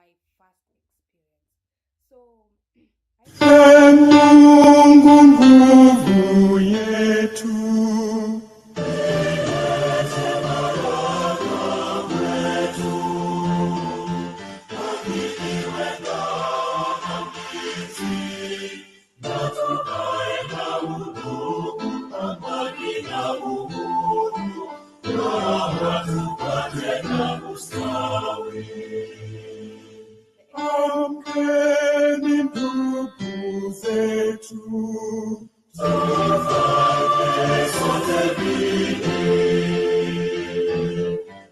my first experience. So Mungu nguvu yetu. Amkeni ndugu zetu, tufanye sote bidii,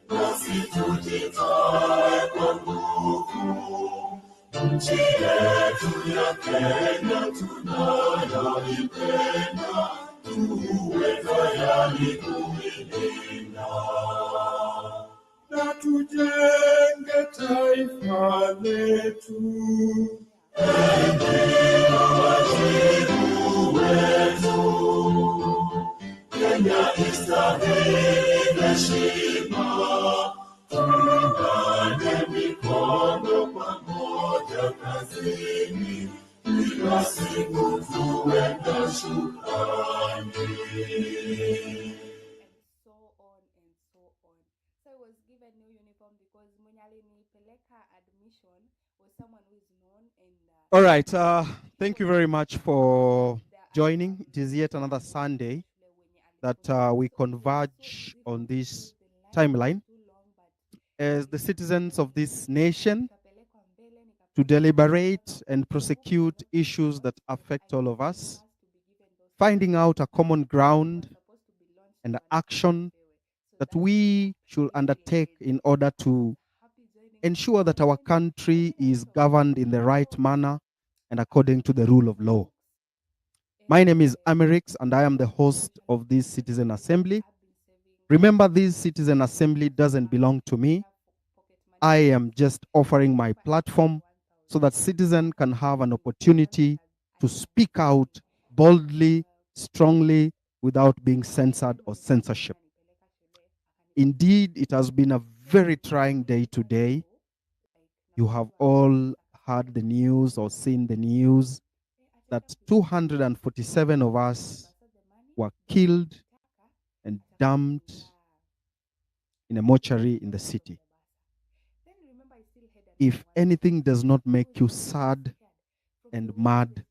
nasi tujitoe kwa nguvu, nchi yetu ya Kenya tunayoipenda, tuwe tayari kuilinda. Na tujenge taifa letu. Ndio wajibu wetu. Kenya istahili heshima. Tuungane mikono pamoja kazini. Kila siku tuwe na shukrani. All right. Thank you very much for joining. It is yet another Sunday that we converge on this timeline as the citizens of this nation to deliberate and prosecute issues that affect all of us, finding out a common ground and action that we should undertake in order to ensure that our country is governed in the right manner and according to the rule of law. My name is Amerix, and I am the host of this Citizen Assembly. Remember, this Citizen Assembly doesn't belong to me. I am just offering my platform so that citizens can have an opportunity to speak out boldly, strongly, without being censored or censorship. Indeed, it has been a very trying day today. You have all heard the news or seen the news that 247 of us were killed and dumped in a mortuary in the city. If anything does not make you sad and mad,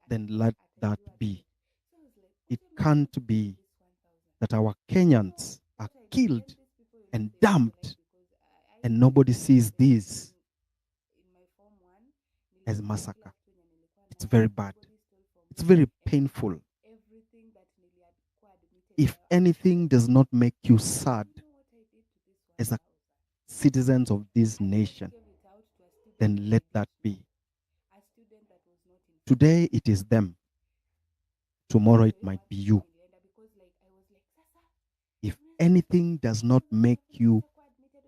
then let that be. It can't be that our Kenyans are killed and dumped and nobody sees this as massacre. It's very bad. It's very painful. If anything does not make you sad as a citizens of this nation, then let that be. Today it is them. Tomorrow it might be you. If anything does not make you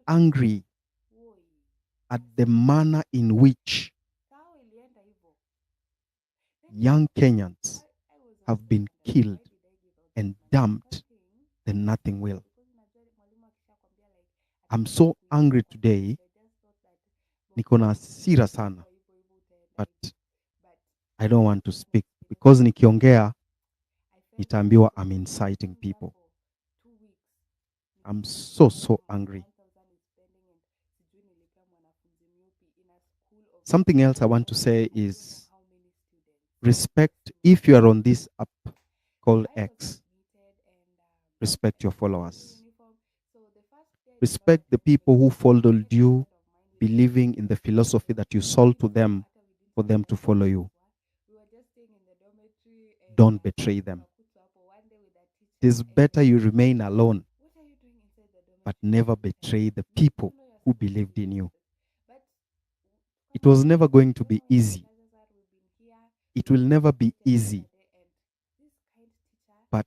angry at the manner in which young Kenyans have been killed and dumped, then nothing will. I'm so angry today. Niko na hasira sana. But I don't want to speak because nikiongea nitaambiwa I'm inciting people. I'm so angry. Something else I want to say is respect. If you are on this app called X, respect your followers. Respect the people who followed you, believing in the philosophy that you sold to them for them to follow you. Don't betray them. It is better you remain alone, but never betray the people who believed in you. It was never going to be easy. It will never be easy. But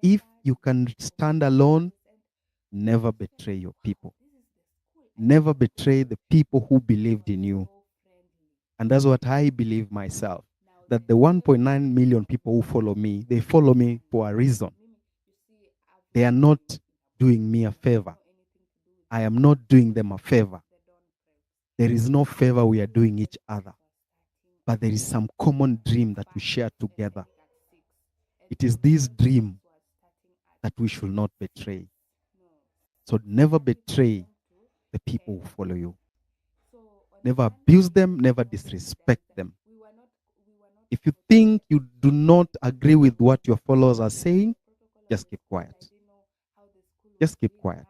if you can stand alone, never betray your people. Never betray the people who believed in you. And that's what I believe myself. That the 1.9 million people who follow me, they follow me for a reason. They are not doing me a favor. I am not doing them a favor. There is no favor we are doing each other, but there is some common dream that we share together. It is this dream that we should not betray. So never betray the people who follow you. Never abuse them, never disrespect them. If you think you do not agree with what your followers are saying, just keep quiet. Just keep quiet.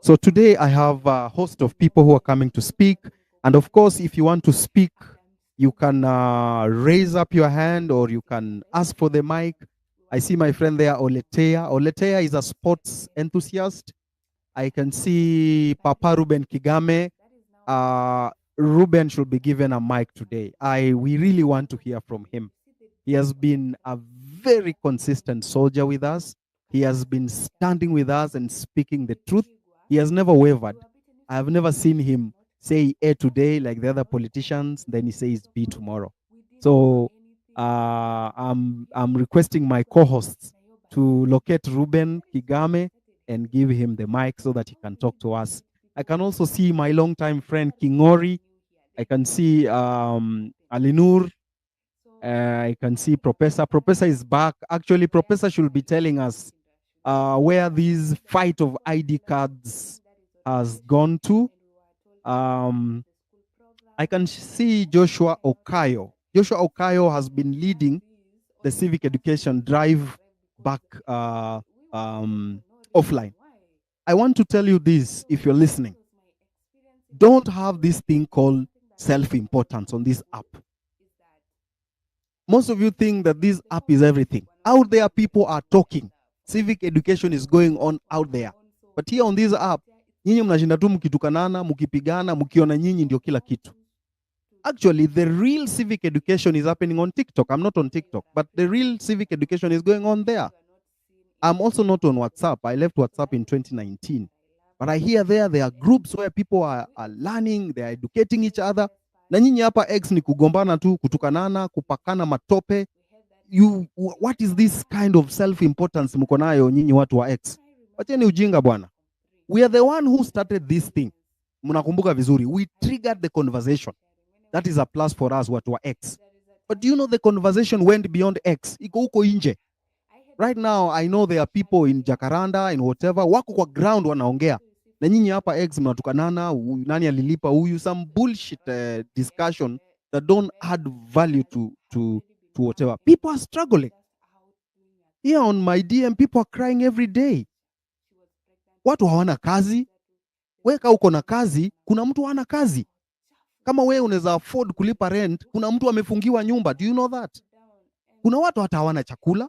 So today I have a host of people who are coming to speak. And of course, if you want to speak, you can raise up your hand or you can ask for the mic. I see my friend there, Oletea. Oletea is a sports enthusiast. I can see Papa Ruben Kigame. Ruben should be given a mic today. We really want to hear from him. He has been a very consistent soldier with us. He has been standing with us and speaking the truth. He has never wavered. I have never seen him say A today like the other politicians, then he says B tomorrow. So I'm requesting my co-hosts to locate Ruben Kigame and give him the mic so that he can talk to us. I can also see my longtime friend Kingori. I can see Alinur. I can see Professor. Professor is back. Actually, Professor should be telling us where this fight of ID cards has gone to. I can see Joshua Okayo. Joshua Okayo has been leading the civic education drive back offline. I want to tell you this, if you're listening. Don't have this thing called self-importance on this app. Most of you think that this app is everything. Out there, people are talking. Civic education is going on out there. But here on this app, nyinyi mnashinda tu mkitukanana, mkipigana, mkiona nyinyi ndio kila kitu. Actually, the real civic education is happening on TikTok. I'm not on TikTok, but the real civic education is going on there. I'm also not on WhatsApp. I left WhatsApp in 2019. But I hear there are groups where people are learning, they are educating each other. Na nyinyi hapa X ni kugombana tu, kutukanana, kupakana matope. What is this kind of self-importance mko nayo nyinyi watu wa X? Wacheni ujinga bwana. We are the one who started this thing. Mnakumbuka vizuri. We triggered the conversation. That is a plus for us watu wa X. But do you know the conversation went beyond X? Iko huko nje. Right now, I know there are people in Jacaranda, in whatever, wako kwa ground wanaongea. Na nyinyi hapa X mnatukanana, nani alilipa huyu, some bullshit discussion that don't add value to whatever. People are struggling. Here on my DM, people are crying every day. Watu hawana kazi. Weka uko na kazi, kuna mtu hana kazi. Kama wewe unaweza afford kulipa rent, kuna mtu amefungiwa nyumba. Do you know that? Kuna watu hata hawana chakula.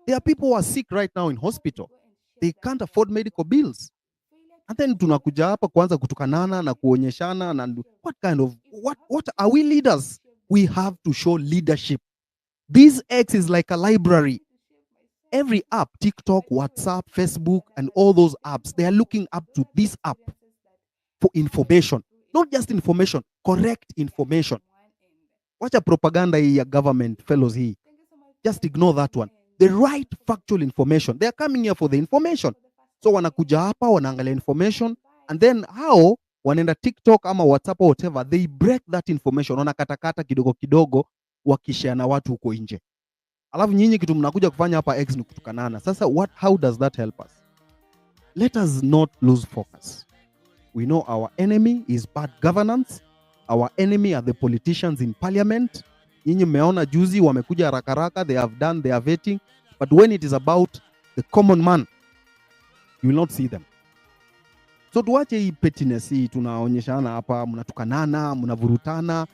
There are people who are sick right now in hospital. They can't afford medical bills. And then tunakuja hapa kuanza kutukanana na kuonyeshana na what are we leaders? We have to show leadership. This X is like a library. Every app, TikTok, WhatsApp, Facebook, and all those apps, they are looking up to this app for information. Not just information, correct information. Watch a propaganda ya government fellows here. Just ignore that one. The right factual information. They are coming here for the information. So wanakuja hapa, wanaangalia information, and then how wanaenda TikTok ama WhatsApp or whatever, they break that information, wanakatakata kidogo kidogo, wakishare na watu huko nje. Alafu nyinyi kitu mnakuja kufanya hapa X ni kutukanana. Sasa how does that help us? Let us not lose focus. We know our enemy is bad governance. Our enemy are the politicians in parliament. Nyinyi mmeona juzi wamekuja haraka, they have done their vetting. But when it is about the common man, you will not see them. So tuache hii pettiness hii tunaonyeshana hapa, mnatukanana, mnavurutana.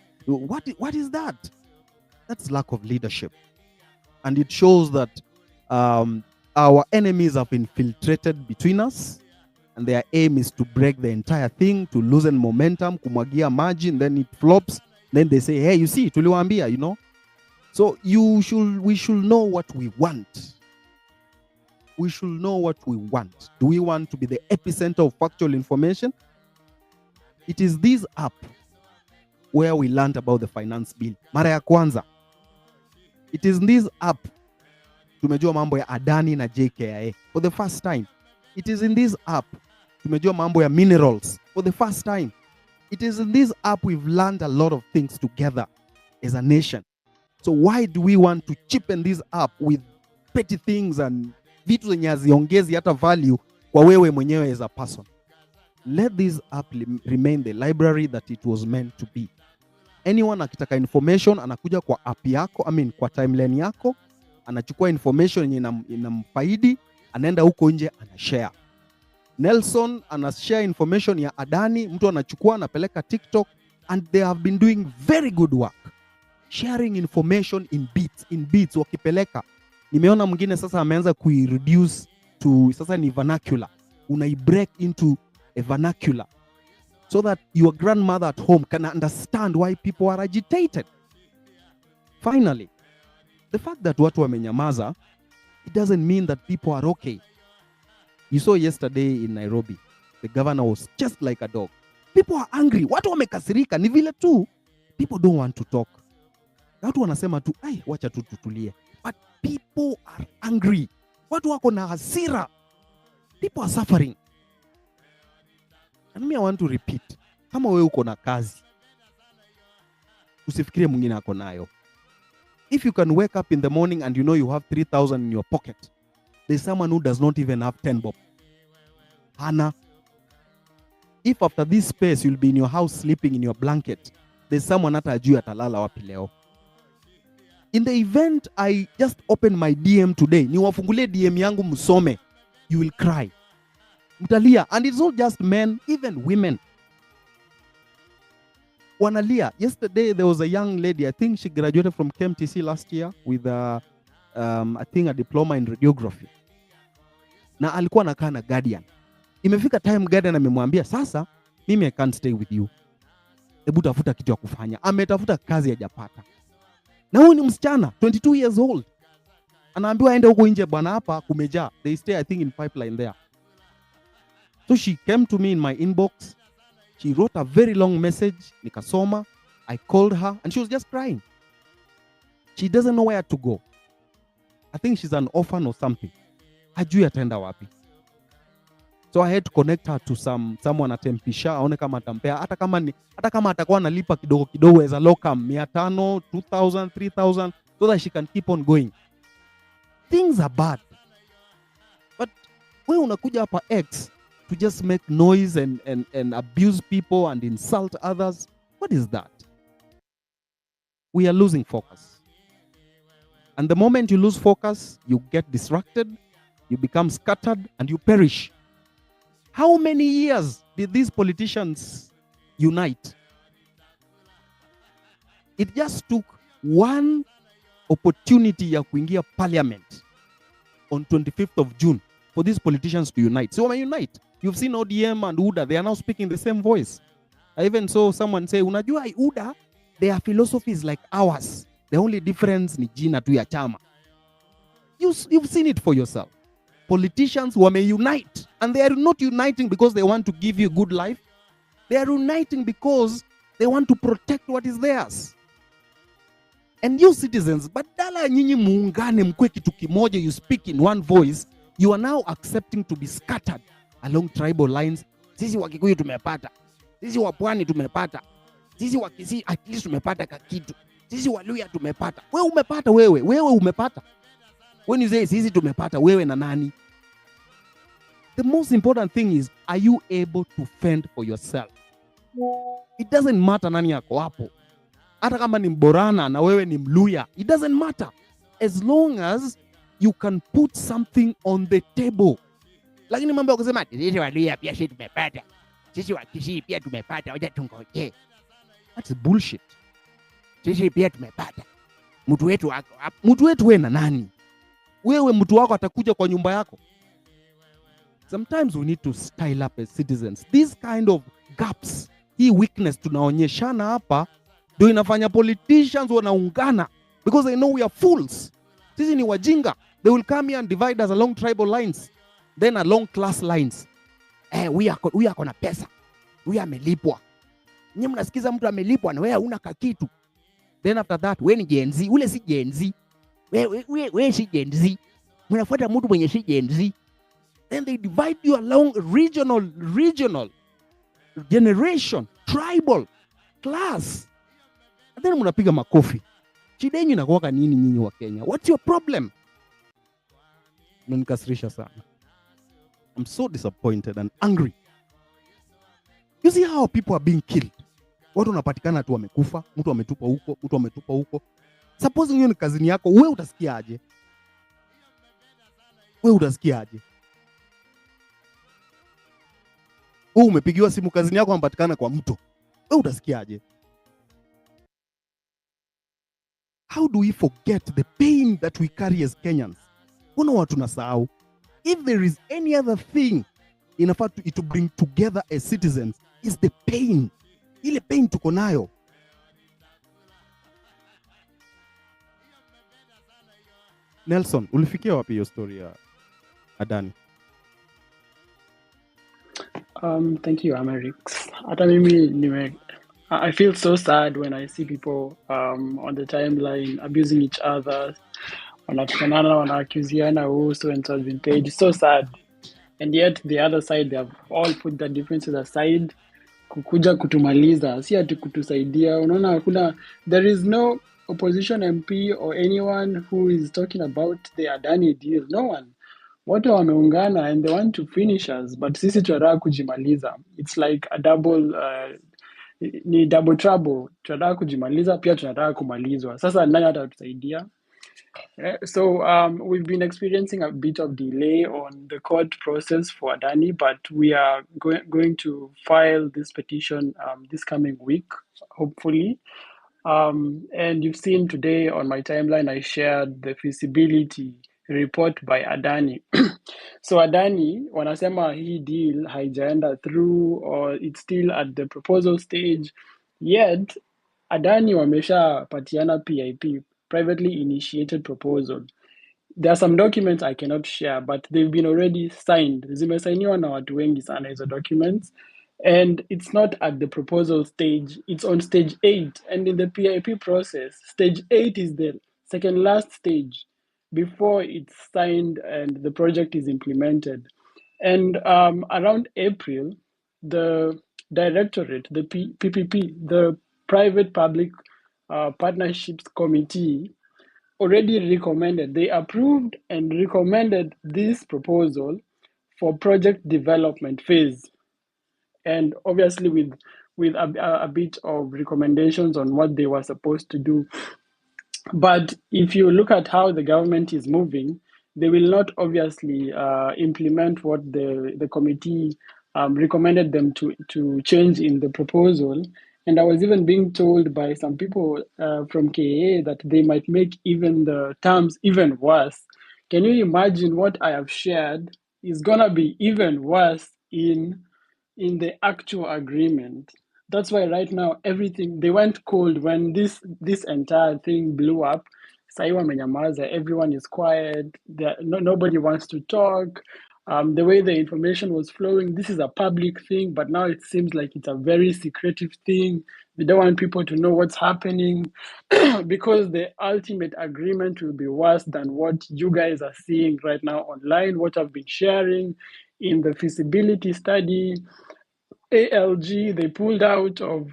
What is that? That's lack of leadership. And it shows that our enemies have infiltrated between us, and their aim is to break the entire thing, to loosen momentum, kumwagia maji, and then it flops. Then they say, hey, you see, tuliwaambia, you know. So we should know what we want. We should know what we want. Do we want to be the epicenter of factual information? It is this app where we learned about the finance bill. Mara ya kwanza. It is this app tumejua mambo ya Adani na JKIA for the first time. It is in this app tumejua mambo ya minerals for the first time. It is in this app we've learned a lot of things together as a nation. So why do we want to cheapen this app with petty things and vitu zenye haziongezi hata value kwa wewe mwenyewe as a person? Let this app remain the library that it was meant to be. Anyone akitaka information anakuja kwa app yako, kwa timeline yako, anachukua information yenye inamfaidi, anaenda huko nje anashare. Nelson anashare information ya Adani, mtu anachukua anapeleka TikTok, and they have been doing very good work sharing information in bits wakipeleka. Nimeona mwingine sasa ameanza kuireduce to sasa ni vernacular. Break into a vernacular so that your grandmother at home can understand why people are agitated. Finally, the fact that watu wamenyamaza, it doesn't mean that people are okay. You saw yesterday in Nairobi, the governor was just like a dog. People are angry. Watu wamekasirika. Ni vile tu, people don't want to talk. Watu wanasema tu, wacha tu tutulie. But people are angry. Watu wako na hasira. People are suffering. And me, I want to repeat. Kama wewe uko na kazi, usifikirie mwingine ako nayo. If you can wake up in the morning and you know you have 3,000 in your pocket, there's someone who does not even have 10 bob. Hana. If after this space you'll be in your house sleeping in your blanket, there's someone hata ajui atalala wapi leo. In the event I just open my DM today, niwafungulie DM yangu msome, you will cry. Mtalia. And it's not just men, even women. Wanalia. Yesterday there was a young lady, I think she graduated from KMTC last year with I think a diploma in radiography. Na alikuwa anakaa na guardian. Imefika time guardian amemwambia, sasa mimi I can't stay with you. Hebu tafuta kitu ya kufanya. Ametafuta kazi hajapata. Na huyu ni msichana 22 years old. Anaambiwa aende huko nje bwana, hapa kumejaa. They stay I think in pipeline there. So she came to me in my inbox. She wrote a very long message. Nikasoma. I called her and she was just crying. She doesn't know where to go. I think she's an orphan or something. Hajui ataenda wapi. So I had to connect her to someone atempisha, aone kama atampea, hata kama atakuwa analipa kidogo kidogo as a locum, 500, 2,000, 3,000, so that she can keep on going. Things are bad. But wewe unakuja hapa X to just make noise and abuse people and insult others. What is that? We are losing focus. And the moment you lose focus, you get distracted, you become scattered, and you perish. How many years did these politicians unite? It just took one opportunity ya kuingia parliament on 25th of June for these politicians to unite. So when you unite, you've seen ODM and UDA, they are now speaking the same voice. I even saw someone say, unajua UDA, their philosophy is like ours. The only difference ni jina tu ya chama. You've seen it for yourself. Politicians wame unite, and they are not uniting because they want to give you good life. They are uniting because they want to protect what is theirs. And you citizens, badala nyinyi muungane mkwe kitu kimoja, you speak in one voice, you are now accepting to be scattered along tribal lines. Sisi Wakikuyu tumepata, sisi Wapwani tumepata, sisi Wakisii at least tumepata kakitu, sisi Waluya tumepata. Wewe umepata, wewe umepata. When you say sisi tumepata, wewe na nani? The most important thing is, are you able to fend for yourself? It doesn't matter nani yako hapo. Hata kama ni Mborana na wewe ni Mluya, it doesn't matter. As long as you can put something on the table. Lakini mambo ya kusema sisi Waluya pia sisi tumepata, sisi Wakisii pia tumepata, wacha tungoje. That's bullshit. Sisi pia tumepata. Mtu wetu wewe na nani? Wewe mtu wako atakuja kwa nyumba yako. Sometimes we need to style up as citizens. These kind of gaps, hii weakness tunaonyeshana hapa, ndio inafanya politicians wanaungana, because they know we are fools. Sisi ni wajinga. They will come here and divide us along tribal lines, then along class lines. Huyu ako na pesa, huyu amelipwa. Nyinyi mnasikiza mtu amelipwa na wewe huna kakitu. Then after that, wewe ni Gen Z, ule si Gen Z. Wewe si Gen Z. Mnafuata mtu mwenye si Gen Z. Then they divide you along regional, generation, tribal, class. And then mnapiga makofi. Shida yenu inakuwa nini nyinyi wa Kenya? What's your problem? Mnanikasirisha sana. I'm so disappointed and angry. You see how people are being killed. Watu wanapatikana tu wamekufa, mtu ametupa huko. Suppose hiyo ni kazini yako, wewe utasikiaje? Wewe umepigiwa simu kazini yako anapatikana kwa mto. Wewe utasikiaje? How do we forget the pain that we carry as Kenyans? Kuna watu tunasahau. If there is any other thing inafaa to bring together as citizens is the pain. Ile pain tuko nayo. Nelson, ulifikia wapi hiyo story ya Adani? Thank you, Amerix. I feel so sad when I see people on the timeline abusing each other. Wanafanana, wanaakuziana, so and so has been paid. It's so sad. And yet the other side, they have all put their differences aside. Kukuja kutumaliza, si ati kutusaidia. Unaona hakuna, there is no opposition MP or anyone who is talking about the Adani deal. No one. Watu wameungana and they want to finish us, but sisi tunataka kujimaliza. It's like a double trouble. Tunataka kujimaliza, pia tunataka kumalizwa. Sasa nani atatusaidia? So we've been experiencing a bit of delay on the court process for Adani, but we are going to file this petition this coming week, hopefully. And you've seen today on my timeline, I shared the feasibility report by Adani. So Adani, wanasema hii deal haijaenda through or it's still at the proposal stage, yet Adani wamesha patiana PIP, privately initiated proposal. There are some documents I cannot share, but they've been already signed. Zimesainiwa na watu wengi sana hizo documents. And it's not at the proposal stage, it's on stage 8. And in the PIP process, stage 8 is the second last stage before it's signed and the project is implemented. And around April, the directorate, the PPP, the Private Public Partnerships Committee, already recommended, they approved and recommended this proposal for project development phase. And obviously with a bit of recommendations on what they were supposed to do. But if you look at how the government is moving, they will not obviously implement what the committee recommended them to change in the proposal. And I was even being told by some people from KA that they might make even the terms even worse. Can you imagine what I have shared is gonna be even worse in the actual agreement? That's why right now everything, they went cold when this entire thing blew up. Sai wamenyamaza, everyone is quiet, nobody wants to talk. The way the information was flowing, this is a public thing, but now it seems like it's a very secretive thing. They don't want people to know what's happening because the ultimate agreement will be worse than what you guys are seeing right now online, what I've been sharing in the feasibility study. ALG, they pulled out of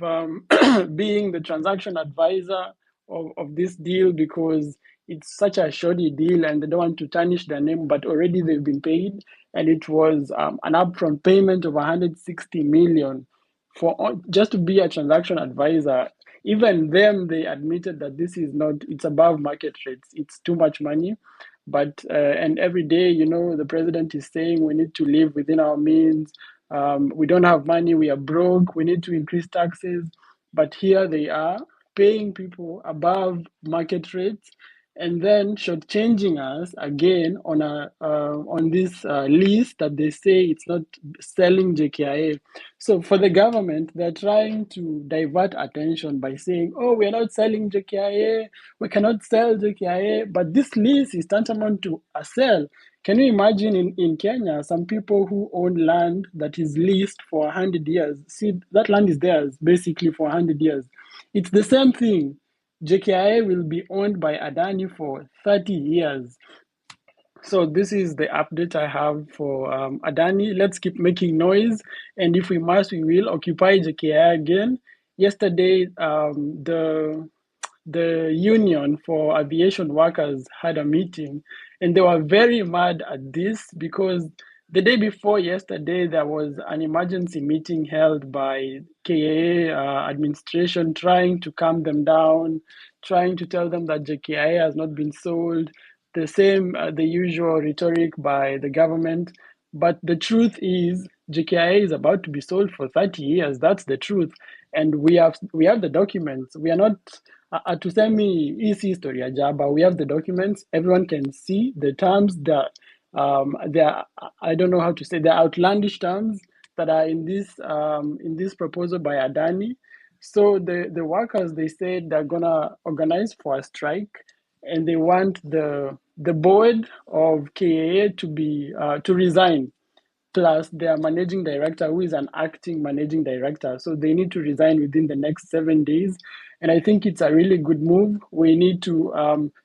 being the transaction advisor of this deal because it's such a shoddy deal and they don't want to tarnish their name, but already they've been paid. And it was an upfront payment of 160 million for just to be a transaction advisor. Even them, they admitted that this is not, it's above market rates. It's too much money. But, and every day, the president is saying we need to live within our means. We don't have money, we are broke, we need to increase taxes. But here they are paying people above market rates and then shortchanging us again on this list that they say it's not selling JKIA. So for the government, they're trying to divert attention by saying, oh, we're not selling JKIA, we cannot sell JKIA, but this list is tantamount to a sell. Can you imagine in Kenya, some people who own land that is leased for 100 years, see, that land is theirs basically for 100 years. It's the same thing. JKIA will be owned by Adani for 30 years. So this is the update I have for Adani. Let's keep making noise, and if we must, we will occupy JKIA again. Yesterday, the union for aviation workers had a meeting, and they were very mad at this because the day before yesterday there was an emergency meeting held by KAA administration trying to calm them down, trying to tell them that JKIA has not been sold, the same the usual rhetoric by the government. But the truth is JKIA is about to be sold for 30 years. That's the truth, and we have the documents. We are not Atusemi hii si story ya jaba. We have the documents. Everyone can see the terms that they are, I don't know how to say, the outlandish terms that are in this proposal by Adani. So the workers, they said they're gonna organize for a strike, and they want the board of KAA to resign, plus their managing director, who is an acting managing director. So they need to resign within the next 7 days. And I think it's a really good move. We need to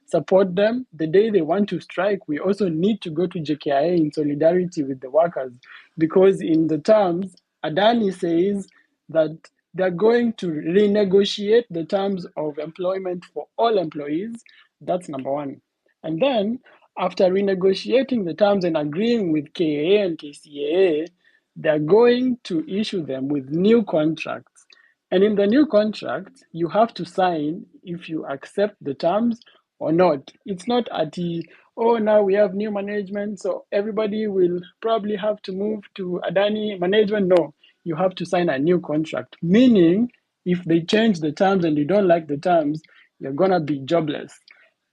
support them. The day they want to strike, we also need to go to JKIA in solidarity with the workers, because in the terms, Adani says that they're going to renegotiate the terms of employment for all employees. That's number one. And then, after renegotiating the terms and agreeing with KAA and KCAA, they're going to issue them with new contracts. And in the new contract, you have to sign if you accept the terms or not. It's not at the, oh, now we have new management, so everybody will probably have to move to Adani management. No, you have to sign a new contract, meaning if they change the terms and you don't like the terms, you're going to be jobless.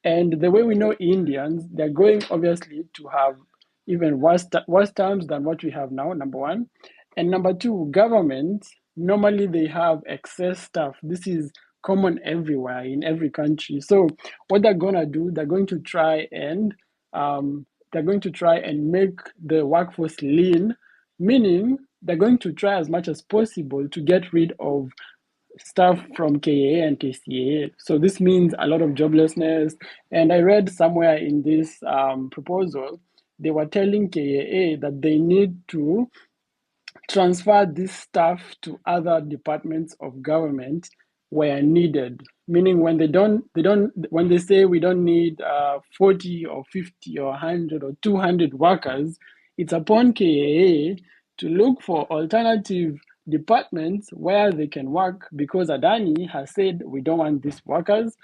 And the way we know Indians, they're going obviously to have even worse terms than what we have now, number one. And number two, governments, normally they have excess staff. This is common everywhere in every country. So what they're gonna do, they're going to try and make the workforce lean, meaning they're going to try as much as possible to get rid of staff from KA and KCA. So this means a lot of joblessness. And I read somewhere in this proposal, they were telling KAA that they need to transfer this staff to other departments of government where needed. Meaning when when they say we don't need 40 or 50 or 100 or 200 workers, it's upon KAA to look for alternative departments where they can work, because Adani has said we don't want these workers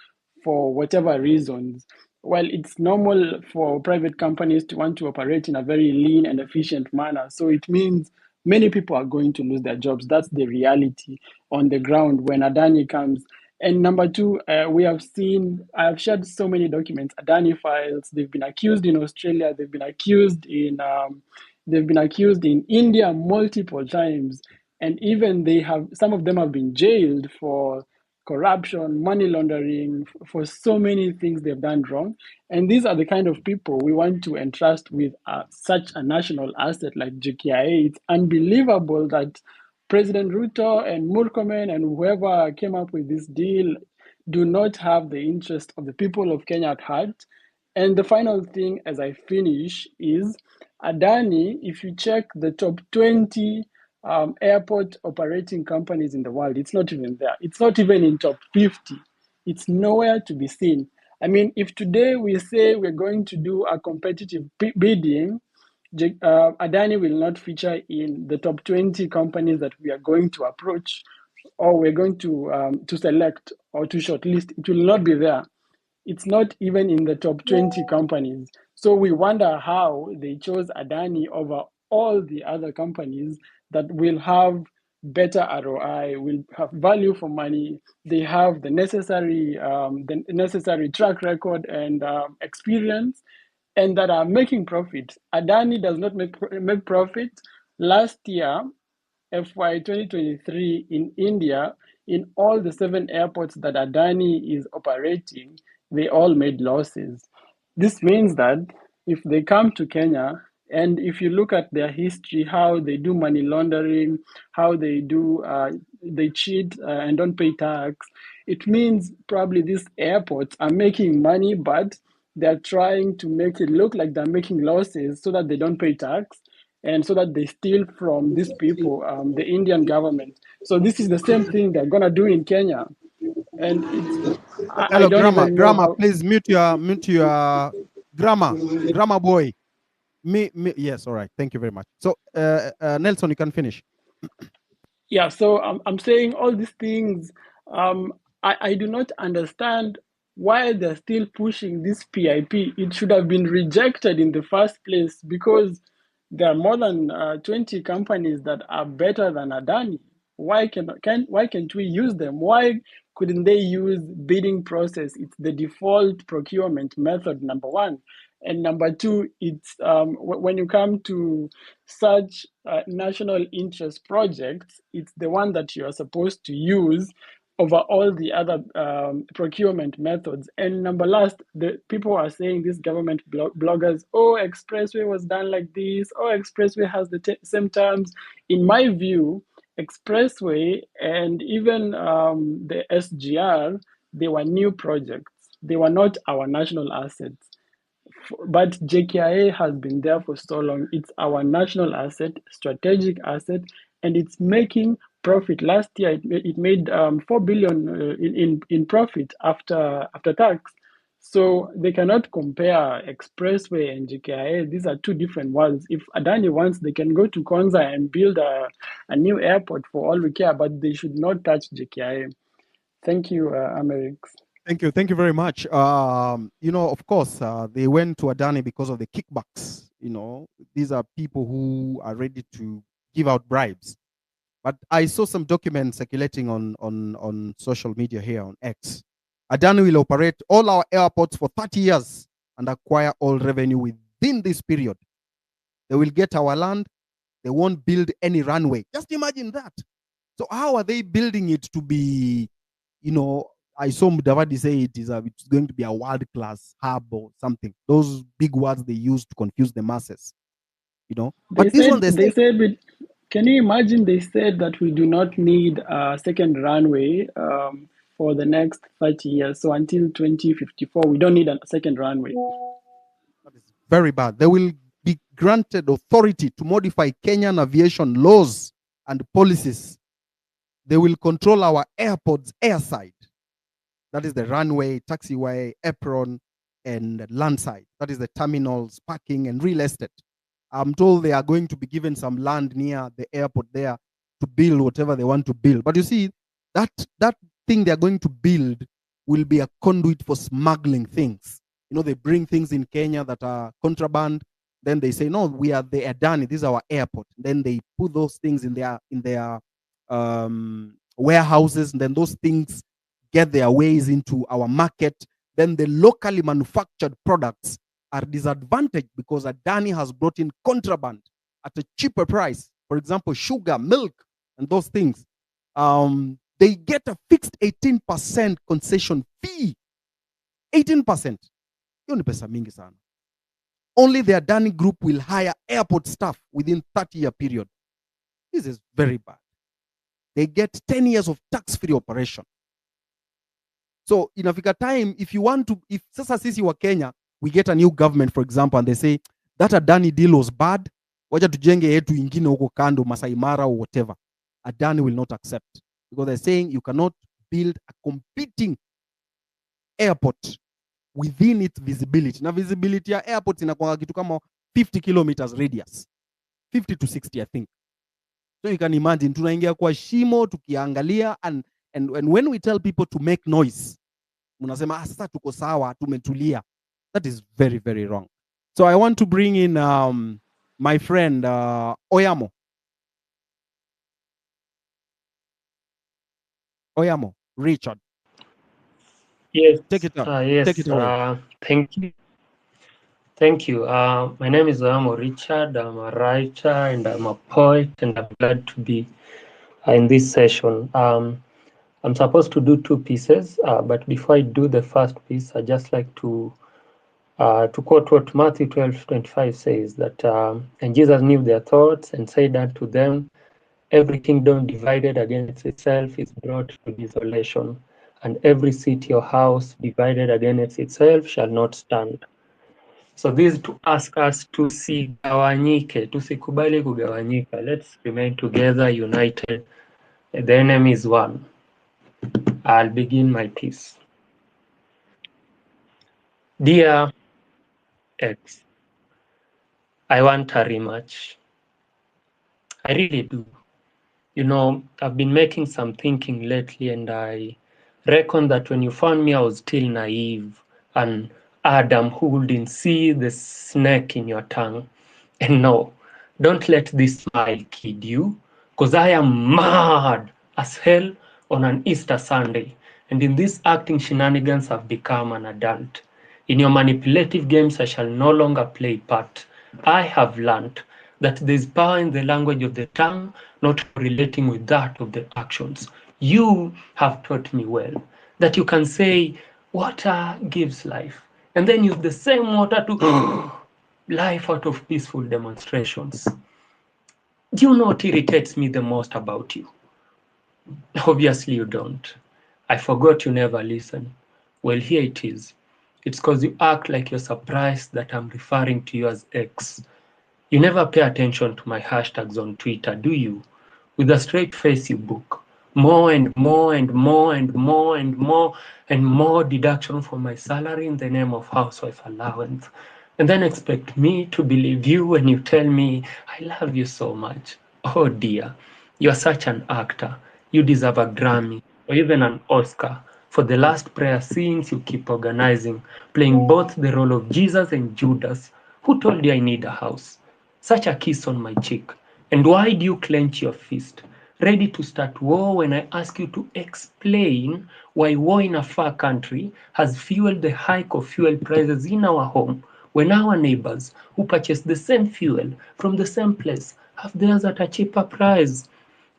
for whatever reasons. Well, it's normal for private companies to want to operate in a very lean and efficient manner. So it means many people are going to lose their jobs. That's the reality on the ground when Adani comes. And number two, I have shared so many documents, Adani files. They've been accused in Australia. They've been accused in India multiple times. And even some of them have been jailed for corruption, money laundering, for so many things they've done wrong. And these are the kind of people we want to entrust with such a national asset like JKIA. It's unbelievable that President Ruto and Murkomen and whoever came up with this deal do not have the interest of the people of Kenya at heart. And the final thing as I finish is Adani, if you check the top 20 airport operating companies in the world, it's not even there. It's not even in top 50. It's nowhere to be seen. I mean, if today we say we're going to do a competitive bidding, Adani will not feature in the top 20 companies that we are going to approach, or we're going to select or to shortlist. It will not be there. It's not even in the top 20 companies. So we wonder how they chose Adani over all the other companies that will have better ROI, will have value for money. They have the necessary track record and experience, and that are making profit. Adani does not make profit. Last year, FY 2023 in India, in all the 7 airports that Adani is operating, they all made losses. This means that if they come to Kenya, and if you look at their history, how they do money laundering, how they cheat and don't pay tax, it means probably these airports are making money, but they're trying to make it look like they're making losses so that they don't pay tax and so that they steal from these people, the Indian government. So this is the same thing they're gonna do in Kenya, and it's I Hello, don't grammar, even know grammar. how. Please mute your grammar boy. Yes, all right. Thank you very much. So, Nelson, you can finish. Yeah, so I'm saying all these things. I do not understand why they're still pushing this PIP. It should have been rejected in the first place because there are more than 20 companies that are better than Adani. Why can't we use them? Why couldn't they use bidding process? It's the default procurement method, number one. And number two, it's when you come to such national interest projects, it's the one that you are supposed to use over all the other procurement methods. And number last, the people are saying, these government bloggers, oh, Expressway was done like this, oh, Expressway has the same terms. In my view, Expressway and even the SGR, they were new projects. They were not our national assets. But JKIA has been there for so long. It's our national asset, strategic asset, and it's making profit. Last year, it made 4 billion in profit after tax. So they cannot compare Expressway and JKIA. These are two different worlds. If Adani wants, they can go to Konza and build a new airport for all we care, but they should not touch JKIA. Thank you, Amerix. Thank you very much. Of course, they went to Adani because of the kickbacks. These are people who are ready to give out bribes. But I saw some documents circulating on social media here on X. Adani will operate all our airports for 30 years and acquire all revenue within this period. They will get our land. They won't build any runway. Just imagine that. So how are they building it to be, I saw Mudavadi say it's going to be a world-class hub or something. Those big words they use to confuse the masses, But this one, They said, can you imagine? They said that we do not need a second runway for the next 30 years. So until 2054, we don't need a second runway. That is very bad. They will be granted authority to modify Kenyan aviation laws and policies. They will control our airports airside. That is the runway, taxiway, apron, and landside. That is the terminals, parking, and real estate. I'm told they are going to be given some land near the airport there to build whatever they want to build. But you see, that thing they're going to build will be a conduit for smuggling things. They bring things in Kenya that are contraband. Then they say, no, we are the Adani. This is our airport. Then they put those things in their warehouses. And then those things get their ways into our market. Then the locally manufactured products are disadvantaged because Adani has brought in contraband at a cheaper price. For example, sugar, milk, and those things. They get a fixed 18% concession fee. 18%. Hiyo ni pesa mingi sana. Only the Adani group will hire airport staff within 30-year period. This is very bad. They get 10 years of tax-free operation. So inafika time, if sasa sisi wa Kenya, we get a new government, for example, and they say, that Adani deal was bad, wacha tujenge yetu ingine huko kando, Masai Mara or whatever. Adani will not accept. Because they're saying you cannot build a competing airport within its visibility. Now visibility ya airport inakuwa kitu kama 50 kilometers radius. 50 to 60, I think. So you can imagine, tunaingia kwa shimo, tukiangalia, and when we tell people to make noise, munasema, sasa tuko sawa, tumetulia. That is very, very wrong. So I want to bring in my friend, Oyamo. Richard. Yes. Take it up. Yes. Take it away. Thank you. Thank you. My name is Oyamo Richard. I'm a writer and I'm a poet, and I'm glad to be in this session. I'm supposed to do two pieces, but before I do the first piece, I'd just like to quote what Matthew 12:25 says, that and Jesus knew their thoughts and said unto them, every kingdom divided against itself is brought to desolation, and every city or house divided against itself shall not stand. So this to ask us tusigawanyike, tusikubali kugawanyika. Let's remain together, united. The enemy is one. I'll begin my piece. Dear X, I want a rematch. I really do. You know, I've been making some thinking lately, and I reckon that when you found me, I was still naive, and Adam who didn't see the snake in your tongue. And no, don't let this smile kid you, because I am mad as hell on an Easter Sunday. And in these acting shenanigans, I've become an adult. In your manipulative games, I shall no longer play part. I have learned that there is power in the language of the tongue, not relating with that of the actions. You have taught me well that you can say, water gives life, and then use the same water to life out of peaceful demonstrations. Do you know what irritates me the most about you? Obviously you don't. I forgot you never listen. Well, here it is. It's because you act like you're surprised that I'm referring to you as X. You never pay attention to my hashtags on Twitter, do you? With a straight face you book. More and more and more and more and more and more deduction from my salary in the name of housewife allowance. And then expect me to believe you when you tell me I love you so much. Oh dear, you're such an actor. You deserve a Grammy or even an Oscar for the last prayer scenes you keep organizing, playing both the role of Jesus and Judas. Who told you I need a house? Such a kiss on my cheek. And why do you clench your fist, ready to start war when I ask you to explain why war in a far country has fueled the hike of fuel prices in our home, when our neighbors who purchase the same fuel from the same place have theirs at a cheaper price?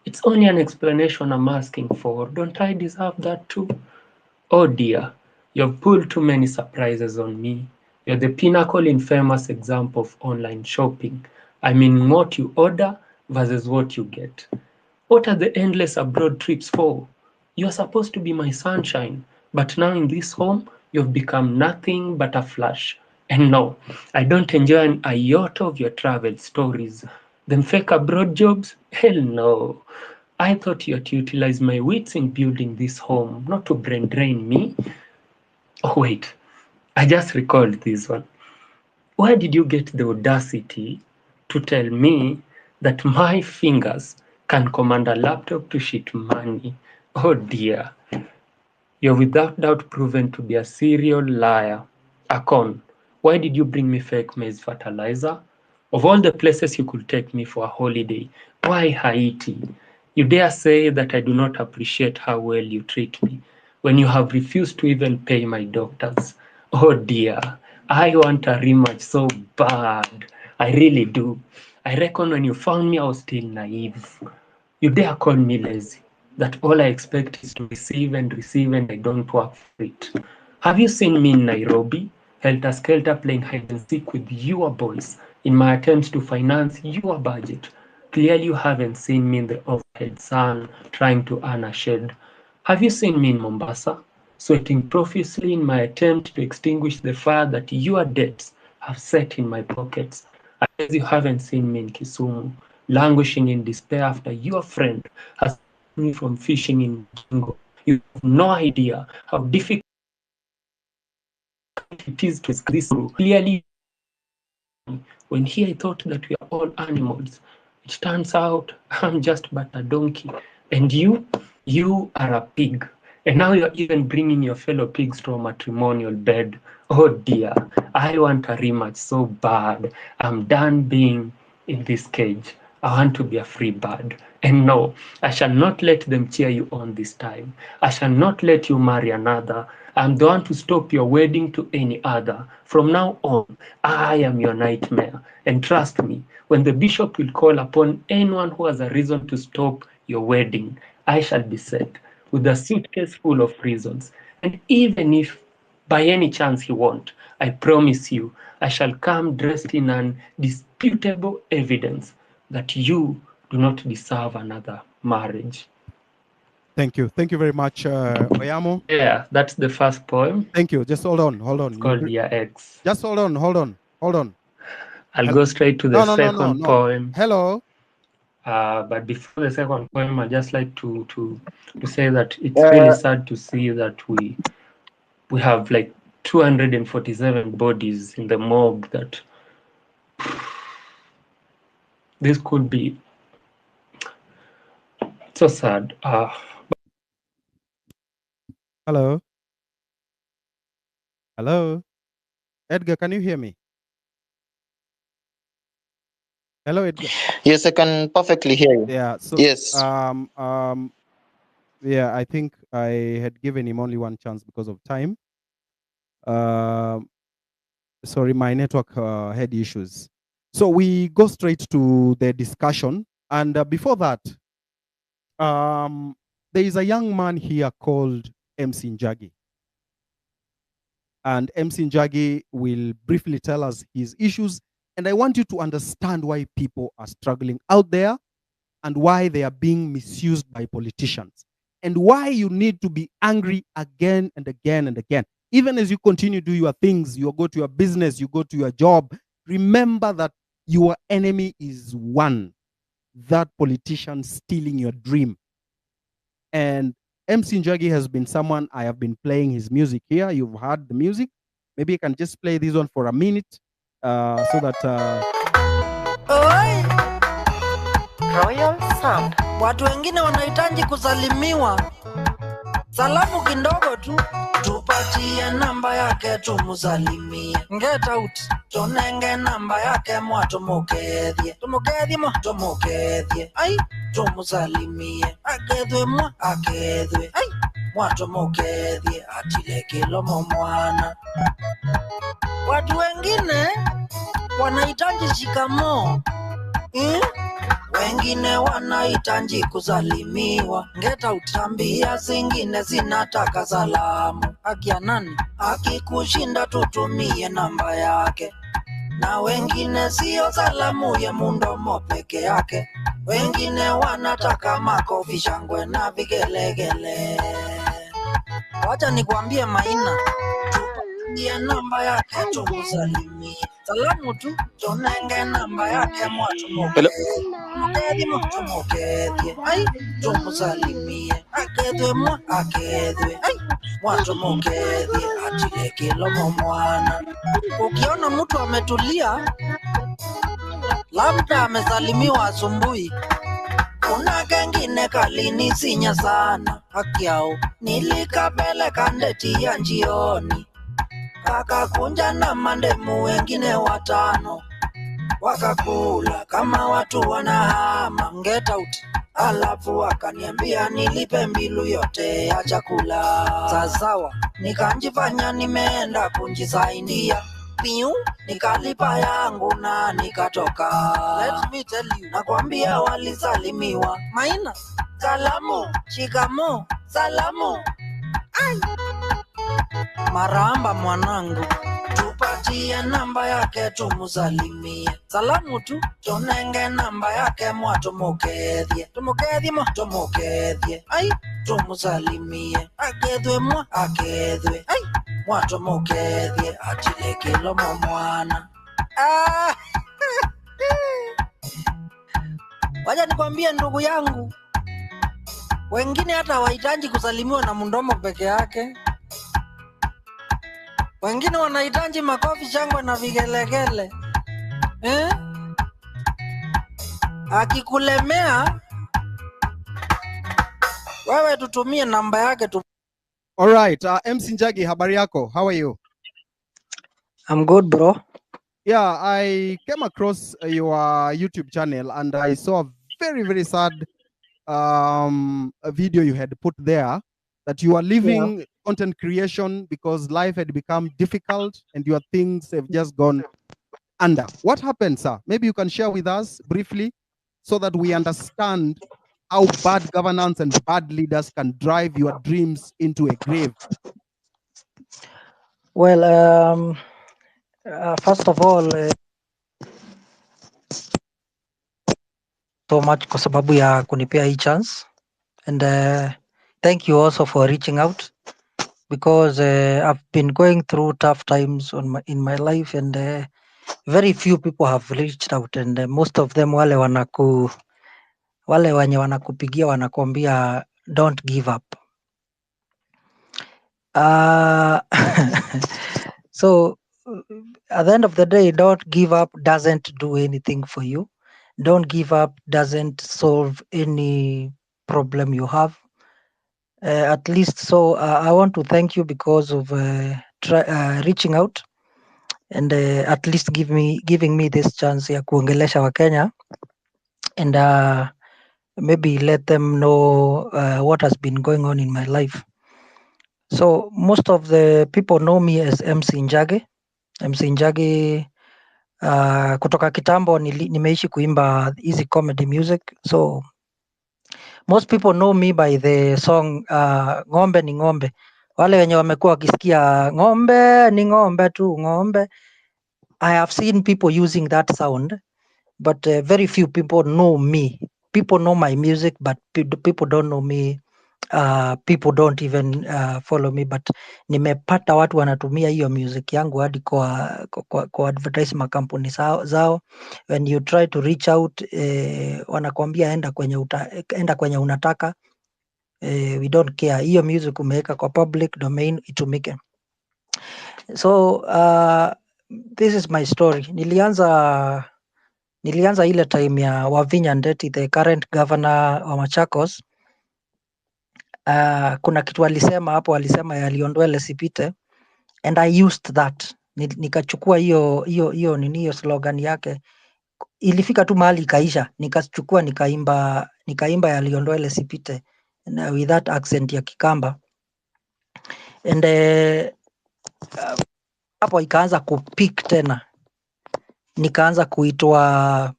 It's only an explanation I'm asking for. Don't I deserve that too? Oh dear, you've pulled too many surprises on me. You're the pinnacle infamous example of online shopping. I mean what you order versus what you get. What are the endless abroad trips for? You're supposed to be my sunshine, but now in this home, you've become nothing but a flash. And no, I don't enjoy an iota of your travel stories. Them fake abroad jobs? Hell no. I thought you had to utilize my wits in building this home, not to brain drain me. Oh wait, I just recalled this one. Where did you get the audacity to tell me that my fingers can command a laptop to shit money? Oh dear. You're without doubt proven to be a serial liar. Akon, why did you bring me fake maize fertilizer? Of all the places you could take me for a holiday, why Haiti? You dare say that I do not appreciate how well you treat me when you have refused to even pay my doctors. Oh dear, I want a rematch so bad. I really do. I reckon when you found me, I was still naive. You dare call me lazy, that all I expect is to receive and I don't work for it. Have you seen me in Nairobi, helter-skelter playing hide and seek with your boys in my attempts to finance your budget? Clearly you haven't seen me in the overhead sun trying to earn a shade. Have you seen me in Mombasa, sweating profusely in my attempt to extinguish the fire that your debts have set in my pockets? I guess you haven't seen me in Kisumu, languishing in despair after your friend has me from fishing in Jingo. You have no idea how difficult it is to escape this through. Clearly, when here I thought that we are all animals, it turns out I'm just but a donkey. And you are a pig. And now you're even bringing your fellow pigs to a matrimonial bed. Oh dear, I want a rematch so bad. I'm done being in this cage. I want to be a free bird. And no, I shall not let them cheer you on this time. I shall not let you marry another. I'm the one to stop your wedding to any other. From now on, I am your nightmare. And trust me, when the bishop will call upon anyone who has a reason to stop your wedding, I shall be set with a suitcase full of reasons. And even if by any chance he won't, I promise you, I shall come dressed in Thank you. Thank you very much, Oyamo. Yeah, that's the first poem. Thank you. Just hold on. It's called Dear X. Just hold on. I'll go straight to the second No. poem. Hello. But before the second poem, I'd just like to say that it's really sad to see that we have like 247 bodies in the mob. That this could be so sad. Hello. Edgar, can you hear me? Hello, Edgar. Yes, I can perfectly hear you. Yeah. So yes. Yeah, I think I had given him only one chance because of time. Sorry, my network had issues. So we go straight to the discussion. And before that, there is a young man here called MC Njagi. And MC Njagi will briefly tell us his issues. And I want you to understand why people are struggling out there and why they are being misused by politicians and why you need to be angry again and again and again. Even as you continue to do your things, you go to your business, you go to your job, remember that your enemy is one, that politician stealing your dream. And MC Njagi has been someone I have been playing his music here. You've heard the music. Maybe you can just play this one for a minute so that... Royal Sound. Watu wengine wanahitaji kusalimiwa. Salamu kidogo tu. Tupatie namba yake tumusalimie. Get out. Tonenge namba yake mwatumukedhie. Tumukedhie. Ai, tumusalimie. Akedhwe. Ai, mwatumukedhie. Atile kilomo mwana. Watu wengine wanahitaji shikamoo. Wengine wanahitaji kusalimiwa. Ngeta utambia zingine zinataka salamu. Akia nani? Akikushinda tutumie namba yake. Na wengine sio salamu ya mundomo peke yake. Wengine wanataka makofi, shangwe na vigelegele. Wacha nikwambie Maina, tupatie namba yake tumusalimie. Salamu tu, tonenge namba yake mwatumukedhie. Ai, tumusalimie. Akedhwe. Ai, mwatumukedhie. Atile kilomo mwana. Ukiona mtu ametulia, labda amesalimiwa asubuhi. Kuna kengine kalinisinya sana. Haki yao nilikapeleka ndeti ya njioni. Kakakunja na mandemu wengine 5 wakakula kama watu wanahama. Get out. Alafu wakaniambia nilipe mbilu yote ya chakula. Sasawa, nikanjifanya nimeenda kunjisaidia. Piu, nikalipa yangu na nikatoka. Let me tell you, nakwambia walisalimiwa. Maina, salamu, shikamo, salamu. Ai. Maramba mwanangu, tupatie namba yake tumusalimie. Salamu tu, tonenge namba yake mwatumukedhie. Tumukedhie. Ai, tumusalimie. Akedhwe. Ai, mwatumukedhie. Atile kilomo mwana. Wacha nikwambie ndugu yangu, wengine hata wahitaji kusalimiwa na mdomo peke yake. Wengine wanahitaji makofi, shangwe na vigelegele. Akikulemea wewe tutumie namba yake tu. All right, MC Njagi, habari yako? How are you? I'm good, bro. Yeah, I came across your YouTube channel and I saw a very, very sad a video you had put there that you are leaving content creation because life had become difficult and your things have just gone under. What happened, sir? Maybe you can share with us briefly so that we understand how bad governance and bad leaders can drive your dreams into a grave. Well, first of all, so much kwa sababu ya kunipea hii chance, and thank you also for reaching out, because I've been going through tough times in my life, and very few people have reached out, and most of them wale wenye wanakupigia wanakuambia don't give up. So at the end of the day, don't give up doesn't do anything for you. Don't give up doesn't solve any problem you have. At least, so I want to thank you because of reaching out, and at least giving me this chance ya kuongelesha Wakenya, and maybe let them know what has been going on in my life. So most of the people know me as MC Njage. MC Njage, kutoka kitambo nimeishi kuimba hizi comedy music. So most people know me by the song ng'ombe ni ng'ombe. Wale wenye wamekuwa wakisikia ng'ombe ni ng'ombe tu ng'ombe. I have seen people using that sound, but very few people know me. People know my music, but people don't know me. People don't even follow me, but nimepata watu wanatumia hiyo music yangu hadi kwa advertise makampuni zao. When you try to reach out, wanakwambia enda kwenye unataka. We don't care, hiyo music umeweka kwa public domain itumike. So this is my story. Nilianza ile time ya Wavinya Ndeti, the current governor wa Machakos. Kuna kitu alisema yaliondoa lesipite, and I used that. Nikachukua hiyo slogan yake, ilifika tu mahali ikaisha, nikachukua nikaimba yaliondoa lesipite with that accent ya Kikamba, and hapo ikaanza kupick tena, nikaanza kuitwa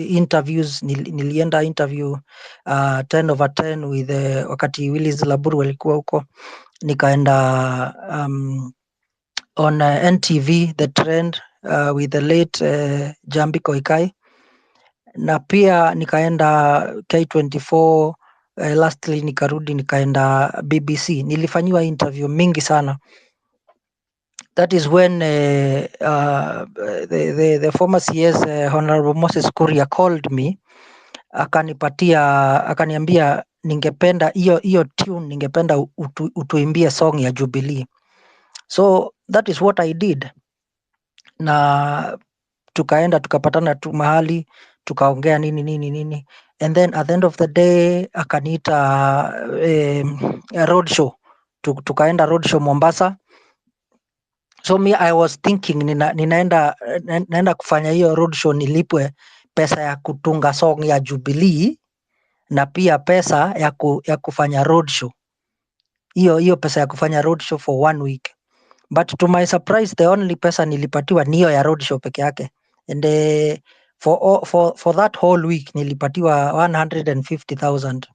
interviews. Nilienda interview 10/10 with wakati Willis Laburu walikuwa huko, nikaenda on NTV The Trend with the late Jambi Koikai, na pia nikaenda K24. Lastly nikarudi nikaenda BBC. Nilifanyiwa interview mingi sana. That is when the former CS Honorable Moses Kuria called me, akaniambia ningependa hiyo tune, ningependa utuimbie song ya Jubilee. So that is what I did, na tukaenda tukapatana tu mahali tukaongea nini, and then at the end of the day akaniita road show. Tukaenda road show Mombasa. So me I was thinking naenda kufanya hiyo road show, nilipwe pesa ya kutunga song ya Jubilee na pia pesa ya kufanya road show. Hiyo pesa ya kufanya road show for 1 week. But to my surprise, the only pesa nilipatiwa ni hiyo ya road show peke yake. And for that whole week nilipatiwa 150,000.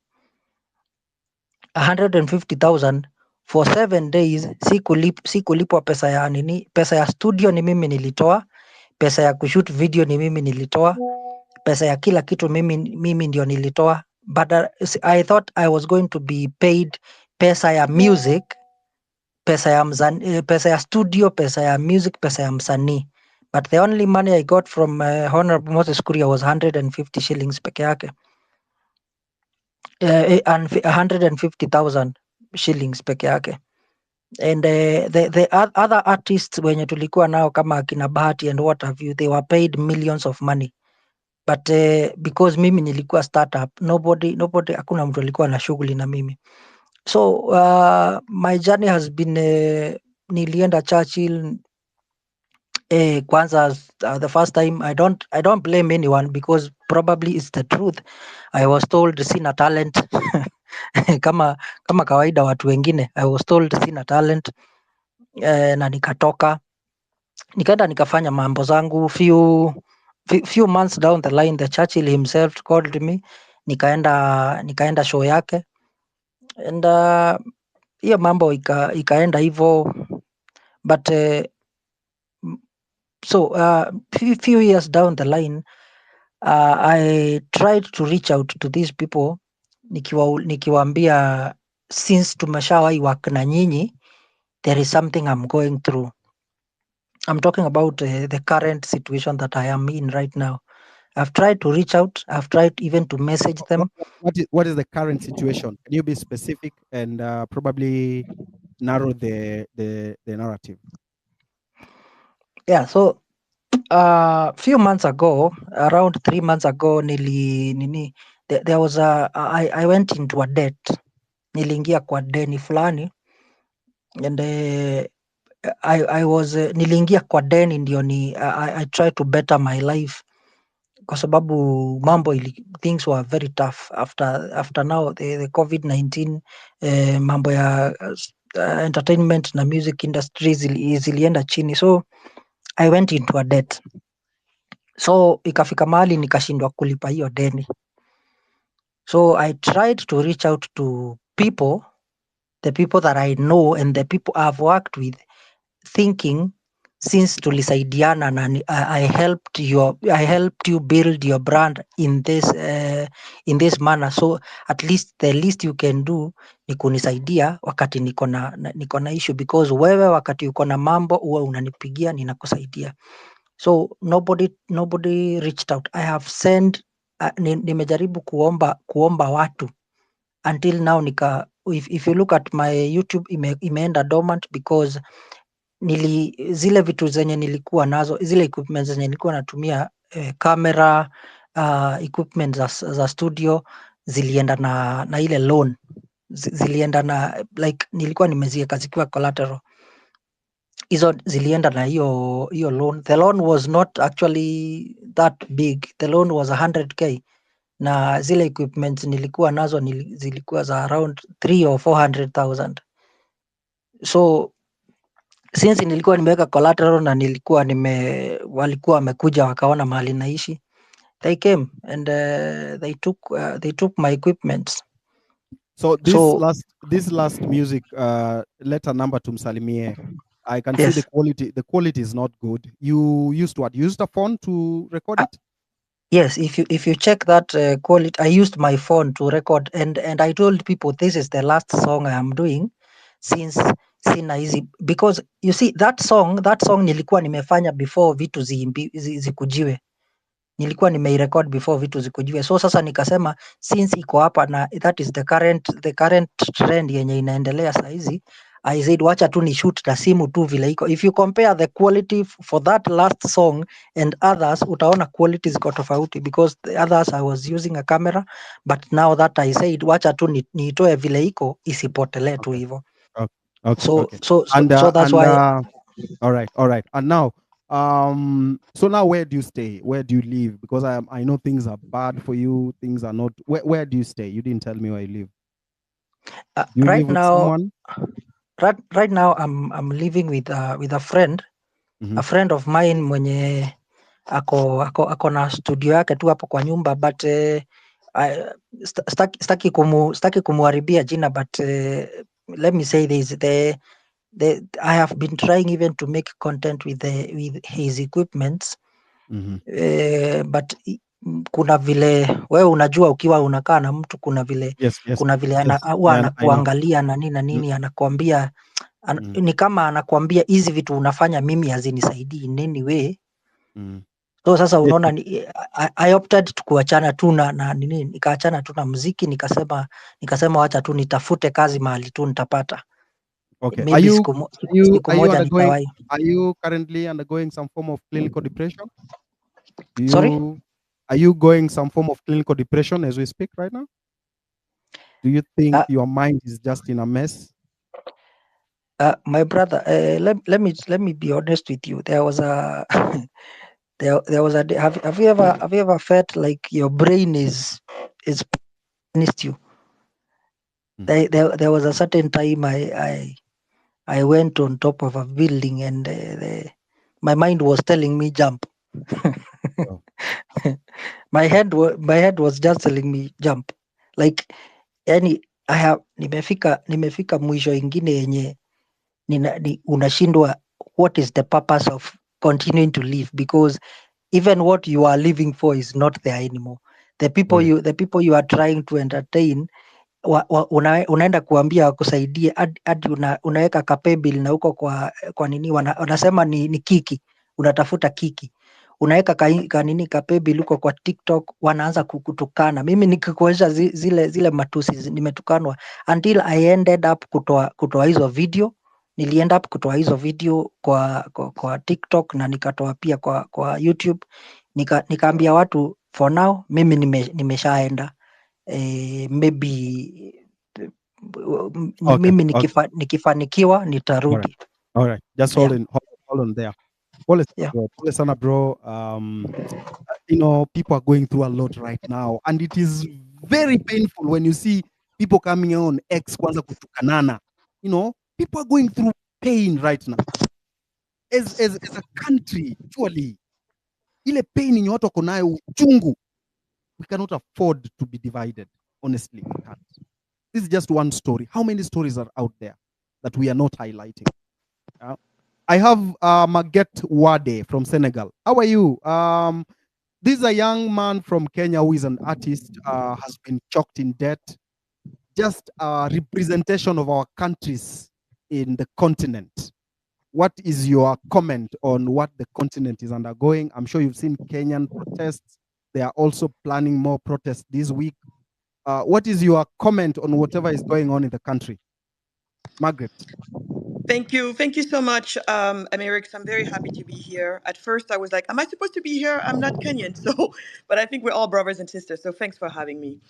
150,000 for 7 days. Sikulipwa pesa ya nini. Pesa ya studio ni mimi nilitoa. Pesa ya kushoot video ni mimi nilitoa. Pesa ya kila kitu mimi ndio nilitoa. But I thought I was going to be paid pesa ya music, pesa ya studio, pesa ya music, pesa ya msanii. But the only money I got from Honorable Moses Kuria was 150 shillings peke yake. 150,000 shillings peke yake. And the other artists wenye tulikuwa nao kama akina Bahati and what have you, they were paid millions of money. But because mimi nilikuwa startup, nobody, hakuna mtu alikuwa na shughuli na mimi. So my journey has been nilienda Churchill kwanza. The first time, I don't blame anyone because probably it's the truth. I was told sina talent kama kawaida watu wengine. I was told sina talent, na nikatoka nikaenda nikafanya mambo zangu. Few months down the line, the Churchill himself called me, nikaenda show yake, and hiyo mambo ikaenda hivyo. But so few years down the line, I tried to reach out to these people, nikiwaambia since tumeshawahi work na nyinyi, there is something I'm going through. I'm talking about the current situation that I am in right now. I've tried to reach out. I've tried even to message them. What is the current situation? Can you be specific and probably narrow the narrative? Yeah, so few months ago, around 3 months ago, there was I went into a debt. Niliingia kwa deni fulani, and I was niliingia kwa deni ndio I tried to better my life kwa sababu things were very tough after now the COVID-19, mambo ya entertainment na music industry zilienda chini, so I went into a debt. So ikafika mahali nikashindwa kulipa hiyo deni, so I tried to reach out to people, the people that I know and the people I've worked with, thinking since tulisaidiana na I helped you build your brand in this manner, so at least the least you can do ni kunisaidia wakati niko na issue, because wewe wakati uko na mambo huwa unanipigia ninakusaidia. So nobody reached out. I have sent nimejaribu kuomba watu until now if you look at my YouTube imeenda dormant because zile vitu zenye nilikuwa nazo, zile equipment zenye nilikuwa natumia, camera, equipment za studio zilienda na ile loan, zilienda na like nilikuwa nimeziweka zikiwa collateral, hizo zilienda na hiyo loan. The loan was not actually that big, the loan was 100k, na zile equipment nilikuwa nazo zilikuwa za around 300,000 or 400,000. So since nilikuwa nimeweka collateral na walikuwa wamekuja wakaona mahali naishi, they came and they took my equipment. So this last music letter number tumsalimie, I can see Yes. the quality is not good. You used what? You used a phone to record it? Yes, if you check that quality, I used my phone to record, and I told people this is the last song I am doing since sina hizi, because you see that song nilikuwa nimefanya before vitu zikujiwe, nilikuwa nimeirecord before vitu zikujiwe. So sasa nikasema since iko hapa na that is the current trend yenye inaendelea saa hizi, I said wacha tu ni shoot na simu tu vile iko. If you compare the quality for that last song and others, utaona quality ziko tofauti, because the others I was using a camera, but now that I said wacha tu niitoe vile iko isipotelee tu hivyo. Okay. So that's why. All right. And now, so now where do you stay? Where do you live? Because I know things are bad for you. Things are not. Where do you stay? You didn't tell me where you live. You right live with now, someone? Right now I'm living with a friend, a friend of mine mwenye ako na studio yake tu hapo kwa nyumba, but staki kumuharibia jina, but let me say this, I have been trying even to make content with his equipments, but kuna vile wewe unajua ukiwa unakaa na mtu kuna vile kuna vile anakuangalia na nini anakuambia ni kama anakuambia hizi vitu unafanya mimi hazinisaidii in any way. So sasa unaona I opted kuachana tu na nini, nikaachana tu na muziki, nikasema wacha tu nitafute kazi mahali tu nitapata. Okay. Maybe siku moja nitawahi. Are you currently undergoing some form of clinical depression? Sorry? Are you going some form of clinical depression as we speak right now? Do you think your mind is just in a mess? My brother, let me be honest with you. There was a there was a day, have you ever felt like your brain is against you? There was a certain time I went on top of a building and my mind was telling me jump. My head was just telling me jump. Like yani nimefika mwisho ingine yenye unashindwa what is the purpose of continuing to live, because even what you are living for is not there anymore. the people you are trying to entertain unaenda kuambia wakusaidie hadi unaweka kapaybill na huko kwa nini wanasema ni kiki, unatafuta kiki, unaweka kanini kapaybill huko kwa TikTok, wanaanza kukutukana. Mimi nikikuonyesha zile matusi nimetukanwa until I ended up kutoa hizo video. Nilienda up kutoa hizo video kwa TikTok na nikatoa pia kwa YouTube. Nikaambia watu for now mimi nimeshaenda. Maybe mimi nikifanikiwa nitarudi. All right. Just hold on there. Pole sana bro. People are going through a lot right now, and it is very painful when you see people coming on X kwanza kutukanana. People are going through pain right now. As a country, surely, ile pain yenye watu wako nayo uchungu, we cannot afford to be divided. Honestly, we can't. This is just one story. How many stories are out there that we are not highlighting? I have Maguette Wade from Senegal. How are you? This is a young man from Kenya who is an artist, has been choked in debt. Just a representation of our countries in the continent. What is your comment on what the continent is undergoing? I'm sure you've seen Kenyan protests. They are also planning more protests this week. What is your comment on whatever is going on in the country? Margaret. Thank you so much, Amerix. I'm very happy to be here. At first, I was like, am I supposed to be here? I'm not Kenyan, but I think we're all brothers and sisters, so thanks for having me.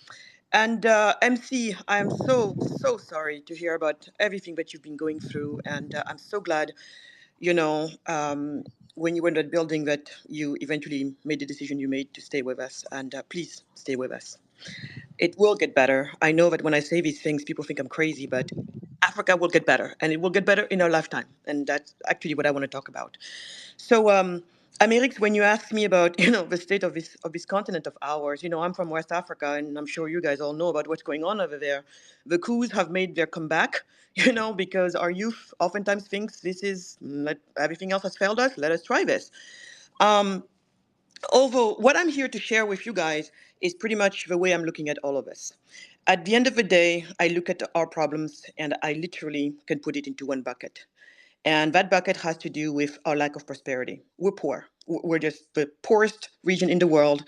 And MC, I am so sorry to hear about everything that you've been going through, and I'm so glad, when you were in that building that you eventually made the decision you made to stay with us, and please stay with us. It will get better. I know that when I say these things, people think I'm crazy, but Africa will get better, and it will get better in our lifetime. And that's actually what I want to talk about. So, Amerix, when you asked me about, the state of this continent of ours, I'm from West Africa, and I'm sure you guys all know about what's going on over there. The coups have made their comeback, because our youth oftentimes thinks everything else has failed us. Let us try this. Although what I'm here to share with you guys is pretty much the way I'm looking at all of us. At the end of the day, I look at our problems and I literally can put it into one bucket. And that bucket has to do with our lack of prosperity. We're poor. We're just the poorest region in the world.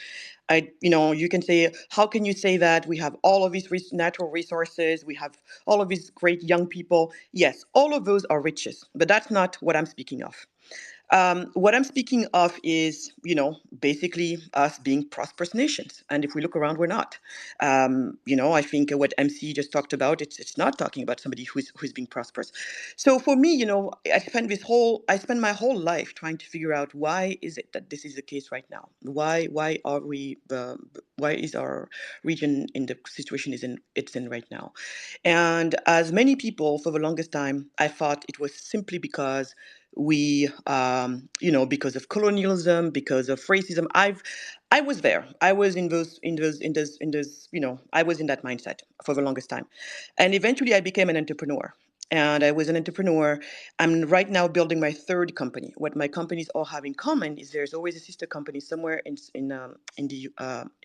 You can say, how can you say that? We have all of these natural resources. We have all of these great young people. Yes, all of those are riches, but that's not what I'm speaking of. What I'm speaking of is, basically us being prosperous nations. And if we look around, we're not. I think what MC just talked about, it's not talking about somebody who's being prosperous. So for me, I spend my whole life trying to figure out why is it that this is the case right now? Why is our region in the situation it's in right now? And as many people for the longest time, I thought it was simply because we because of colonialism, because of racism. I was there. I was in those I was in that mindset for the longest time. And eventually I became an entrepreneur. And I was an entrepreneur. I'm right now building my third company. What my companies all have in common is there's always a sister company somewhere in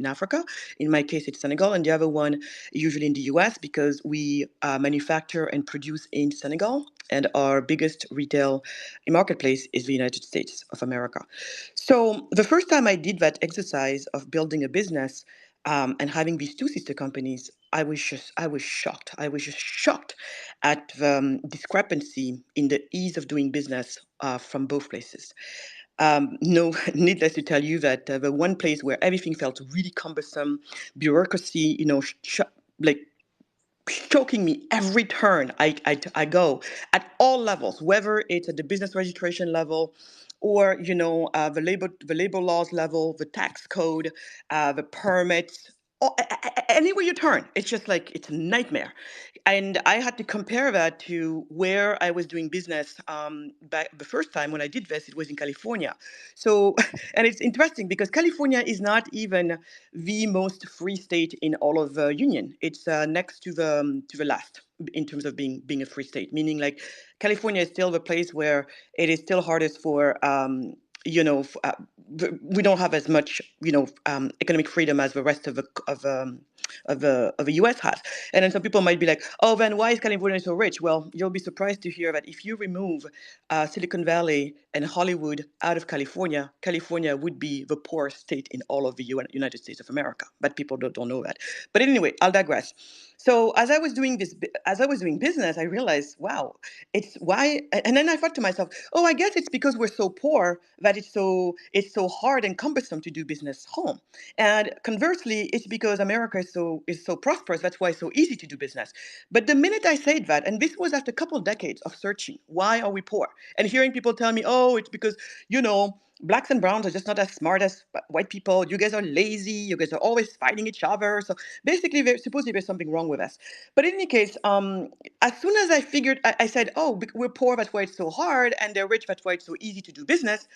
Africa. In my case, it's Senegal, and the other one usually in the US, because we manufacture and produce in Senegal, and our biggest retail marketplace is the United States of America. So the first time I did that exercise of building a business and having these two sister companies, I was shocked. I was just shocked at the discrepancy in the ease of doing business from both places. No, needless to tell you that the one place where everything felt really cumbersome, bureaucracy, like choking me every turn I go at all levels, whether it's at the business registration level or the labor laws level, the tax code, the permits. Anywhere you turn, it's just like it's a nightmare. And I had to compare that to where I was doing business back the first time when I did this. It was in California. So, and it's interesting because California is not even the most free state in all of the Union. It's next to the last in terms of being a free state. Meaning, like California is still the place where it is still hardest for we don't have as much, economic freedom as the rest of the U.S. has. And then some people might be like, oh, then why is California so rich? Well, you'll be surprised to hear that if you remove Silicon Valley and Hollywood out of California, California would be the poorest state in all of the United States of America. But people don't know that. But anyway, I'll digress. So as I was doing business, I realized, wow, it's why. And then I thought to myself, oh, I guess it's because we're so poor that it's so hard and cumbersome to do business home. And conversely, it's because America is so prosperous. That's why it's so easy to do business. But the minute I said that, and this was after a couple of decades of searching, why are we poor? And hearing people tell me, oh, it's because, blacks and browns are just not as smart as white people. You guys are lazy. You guys are always fighting each other. So basically, supposedly there's something wrong with us. But in any case, as soon as I figured, I said, oh, we're poor, that's why it's so hard, and they're rich, that's why it's so easy to do business.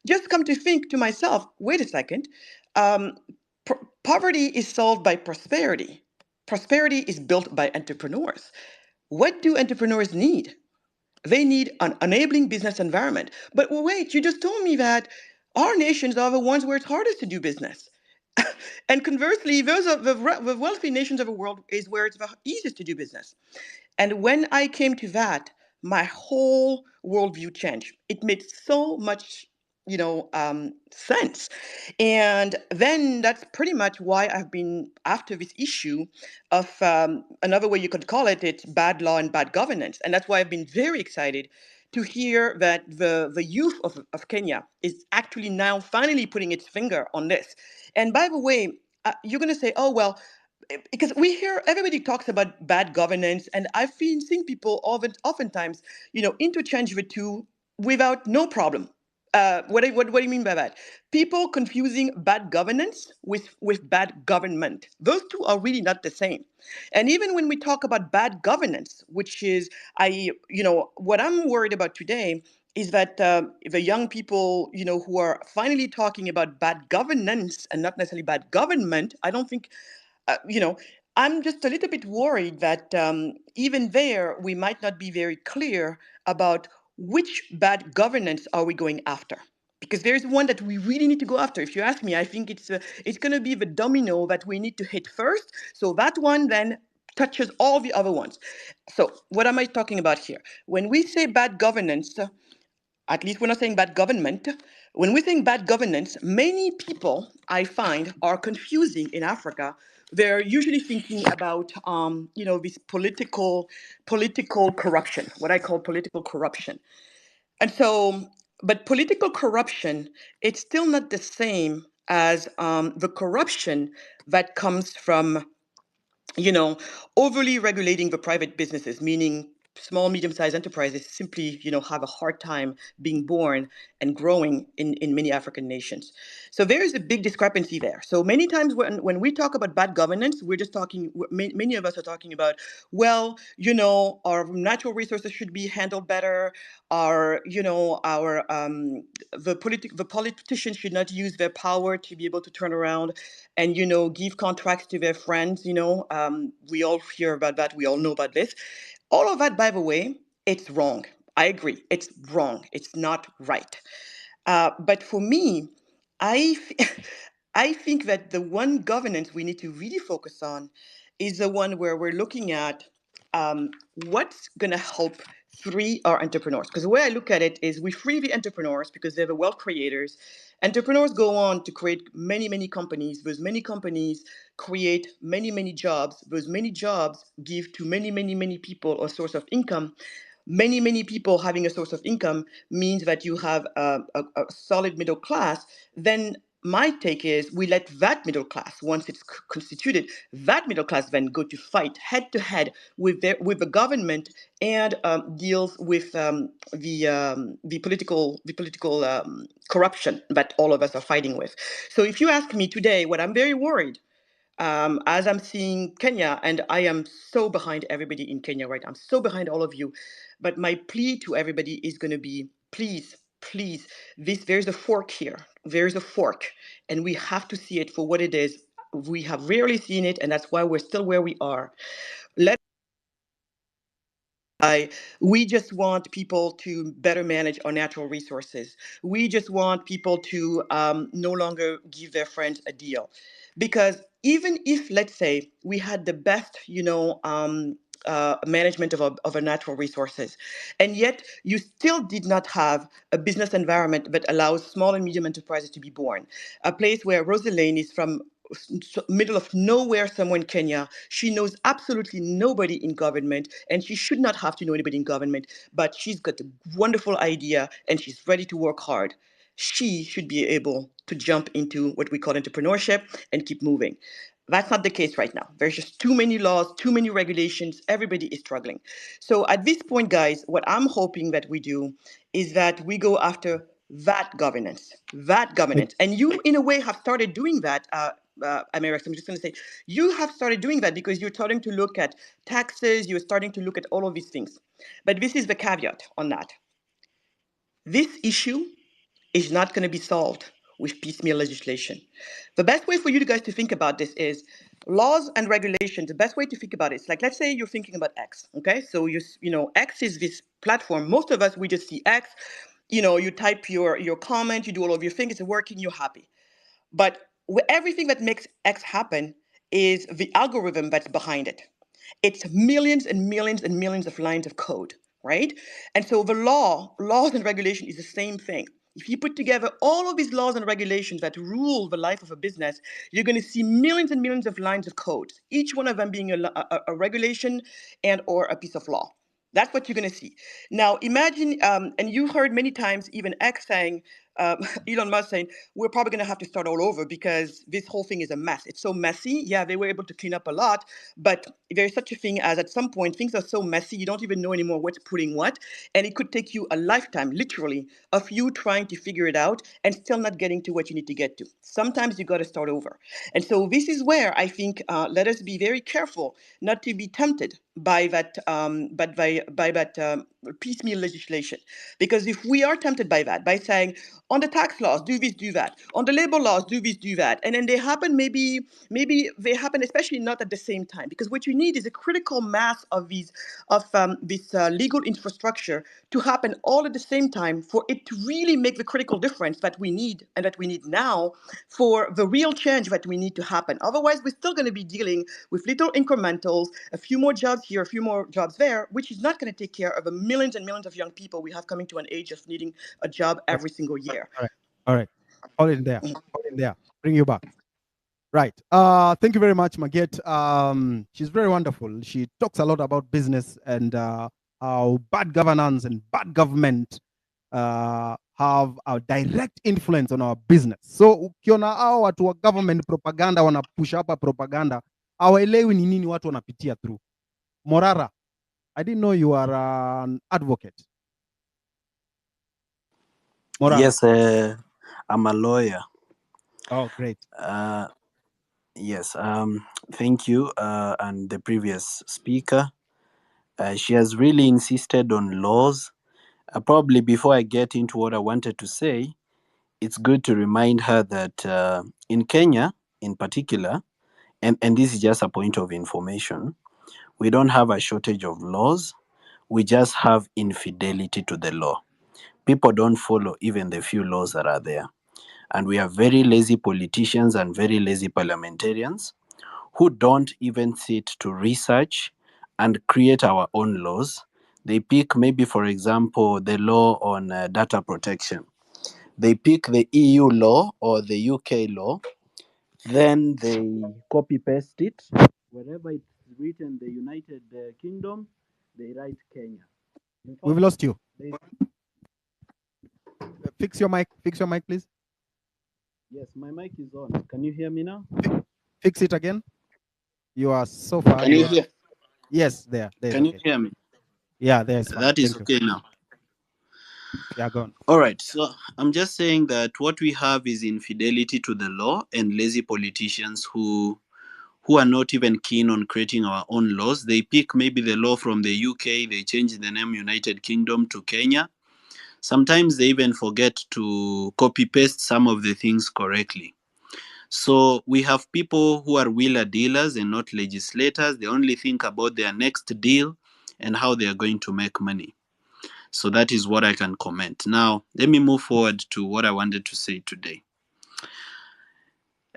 Just come to think to myself, wait a second, um, poverty is solved by prosperity. Prosperity is built by entrepreneurs. What do entrepreneurs need? They need an enabling business environment. But wait, you just told me that our nations are the ones where it's hardest to do business. And conversely, those are the wealthy nations of the world is where it's the easiest to do business. And when I came to that, my whole worldview changed. It made so much, sense. And then that's pretty much why I've been after this issue of another way you could call it, it's bad law and bad governance. And that's why I've been very excited to hear that the youth of Kenya is actually now finally putting its finger on this. And by the way, you're going to say, oh, well, because we hear everybody talks about bad governance, and I've been seeing people oftentimes, interchange the two without no problem. What do you mean by that? People confusing bad governance with bad government. Those two are really not the same. And even when we talk about bad governance, which is what I'm worried about today is that the young people, who are finally talking about bad governance and not necessarily bad government, I don't think you know, I'm just a little bit worried that even there, we might not be very clear about which bad governance are we going after. Because there's one that we really need to go after. If you ask me, I think it's going to be the domino that we need to hit first. So that one then touches all the other ones. So what am I talking about here? When we say bad governance, at least we're not saying bad government. When we think bad governance, many people I find are confusing in Africa. They're usually thinking about, this political corruption, what I call political corruption. And so, but political corruption, it's still not the same as the corruption that comes from overly regulating the private businesses, meaning small, medium-sized enterprises simply, have a hard time being born and growing in many African nations. So there is a big discrepancy there. So many times when we talk about bad governance, we're just talking, many of us are talking about, well, our natural resources should be handled better. The politicians should not use their power to be able to turn around and give contracts to their friends. We all hear about that. We all know about this. All of that, by the way, it's wrong. I agree. It's wrong. It's not right. But for me, I think that the one governance we need to really focus on is the one where we're looking at what's going to help free our entrepreneurs. Because the way I look at it is we free the entrepreneurs because they're the wealth creators. Entrepreneurs go on to create many, many companies. Those many companies create many, many jobs. Those many jobs give to many, many, many people a source of income. Many, many people having a source of income means that you have a solid middle class. Then my take is we let that middle class, once it's constituted, that middle class then go to fight head to head with the government and deals with the political corruption that all of us are fighting with. So if you ask me today, what I'm very worried as I'm seeing Kenya, and I am so behind everybody in Kenya, right? I'm so behind all of you. But my plea to everybody is going to be, please, please, there's a fork here. There's a fork, and we have to see it for what it is. We have rarely seen it, and that's why we're still where we are. Let We just want people to better manage our natural resources. We just want people to no longer give their friends a deal. Because even if, let's say, we had the best, management of our natural resources, and yet you still did not have a business environment that allows small and medium enterprises to be born. A place where Rosalane is from, middle of nowhere somewhere in Kenya. She knows absolutely nobody in government, and she should not have to know anybody in government, but she's got a wonderful idea and she's ready to work hard. She should be able to jump into what we call entrepreneurship and keep moving. That's not the case right now. There's just too many laws, too many regulations. Everybody is struggling. So at this point, guys, what I'm hoping that we do is that we go after that governance, that governance. And you, in a way, have started doing that, Amerix. I'm just going to say, you have started doing that because you're starting to look at taxes, you're starting to look at all of these things. But this is the caveat on that. This issue is not going to be solved with piecemeal legislation. The best way for you guys to think about this is laws and regulations. The best way to think about it is like, let's say you're thinking about X, okay? So X is this platform. Most of us, we just see X. You type your comment, you do all of your things, it's working, you're happy. But everything that makes X happen is the algorithm that's behind it. It's millions and millions and millions of lines of code, right? And so the laws and regulation is the same thing. If you put together all of these laws and regulations that rule the life of a business, you're going to see millions and millions of lines of code, each one of them being a regulation and or a piece of law. That's what you're going to see. Now, imagine, and you've heard many times even X saying, Elon Musk saying, we're probably going to have to start all over because this whole thing is a mess. It's so messy. Yeah, they were able to clean up a lot, but there's such a thing as at some point, things are so messy, you don't even know anymore what's putting what. And it could take you a lifetime, literally, of you trying to figure it out and still not getting to what you need to get to. Sometimes you got to start over. And so this is where I think let us be very careful not to be tempted by that, piecemeal legislation. Because if we are tempted by that, by saying, on the tax laws, do this, do that. On the labor laws, do this, do that. And then they happen, maybe they happen, especially not at the same time. Because what you need is a critical mass of this legal infrastructure to happen all at the same time for it to really make the critical difference that we need and that we need now for the real change that we need to happen. Otherwise, we're still going to be dealing with little incrementals, a few more jobs here, a few more jobs there, which is not going to take care of the millions and millions of young people we have coming to an age of needing a job every single year. All right. Hold in there. Hold in there. Bring you back. Right. Thank you very much, Maget. She's very wonderful. She talks a lot about business and how bad governance and bad government have a direct influence on our business. So ukiona hao watu wa government propaganda wana push hapa propaganda, hawaelewi ni nini watu wanapitia through. Morara, I didn't know you are an advocate. Morara. Yes, I'm a lawyer. Oh, great. Yes, thank you. And the previous speaker, she has really insisted on laws. Probably before I get into what I wanted to say, it's good to remind her that in Kenya, in particular, and this is just a point of information, we don't have a shortage of laws. We just have infidelity to the law. People don't follow even the few laws that are there. And we have very lazy politicians and very lazy parliamentarians who don't even sit to research and create our own laws. They pick maybe, for example, the law on data protection. They pick the EU law or the UK law, then they copy paste it. Wherever it's written the United Kingdom, they write Kenya. We've lost you. Fix your mic, please. Yes, my mic is on. Can you hear me now? Fix it again. You are so far. Can you hear? Yes, there. Can you hear me? Yeah, there's fine. That is okay now. Yeah, go on. All right. So I'm just saying that what we have is infidelity to the law and lazy politicians who are not even keen on creating our own laws. They pick maybe the law from the UK, they change the name United Kingdom to Kenya. Sometimes they even forget to copy paste some of the things correctly. So we have people who are wheeler dealers and not legislators. They only think about their next deal and how they are going to make money. So that is what I can comment. Now, let me move forward to what I wanted to say today.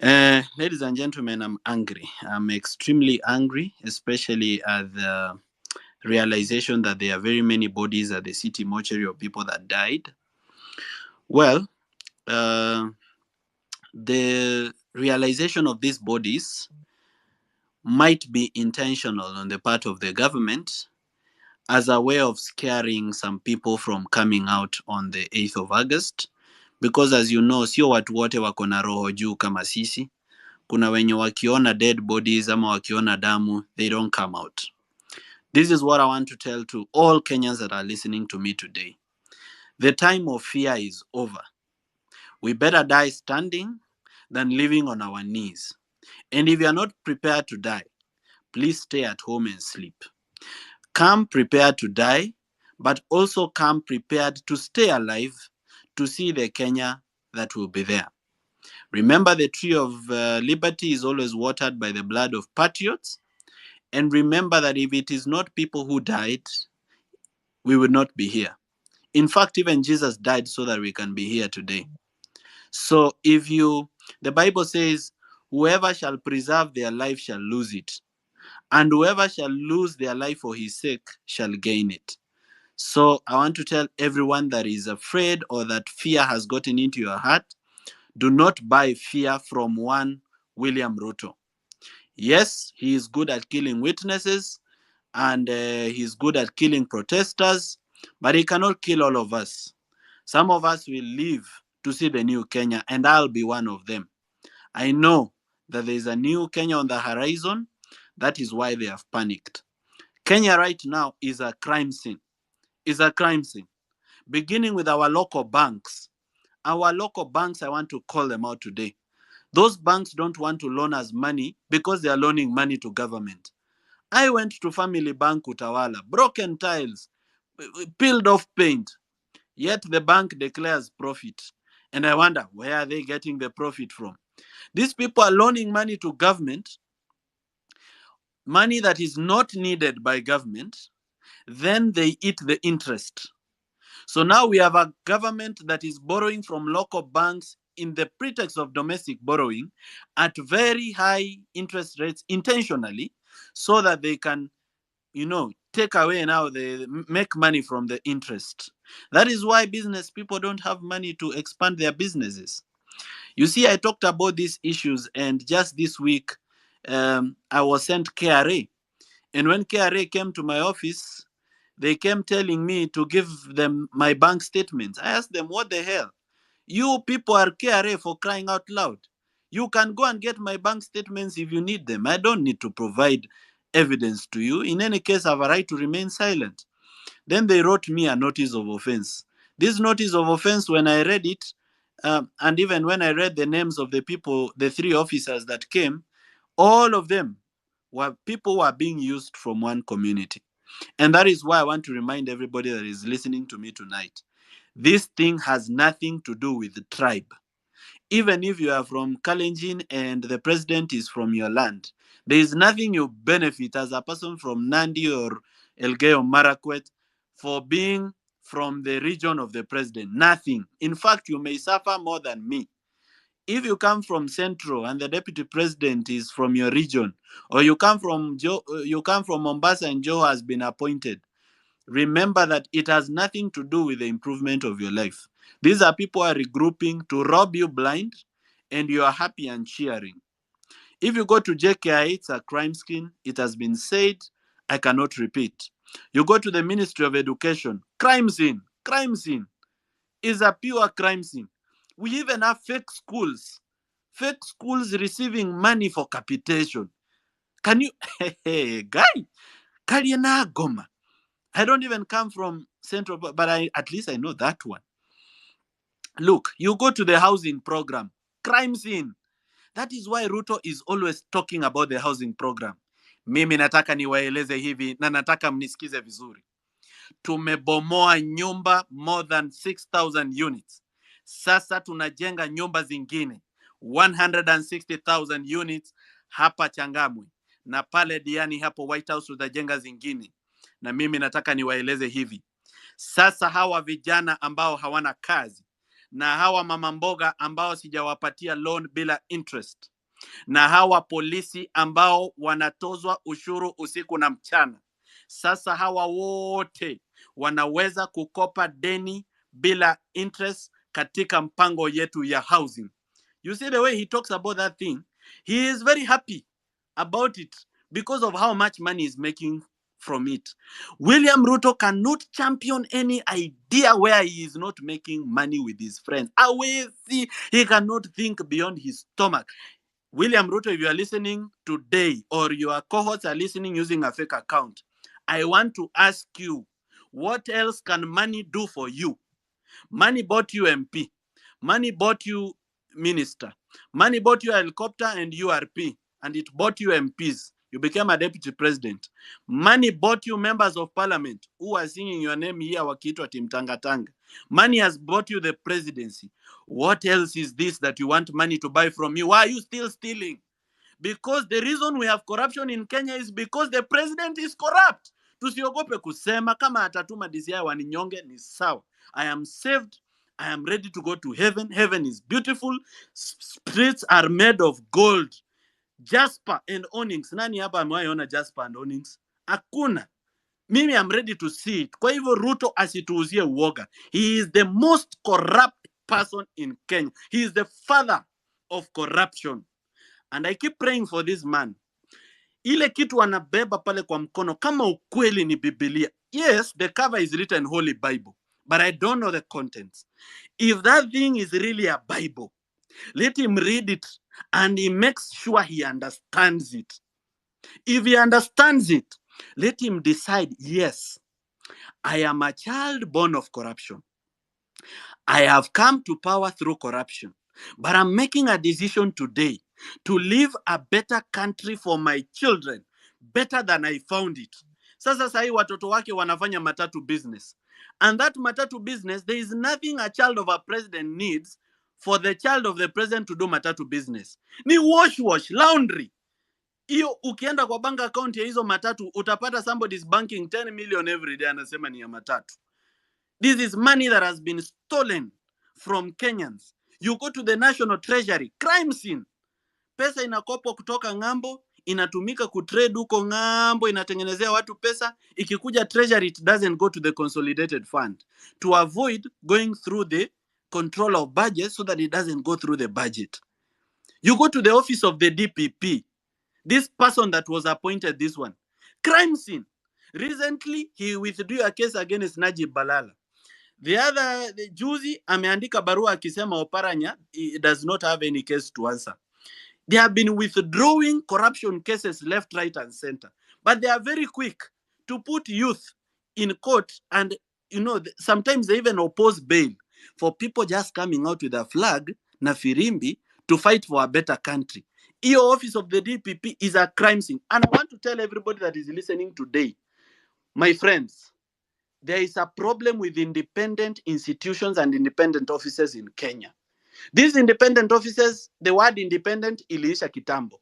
Ladies and gentlemen, I'm angry. I'm extremely angry, especially at the realization that there are very many bodies at the city mortuary of people that died. Well, the realization of these bodies might be intentional on the part of the government as a way of scaring some people from coming out on the 8th of August, because as you know, sio watu wote wako na roho juu kama sisi. Kuna wenye wakiona dead bodies ama wakiona damu, they don't come out. This is what I want to tell to all Kenyans that are listening to me today. The time of fear is over. We better die standing than living on our knees. And if you are not prepared to die, please stay at home and sleep. Come prepared to die, but also come prepared to stay alive to see the Kenya that will be there. Remember, the tree of liberty is always watered by the blood of patriots. And remember that if it is not people who died, we would not be here. In fact, even Jesus died so that we can be here today. So the Bible says, whoever shall preserve their life shall lose it, and whoever shall lose their life for his sake shall gain it. So I want to tell everyone that is afraid or that fear has gotten into your heart, do not buy fear from one William Ruto. Yes, he is good at killing witnesses and he's good at killing protesters, but he cannot kill all of us. Some of us will live to see the new Kenya, and I'll be one of them. I know that there is a new Kenya on the horizon. That is why they have panicked. Kenya right now is a crime scene. Is a crime scene. Beginning with our local banks. Our local banks, I want to call them out today. Those banks don't want to loan us money because they are loaning money to government. I went to Family Bank Utawala, broken tiles, peeled off paint, yet the bank declares profit. And I wonder, where are they getting the profit from? These people are loaning money to government, money that is not needed by government, then they eat the interest. So now we have a government that is borrowing from local banks in the pretext of domestic borrowing at very high interest rates intentionally, so that they can, take away now, they make money from the interest. That is why business people don't have money to expand their businesses. You see, I talked about these issues, and just this week, I was sent KRA. And when KRA came to my office, they came telling me to give them my bank statements. I asked them, what the hell? You people are KRA, for crying out loud. You can go and get my bank statements if you need them. I don't need to provide evidence to you. In any case, I have a right to remain silent. Then they wrote me a notice of offense. This notice of offense, when I read it, and even when I read the names of the people, the 3 officers that came, all of them were people who are being used from one community. And that is why I want to remind everybody that is listening to me tonight. This thing has nothing to do with the tribe. Even if you are from Kalenjin and the president is from your land, there is nothing you benefit as a person from Nandi or Elgeyo Marakwet for being from the region of the president. Nothing. In fact, you may suffer more than me. If you come from Central and the deputy president is from your region, or you come from Mombasa and Joe has been appointed, remember that it has nothing to do with the improvement of your life. These are people who are regrouping to rob you blind, and you are happy and cheering. If you go to JKIA, it's a crime scene. It has been said. I cannot repeat. You go to the Ministry of Education, crime scene. Crime scene is a pure crime scene. We even have fake schools receiving money for capitation. Can you, hey, guy, Kariana Goma. I don't even come from Central, but at least I know that one. Look, you go to the housing program, crime scene. That is why Ruto is always talking about the housing program. Mimi nataka niwaeleze hivi na nataka mnisikize vizuri. Tumebomoa nyumba more than 6,000 units. Sasa tunajenga nyumba zingine 160,000 units hapa Changamwe, na pale Diani hapo White House tutajenga zingine. Na mimi nataka niwaeleze hivi. Sasa hawa vijana ambao hawana kazi na hawa mama mboga ambao sijawapatia loan bila interest na hawa polisi ambao wanatozwa ushuru usiku na mchana, sasa hawa wote wanaweza kukopa deni bila interest katika mpango yetu ya housing. You see the way he talks about that thing, he is very happy about it because of how much money he's making from it. William Ruto cannot champion any idea where he is not making money with his friends. He cannot think beyond his stomach. William Ruto, if you are listening today or your cohorts are listening using a fake account, I want to ask you, what else can money do for you? Money bought you MP. Money bought you minister. Money bought you a helicopter and URP, and it bought you MPs. You became a deputy president. Money bought you members of parliament who are singing your name here, wakiitwa Team Tanga. Money has bought you the presidency. What else is this that you want money to buy from you? Why are you still stealing? Because the reason we have corruption in Kenya is because the president is corrupt. Tusiogope kusema kama atatuma DCI waninyonge ni sawa. I am saved. I am ready to go to heaven. Heaven is beautiful. Streets are made of gold. Jasper and onyx. Nani hapa amewahi Jasper and onyx? Hakuna. Mimi am ready to see it. Kwa hivyo Ruto asituuzie uoga. He is the most corrupt person in Kenya. He is the father of corruption. And I keep praying for this man. Ile kitu anabeba pale kwa mkono kama ukweli ni Biblia. Yes, the cover is written Holy Bible, but I don't know the contents. If that thing is really a Bible, let him read it and he makes sure he understands it. If he understands it, let him decide, yes, I am a child born of corruption. I have come to power through corruption, but I'm making a decision today to leave a better country for my children, better than I found it. Sasa sahi watoto wake wanafanya matatu business. And that matatu business, there is nothing a child of a president needs for the child of the president to do matatu business. Ni wash, laundry. Iyo ukienda kwa bank account ya hizo matatu, utapata somebody is banking 10 million every day anasema ni ya matatu. This is money that has been stolen from Kenyans. You go to the National Treasury, crime scene. Pesa inakopwa kutoka ng'ambo, inatumika kutrade huko ng'ambo, inatengenezea watu pesa. Ikikuja Treasury, it doesn't go to the consolidated fund. To avoid going through the control of budget so that it doesn't go through the budget. You go to the office of the DPP. This person that was appointed, this one. Crime scene. Recently, he withdrew a case against Najib Balala. The juzi ameandika barua akisema Oparanya does not have any case to answer. They have been withdrawing corruption cases left, right, and center. But they are very quick to put youth in court, and sometimes they even oppose bail for people just coming out with a flag na firimbi to fight for a better country. Your office of the DPP is a crime scene. And I want to tell everybody that is listening today, my friends, there is a problem with independent institutions and independent offices in Kenya. These independent offices, the word independent, iliisha kitambo.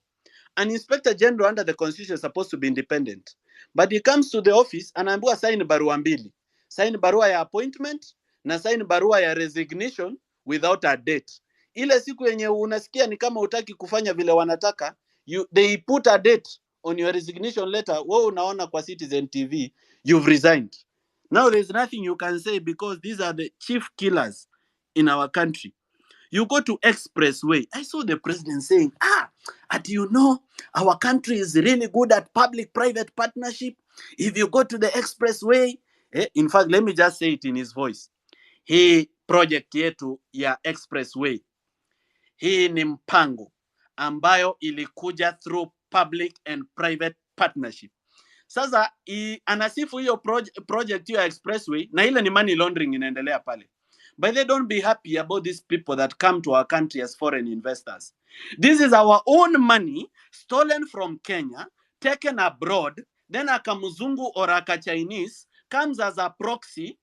An inspector general under the constitution is supposed to be independent. But he comes to the office and anaambiwa sign barua mbili. Sign barua ya appointment na sign barua ya resignation without a date. Ile siku yenye unasikia ni kama utaki kufanya vile wanataka, they put a date on your resignation letter. Wewe unaona kwa Citizen TV, you've resigned. Now there's nothing you can say because these are the chief killers in our country. You go to Expressway. I saw the president saying, our country is really good at public-private partnership. If you go to the Expressway, in fact, let me just say it in his voice. Hii project yetu ya Expressway, hii ni mpango ambayo ilikuja through public and private partnership. Sasa anasifu hiyo project ya Expressway na ile ni money laundering inaendelea pale. But they don't be happy about these people that come to our country as foreign investors. This is our own money stolen from Kenya, taken abroad, then a Kamuzungu or a Chinese comes as a proxy,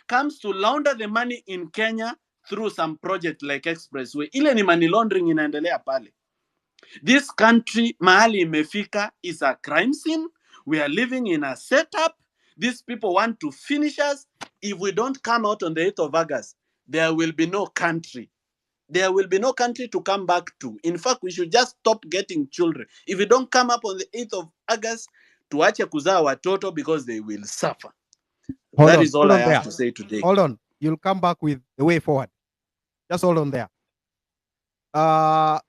comes to launder the money in Kenya through some project like Expressway. Ile ni money laundering inaendelea pale. This country, mahali imefika, is a crime scene. We are living in a setup. These people want to finish us. If we don't come out on the 8th of August, there will be no country. There will be no country to come back to. In fact, we should just stop getting children. If we don't come up on the 8th of August, tuache kuzaa watoto because they will suffer. That is all I have to say today. Hold on. You'll come back with the way forward. Just hold on there.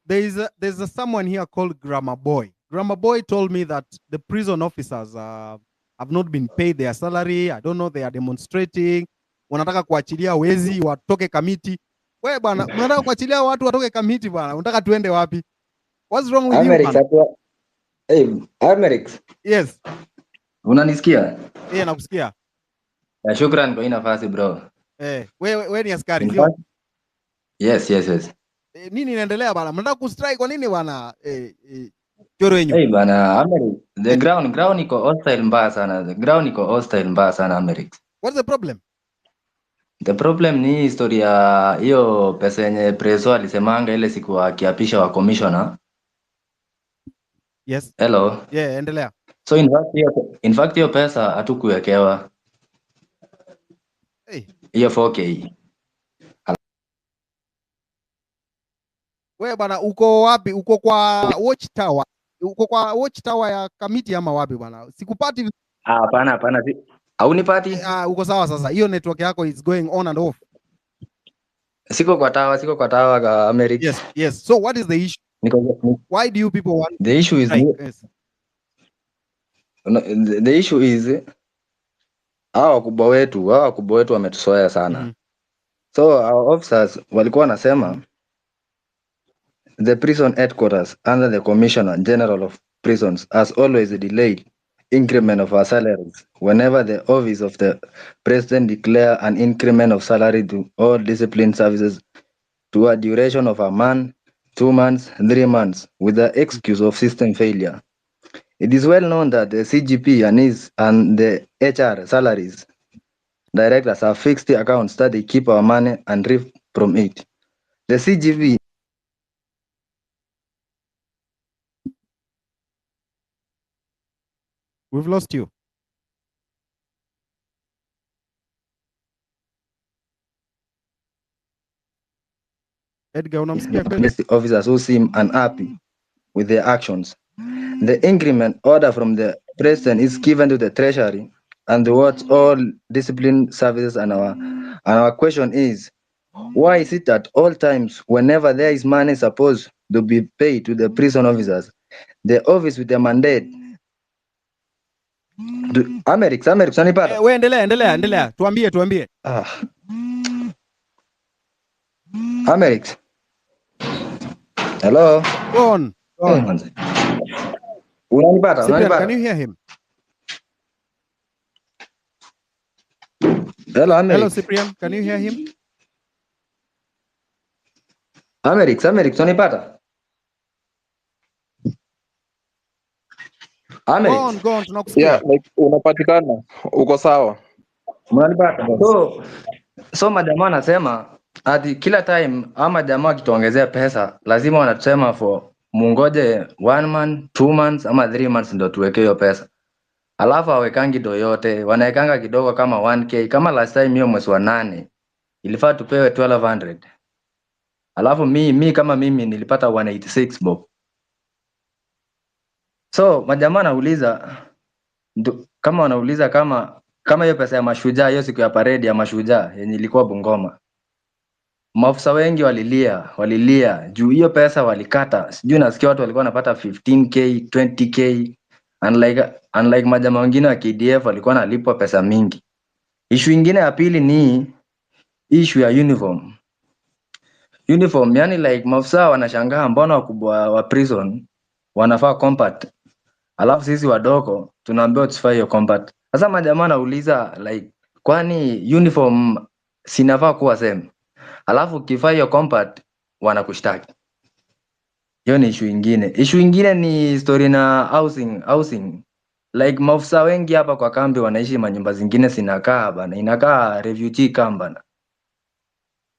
There's someone here called Grammar Boy. Grammar Boy told me that the prison officers have not been paid their salary. I don't know, they are demonstrating. Wanataka kuachilia wezi watoke Kamiti. Wewe bwana, mnataka kuachilia watu watoke Kamiti bwana. Unataka tuende wapi? What's wrong with Amerix, you bwana? Hey, Amerix. Yes. Unanisikia? Nakusikia. Shukran kwa hii nafasi bro. Wewe ni askari sio? Yes. Nini inaendelea bana? Mnataka kustrike kwa nini bana? Choro wenyu. Hey bana, Amerix. The ground iko hostile mbaya sana. The ground iko hostile mbaya sana Amerix. What's the problem? The problem ni historia hiyo pesa yenye Preso alisemanga ile siku akiapisha wa commissioner. Yes. Hello. Yeah, endelea. So in fact hiyo pesa hatukuwekewa. Hiyo 4K. Wewe bwana uko wapi? Uko kwa Watchtower. Uko kwa Watchtower ya Kamiti ama wapi bwana? Sikupati. Hapana. Haunipati? Uko sawa sasa. Hiyo network yako is going on and off. Siko kwa tower ka Amerix. Yes. So what is the issue? Why do you people want? The issue is the issue is hawa wakubwa wetu wametusoea sana. So our officers walikuwa wanasema the prison headquarters under the Commissioner General of Prisons has always delayed increment of our salaries whenever the office of the president declare an increment of salary to all discipline services to a duration of a month, 2 months, 3 months with the excuse of system failure. It is well known that the CGP and the HR salaries directors have fixed accounts that they keep our money and reap from it. The CGP We've lost you. Edgar, unamsikia kweli? The officers who seem unhappy with their actions. The increment order from the president is given to the treasury and towards all discipline services, and our question is, why is it that all times whenever there is money supposed to be paid to the prison officers, the office with the mandate Amerix unanipata? Wewe endelea. Tuambie. Amerix. Hello. Go on. Unanipata? Can you hear him? Hello, Amerix. Hello, Cyprian. Can you hear him? Amerix, unanipata? Amerix. Go on, tunakusikia. Yeah, like unapatikana. Uko sawa. Unanipata? So majamaa anasema ati kila time ama jamaa kituongezea pesa lazima wanatusema for mungoje 1 month, 2 months ama 3 months ndo tuweke hiyo pesa. Alafu hawekangi do yote, wanaekanga kidogo kama 1K. Kama last time hiyo mwezi wa 8 ilifaa tupewe 1200. Alafu mimi nilipata 186 bob. So majamaa wanauliza kama hiyo pesa ya mashujaa, hiyo siku ya parade ya mashujaa yenye ilikuwa Bungoma, maafisa wengi walilia juu hiyo pesa walikata. Sijui nasikia watu walikuwa wanapata 15K, 20K, unlike majamaa wengine wa KDF walikuwa wanalipwa pesa mingi. Issue ingine ya pili ni issue ya uniform, yani like maafisa wanashangaa mbona wakubwa wa prison wanafaa compact, alafu sisi wadogo tunaambiwa tusifanye hiyo compact. Sasa majamaa nauliza like kwani uniform sinafaa kuwa same? Alafu ukifanya hiyo compact wanakushtaki. Hiyo ni issue ingine. Issue ingine ni story na housing. Like maafisa wengi hapa kwa kambi wanaishi manyumba zingine sinakaa bana. Inakaa refugee camp bana.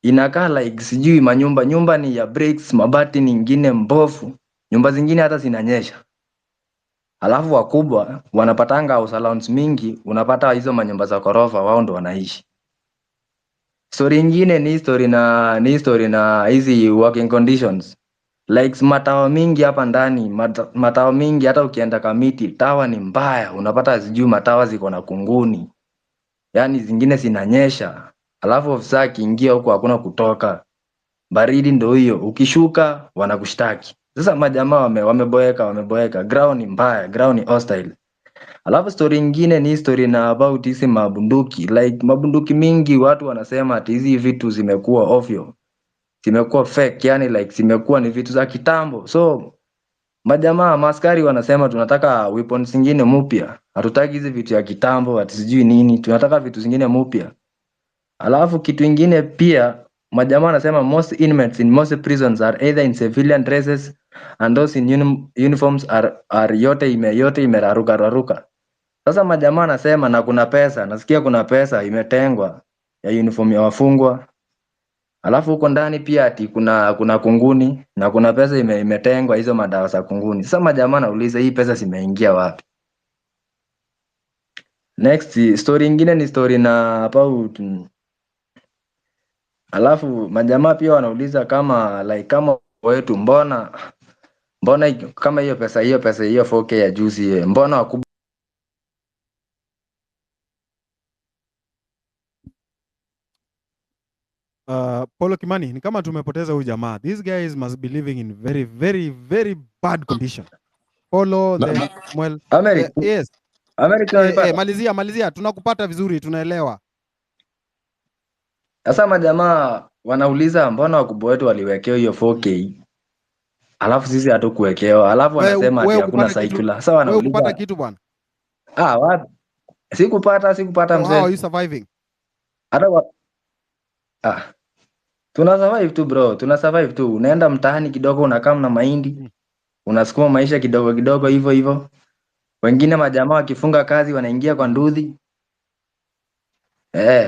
Inakaa like sijui nyumba ni ya bricks, mabati nyingine mbovu. Nyumba zingine hata zinanyesha. alafu wakubwa wanapatanga house allowance mingi, unapata hizo manyumba za ghorofa wao ndo wanaishi. Story ingine ni story na hizi working conditions. Like matawa mingi hapa ndani, matawa mingi hata ukienda Kamiti, tawa ni mbaya, unapata sijui matawa ziko na kunguni. Yaani zingine zinanyesha. Alafu ofisa akiingia huko hakuna kutoka. Baridi ndo hiyo, ukishuka wanakushtaki. Sasa majamaa wameboeka. Ground ni mbaya, ground ni hostile. Alafu story ingine ni story na about hizi mabunduki. Like mabunduki mingi watu wanasema ati hizi vitu zimekuwa ovyo. Zimekuwa fake, yani like zimekuwa ni vitu za kitambo. So majamaa maskari wanasema tunataka weapons zingine mpya. Hatutaki hizi vitu ya kitambo, ati sijui nini. Tunataka vitu zingine mpya. Alafu kitu ingine pia majamaa wanasema most inmates in most prisons are either in civilian dresses and those in uniforms are yote imeraruka. Sasa majamaa anasema na kuna pesa, nasikia kuna pesa imetengwa ya uniform ya wafungwa. Alafu huko ndani pia ati kuna kunguni na kuna pesa imetengwa hizo madawa za kunguni. Sasa majamaa nauliza hii pesa zimeingia wapi? Next story ingine ni story na about alafu majamaa pia wanauliza kama wetu mbona kama hiyo pesa hiyo 4K ya juzi mbona wakubwa Paulo Kimani, ni kama tumepoteza huyu jamaa. These guys must be living in very very very bad condition. Paulo Amerix yes. Amerix unanipata? Malizia, tunakupata vizuri, tunaelewa. Sasa majamaa wanauliza mbona wakubwa wetu waliwekewa hiyo 4K alafu sisi hatukuwekewa, alafu wanasema ati hakuna circular. Sasa wanauliza wewe ukupata kitu bwana? Wapi? Sikupata So mzee. how are you surviving? Tuna survive tu bro, unaenda mtaani kidogo unakaa na mahindi, unasukuma maisha kidogo hivyo. Wengine majamaa wakifunga kazi wanaingia kwa nduthi.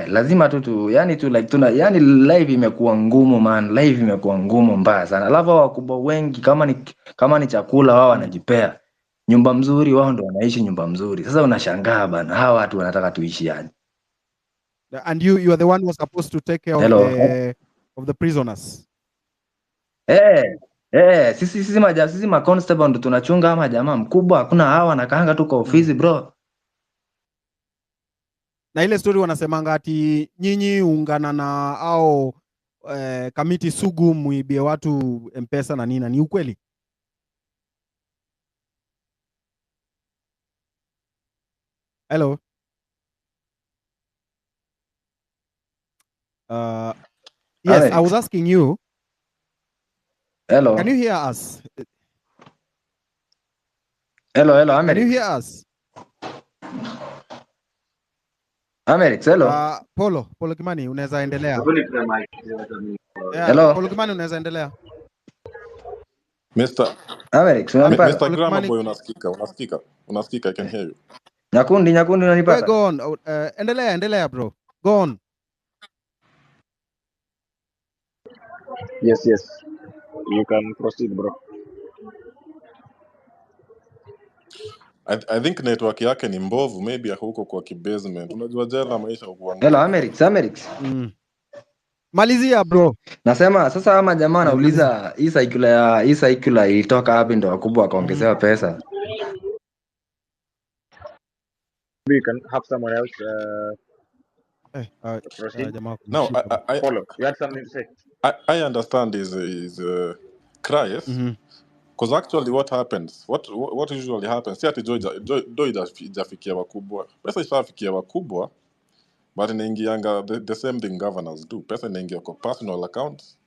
Lazima tu yani yani life imekuwa ngumu man, life imekuwa ngumu mbaya sana. Alafu wakubwa wengi kama ni chakula wao wanajipea. Nyumba mzuri wao ndo wanaishi nyumba mzuri. Sasa unashangaa bana, hawa watu wanataka tuishi aje? And you are the one who was supposed to take care of the prisoners. Sisi ma constable ndo tunachunga ama jamaa mkubwa, hakuna hawa wanakaanga tu kwa ofisi bro. Na ile story wanasemanga ati nyinyi ungana na au kamiti sugu muibie watu M-Pesa na nini, ni ukweli? Hello. Yes, Amerix. I was asking you. Hello. Can you hear us? Hello, Amerix. Can you hear us? Amerix, hello. Paulo Kimani, unaweza endelea. Hello. Paulo Kimani, unaweza endelea. Amerix, unanipata? Mr. Grammar Boy, unasikika, I can hear you. Nyakundi, unanipata? Go on. Endelea bro. Go on. Yes. You can proceed, bro. I think network yake ni mbovu, maybe huko kwa kibasement. Unajua jela maisha huko. Hello, Amerix. Malizia bro. Nasema sasa ama jamaa anauliza hii circular ilitoka wapi ndo wakubwa wakaongezewa pesa. We can have someone else proceed. No, Paulo, you had something to say? I understand his cries. Because actually what happens, what usually happens, si ati joy ijafikia wakubwa. Pesa ishafikia wakubwa, but inaingianga the same thing governors do. Pesa inaingia kwa personal accounts.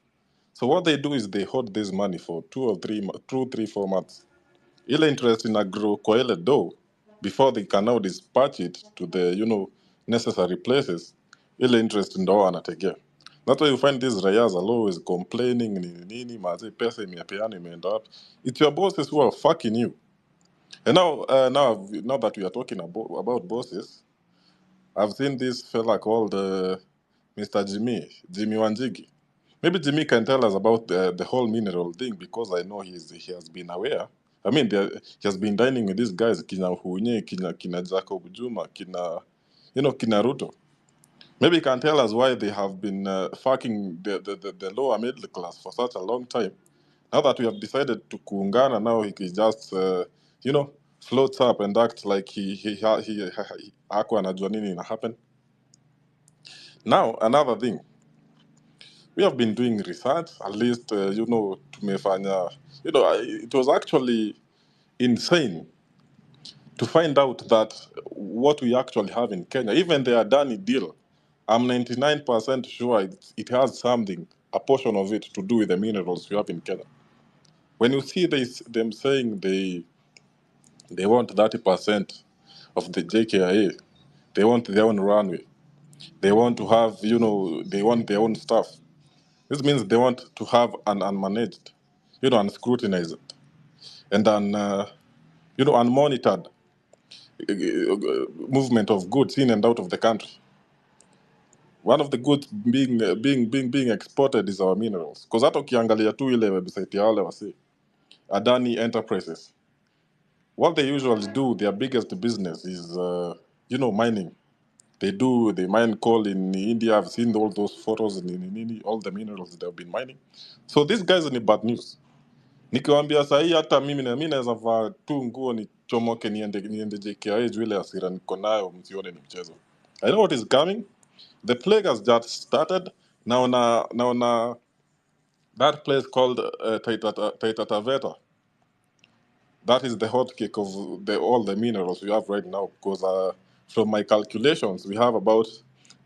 So what they do is they hold this money for 2, 3, 4 months. Ile interest ina grow kwa ile dough before they can now dispatch it to the necessary places. Ile interest ndo anategea. That's why you find these rayas are always complaining nini mazi pesa imepeana imeenda wapi. It's your bosses who are fucking you. And now that we are talking about bosses, I've seen this fella called Mr. Jimmy Wanjigi. Maybe Jimmy can tell us about the whole mineral thing, because I know he has been aware I mean, he has been dining with these guys, kina Hunye, kina Jacob Juma, kina Ruto. Maybe you can tell us why they have been fucking the lower middle class for such a long time. Now that we have decided to kuungana, now he just floats up and acts like he hakuwa anajua nini ina happen. Now another thing, we have been doing research, at least tumefanya, it was actually insane to find out that what we actually have in Kenya, even the Adani deal, I'm 99% sure it has something, a portion of it, to do with the minerals we have in Kenya. When you see them saying they want 30% of the JKIA, they want their own runway, they want to have, they want their own stuff. This means they want to have an unmanaged, unscrutinized, and unmonitored movement of goods in and out of the country. One of the goods being exported is our minerals. Because hata ukiangalia tu ile website ya wale wasi Adani Enterprises, what they usually do, their biggest business is mining. They mine coal in India. I've seen all those photos in all the minerals they've been mining. So these guys ni bad news. Nikiwaambia sahi hata mimi naweza vaa tu nguo nichomoke niende JKIA juu ile hasira niko nayo msione ni mchezo. I know what is coming. The plague has just started. Now, that place called Taita Taveta, that is the hot cake of all the minerals we have right now. Because from my calculations, we have about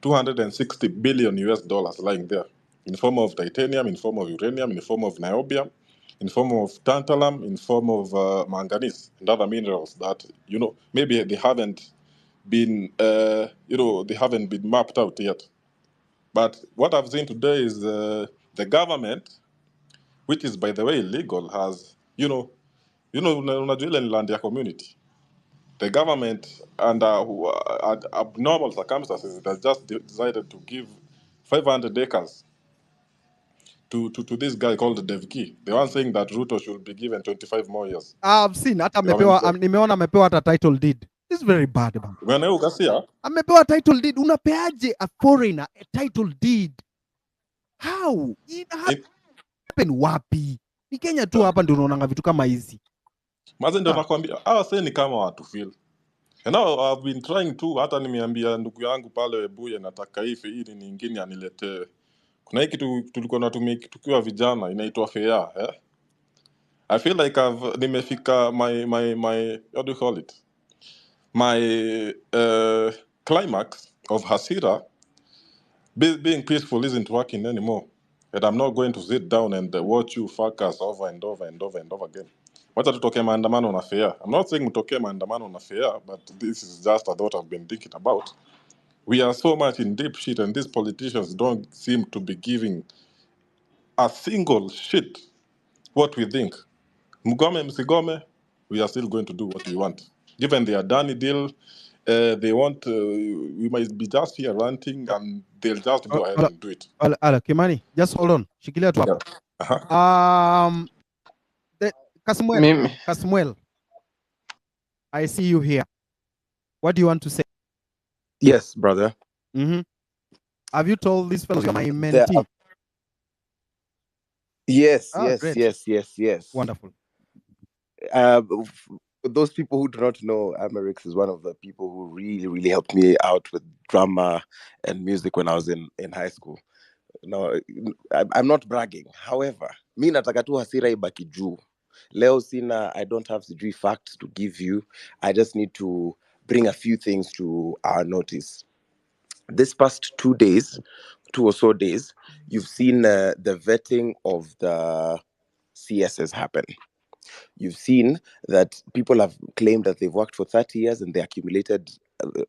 260 billion US dollars lying there, in form of titanium, in form of uranium, in form of niobium, in form of tantalum, in form of manganese and other minerals that maybe they haven't been they haven't been mapped out yet. But what I've seen today is the government, which is by the way illegal, has unajua ile ni land ya community. The government under abnormal circumstances has just decided to give 500 acres to this guy called Devki. The one saying that Ruto should be given 25 more years. I've seen hata nimeona amepewa hata title deed. This is very bad man. Umeona ukasia? Amepewa title deed. Unapeaje a foreigner a title deed? How? It happen wapi? Ni Kenya tu hapa ndio unaona vitu kama hizi. Maze ndio nakwambia, sasa ni kama watu feel. And now I've been trying to, hata nimeambia ndugu yangu pale Webuye nataka hii nyingine aniletee. Kuna hii kitu tulikuwa natumia tukiwa vijana inaitwa fair, I feel like nimefika my what do you call it? My climax of hasira. Being peaceful isn't working anymore. And I'm not going to sit down and watch you fuckers over and over and over and over again. Wacha tutoke maandamano na fair. I'm not saying mtoke maandamano na fair, but this is just a thought I've been thinking about. We are so much in deep shit and these politicians don't seem to be giving a single shit what we think. Mgome msigome, we are still going to do what we want. Given the Adani deal, they want, we might be just here ranting and they'll just go ahead and do it. Kimani, just hold on. Shikilia tu hapo. Kasmuel, I see you here. What do you want to say? Yes, brother. Have you told these fellows you're my mentee? Yes. Wonderful. Those people who do not know, Amerix is one of the people who really, really helped me out with drama and music when I was in high school. No, I'm not bragging. However, mi nataka tu hasira ibaki juu. Leo sina, I don't have sijui facts to give you. I just need to bring a few things to our notice. This past 2 or so days, you've seen the vetting of the CSs happen. You've seen that people have claimed that they've worked for 30 years and they accumulated,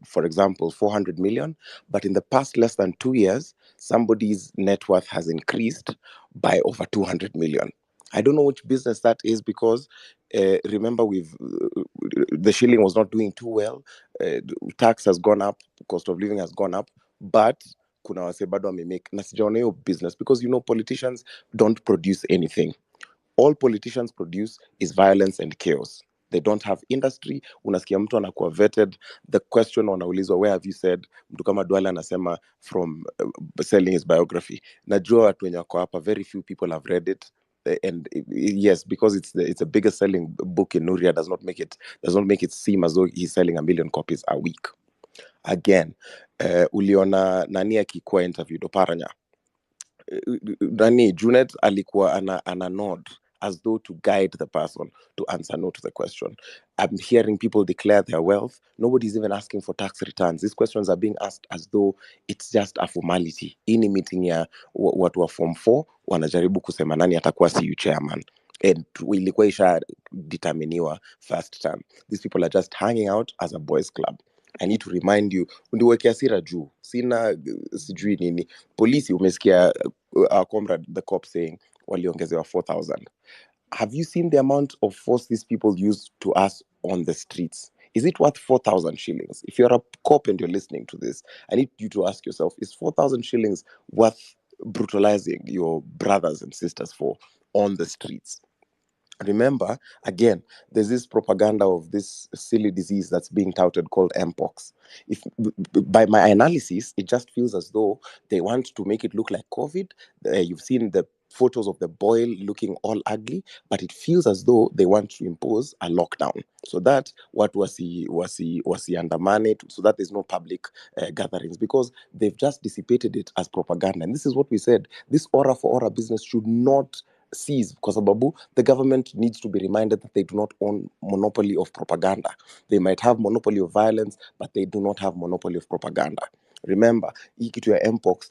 for example, 400 million. But in the past less than 2 years, somebody's net worth has increased by over 200 million. I don't know which business that is because remember the shilling was not doing too well. Tax has gone up, cost of living has gone up, but kuna wase bado wamemake na sijaona hiyo business because politicians don't produce anything. All politicians produce is violence and chaos. They don't have industry. Unasikia mtu anakuwa vetted. The question wanaulizwa, where have you said? Mtu kama Duale anasema from selling his biography. Najua watu wenye wako hapa, very few people have read it. And yes, because it's the biggest selling book in Nuria, does not make it seem as though he's selling 1 million copies a week. Again, uliona nani akikuwa interviewed Oparanya, nani Junet alikuwa ana nod as though to guide the person to answer no to the question. I'm hearing people declare their wealth. Nobody's even asking for tax returns. These questions are being asked as though it's just a formality. Ini meeting ya watu wa form 4 wanajaribu kusema nani atakuwa CU chairman, and ilikuwa isha determiniwa first term. These people are just hanging out as a boys club. I need to remind you, undiweke hasira juu, sina sijui nini. Polisi umesikia our comrade the cop saying waliongezewa 4,000. Have you seen the amount of force these people use to us on the streets? Is it worth 4,000 shillings? If you're a cop and you're listening to this, I need you to ask yourself, is 4,000 shillings worth brutalizing your brothers and sisters for on the streets? Remember, again, there's this propaganda of this silly disease that's being touted called mpox. If by my analysis, it just feels as though they want to make it look like COVID. You've seen the photos of the boil looking all ugly, but it feels as though they want to impose a lockdown so that what was he undermined, so that there's no public gatherings, because they've just dissipated it as propaganda. And this is what we said: this aura for aura business should not cease, because the government needs to be reminded that they do not own monopoly of propaganda. They might have monopoly of violence, but they do not have monopoly of propaganda. Remember, hii kitu ya mpox,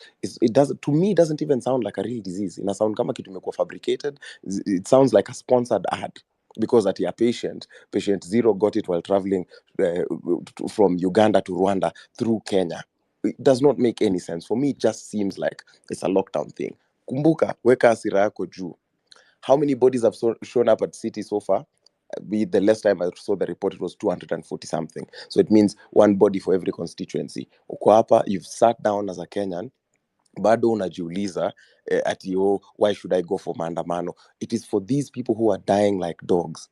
to me, it doesn't even sound like a real disease. Ina sound kama kitu imekuwa fabricated. It sounds like a sponsored ad, because at your patient 0 got it while traveling from Uganda to Rwanda through Kenya. It does not make any sense. For me, it just seems like it's a lockdown thing. Kumbuka, weka hasira yako juu. How many bodies have shown up at City so far? The last time I saw the report, it was 240 something. So it means 1 body for every constituency. Uko hapa, you've sat down as a Kenyan, bado unajiuliza ati why should I go for maandamano? It is for these people who are dying like dogs.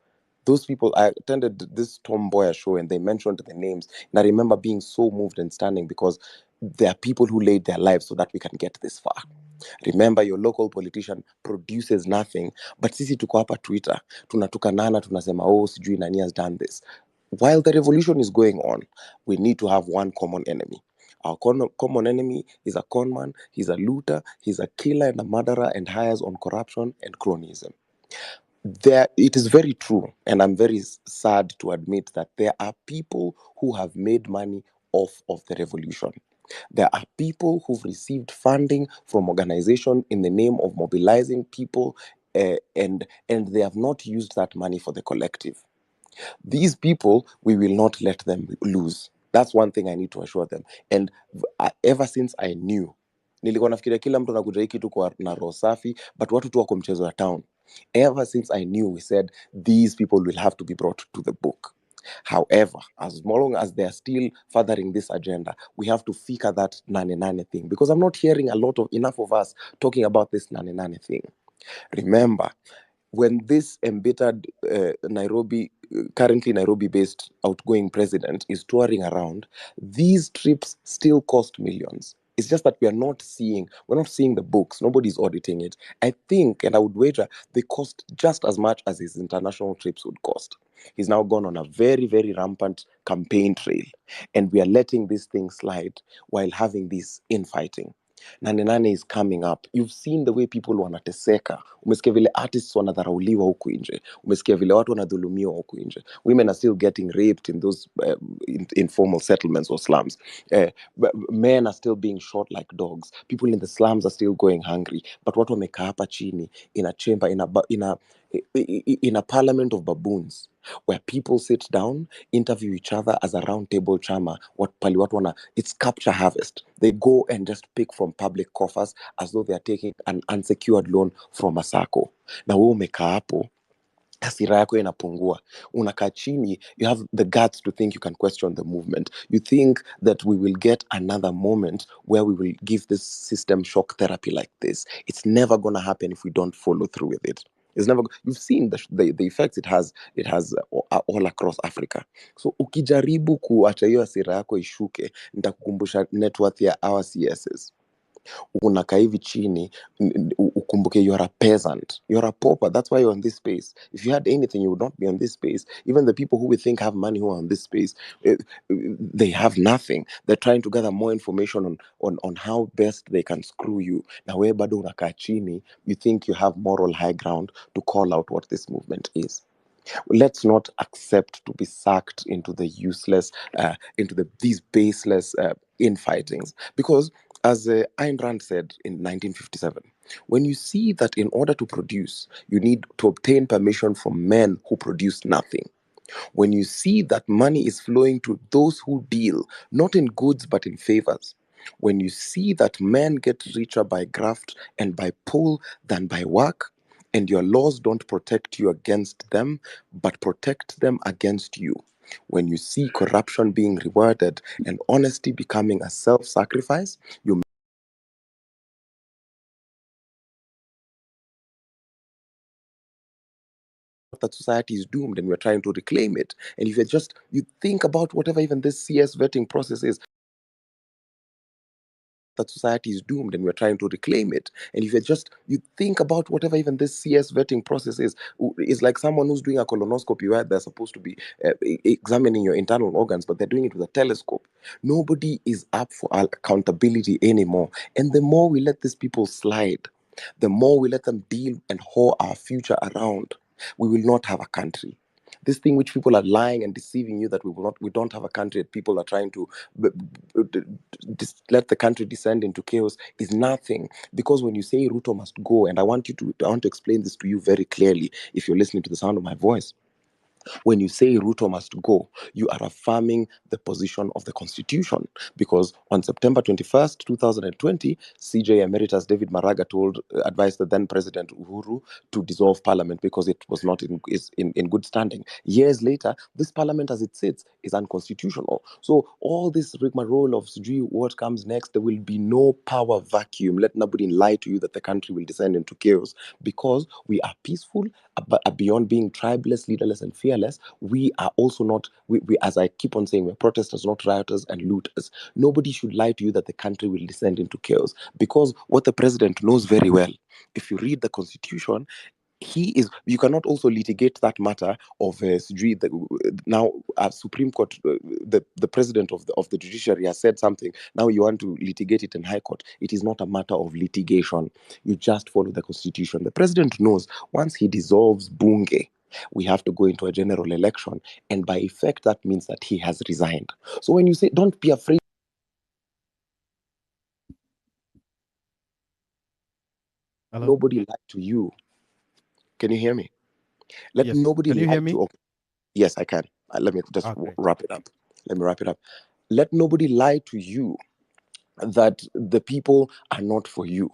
Those people, I attended this Tom Boyer show and they mentioned the names, and I remember being so moved and standing, because there are people who laid their lives so that we can get this far. Remember, your local politician produces nothing, but sisi tuko hapa Twitter, tunatukanana, tunasema sijui nani has done this. While the revolution is going on, we need to have one common enemy. Our common enemy is a conman, he's a looter, he's a killer and a murderer, and hires on corruption and cronyism. It is very true, and I'm very sad to admit that there are people who have made money off of the revolution. There are people who've received funding from organizations in the name of mobilizing people, and they have not used that money for the collective. These people, we will not let them lose. That's one thing I need to assure them. And ever since I knew, nilikuwa nafikiria kila mtu anakuja hiki tu kwa na roho safi, but watu tu wako mchezo ya town. Ever since I knew, we said these people will have to be brought to the book. However, as long as they are still furthering this agenda, we have to figure that nane thing, because I'm not hearing enough of us talking about this nane thing. Remember, when this embittered currently Nairobi-based outgoing president is touring around, these trips still cost millions. It's just that we're not seeing the books. Nobody's auditing it. I think, and I would wager, they cost just as much as his international trips would cost. He's now gone on a very, very rampant campaign trail, and we are letting this thing slide while having this infighting. Nane is coming up. You've seen the way people wanateseka. Umesikia vile artists wanadharauliwa huku nje. Umesikia vile watu wanadhulumiwa huku nje. Women are still getting raped in those informal settlements or slums. Men are still being shot like dogs. People in the slums are still going hungry. But watu wamekaa hapa chini in a chamber, in a parliament of baboons, where people sit down, interview each other as a round table chama. It's capture harvest. They go and just pick from public coffers as though they are taking an unsecured loan from a sacco. Na wewe umekaa hapo, hasira yako inapungua. Unakaa chini, you have the guts to think you can question the movement. You think that we will get another moment where we will give this system shock therapy like this. It's never going to happen if we don't follow through with it. It's never. You've seen the effects it has all across Africa. So ukijaribu kuacha hiyo hasira yako ishuke, nitakukumbusha net worth ya our CSs. Unakaa hivi chini, ukumbuke you are a peasant, you're a pauper. That's why you're on this space. If you had anything, you would not be on this space. Even the people who we think have money who are on this space, they have nothing. They're trying to gather more information on how best they can screw you. Na wewe bado unakaa chini, you think you have moral high ground to call out what this movement is. Let's not accept to be sucked into the useless, these baseless infightings. Because as Ayn Rand said in 1957, when you see that in order to produce, you need to obtain permission from men who produce nothing. When you see that money is flowing to those who deal, not in goods but in favors. When you see that men get richer by graft and by pull than by work, and your laws don't protect you against them, but protect them against you. When you see corruption being rewarded and honesty becoming a self-sacrifice, you that society is doomed and we're trying to reclaim it. And if you think about whatever even this CS vetting process is, that society is doomed and we're trying to reclaim it. And if you think about whatever even this CS vetting process is like someone who's doing a colonoscopy where they're supposed to be examining your internal organs, but they're doing it with a telescope. Nobody is up for accountability anymore. And the more we let these people slide, the more we let them deal and whore our future around, we will not have a country. This thing which people are lying and deceiving you that we don't have a country, that people are trying to let the country descend into chaos is nothing. Because when you say Ruto must go, and I want to explain this to you very clearly if you're listening to the sound of my voice. When you say Ruto must go, you are affirming the position of the Constitution. Because on September 21st, 2020, CJ Emeritus David Maraga advised the then President Uhuru to dissolve Parliament because it was not in good standing. Years later, this Parliament as it sits is unconstitutional. So all this rigmarole of what comes next, there will be no power vacuum. Let nobody lie to you that the country will descend into chaos, because we are peaceful, but beyond being tribeless, leaderless, and fearless, we are also not, we as I keep on saying, we're protesters, not rioters and looters. Nobody should lie to you that the country will descend into chaos, because what the president knows very well, if you read the Constitution, you cannot also litigate that matter of now Supreme Court, the president of the judiciary has said something. Now you want to litigate it in High Court. It is not a matter of litigation. You just follow the Constitution. The president knows once he dissolves Bunge, we have to go into a general election, and by effect that means that he has resigned. So when you say don't be afraid, Hello? nobody lied to you. Can you hear me? Let Yes. nobody Can you lie hear me? to. Okay. Yes, I can. Let me just Okay. wrap it up. Let me wrap it up. Let nobody lie to you that the people are not for you.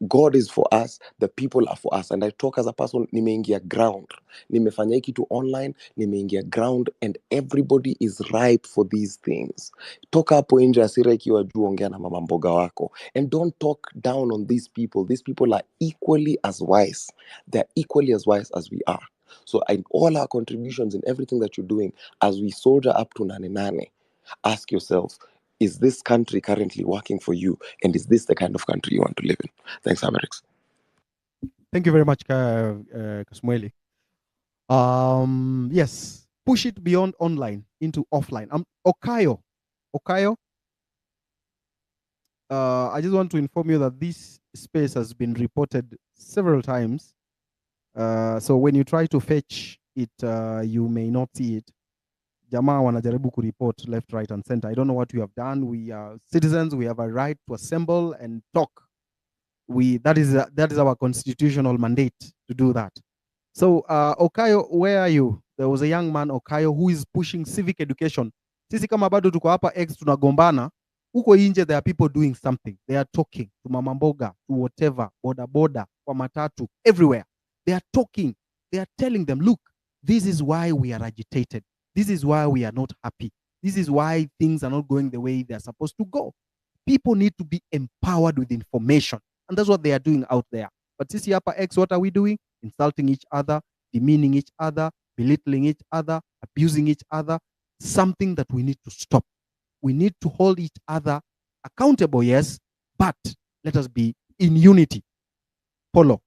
God is for us, the people are for us. And I talk as a person, nimeingia ground. Nimefanya hii kitu online, nimeingia ground, and everybody is ripe for these things. Toka hapo nje, hasira ikiwa juu, ongea na mama mboga wako. And don't talk down on these people. These people are equally as wise. They're equally as wise as we are. So in all our contributions in everything that you're doing, as we soldier up to Nane, ask yourself, is this country currently working for you? And is this the kind of country you want to live in? Thanks, Amerix. Thank you very much, Kasmueli. Yes, push it beyond online into offline. Okayo, I just want to inform you that this space has been reported several times. So when you try to fetch it, you may not see it. Jamaa wanajaribu report left, right, and center. I don't know what you have done. We are citizens. We have a right to assemble and talk. That is our constitutional mandate to do that. So Okayo, where are you? There was a young man Okayo who is pushing civic education. Sisi kama bado tuko hapa X tunagombana. Huko nje there are people doing something. They are talking to mama mboga, to whatever, boda, kwa matatu, everywhere. They are talking. They are telling them, look, this is why we are agitated. This is why we are not happy. This is why things are not going the way they're supposed to go. People need to be empowered with information. And that's what they are doing out there. But sisi hapa X, what are we doing? insulting each other, demeaning each other, belittling each other, abusing each other, something that we need to stop. We need to hold each other accountable, yes, but let us be in unity. Polo.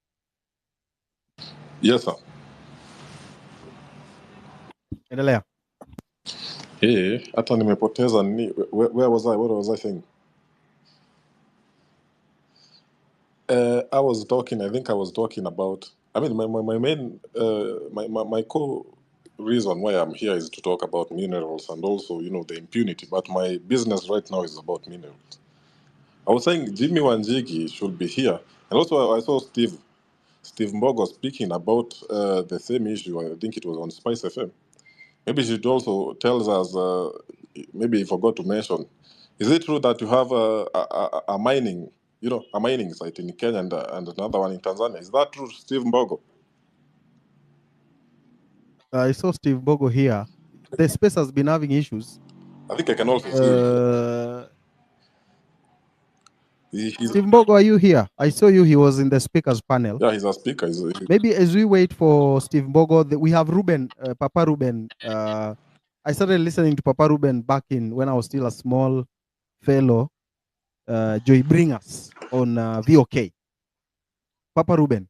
Yes, sir. Endelea. Hey, hata nimepoteza nini. Where was I? What was I saying? I was talking. I think I was talking about. I mean, my main my core reason why I'm here is to talk about minerals and also the impunity. But my business right now is about minerals. I was saying Jimmy Wanjigi should be here, and also I saw Steve Mbogo speaking about the same issue. I think it was on Spice FM. Maybe she also tells us. Maybe he forgot to mention. Is it true that you have a mining, a mining site in Kenya and another one in Tanzania? Is that true, Steve Mbogo? I saw Steve Bogo here. The space has been having issues. I think I can also see. Steve Mbogo, are you here? I saw you. He was in the speakers panel. Yeah, he's a speaker. Maybe as we wait for Steve Mbogo, we have Ruben, Papa Ruben. I started listening to Papa Ruben back in when I was still a small fellow. Joy Bringers on VOK. Papa Ruben.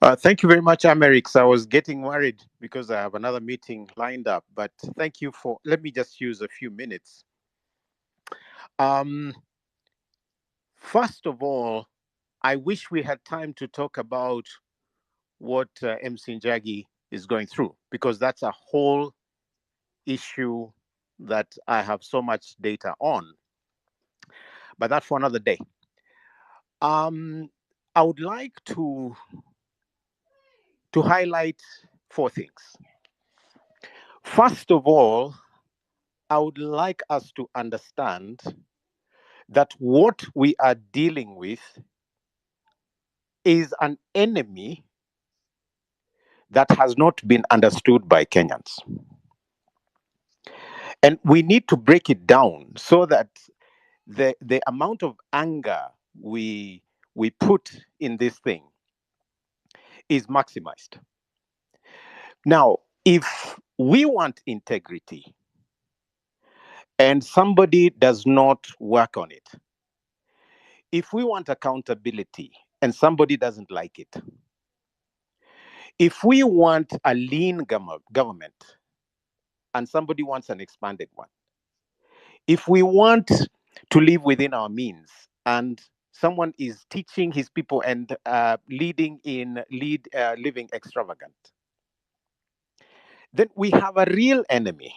Thank you very much, Amerix. I was getting worried because I have another meeting lined up, but thank you for, let me just use a few minutes. First of all, I wish we had time to talk about what MC Njagi is going through, because that's a whole issue that I have so much data on. But that's for another day. I would like to highlight four things. First of all, I would like us to understand that what we are dealing with is an enemy that has not been understood by Kenyans. And we need to break it down so that the amount of anger we put in this thing is maximized. Now, if we want integrity and somebody does not work on it, if we want accountability and somebody doesn't like it, if we want a lean government and somebody wants an expanded one, if we want to live within our means and someone is teaching his people and living extravagant, then we have a real enemy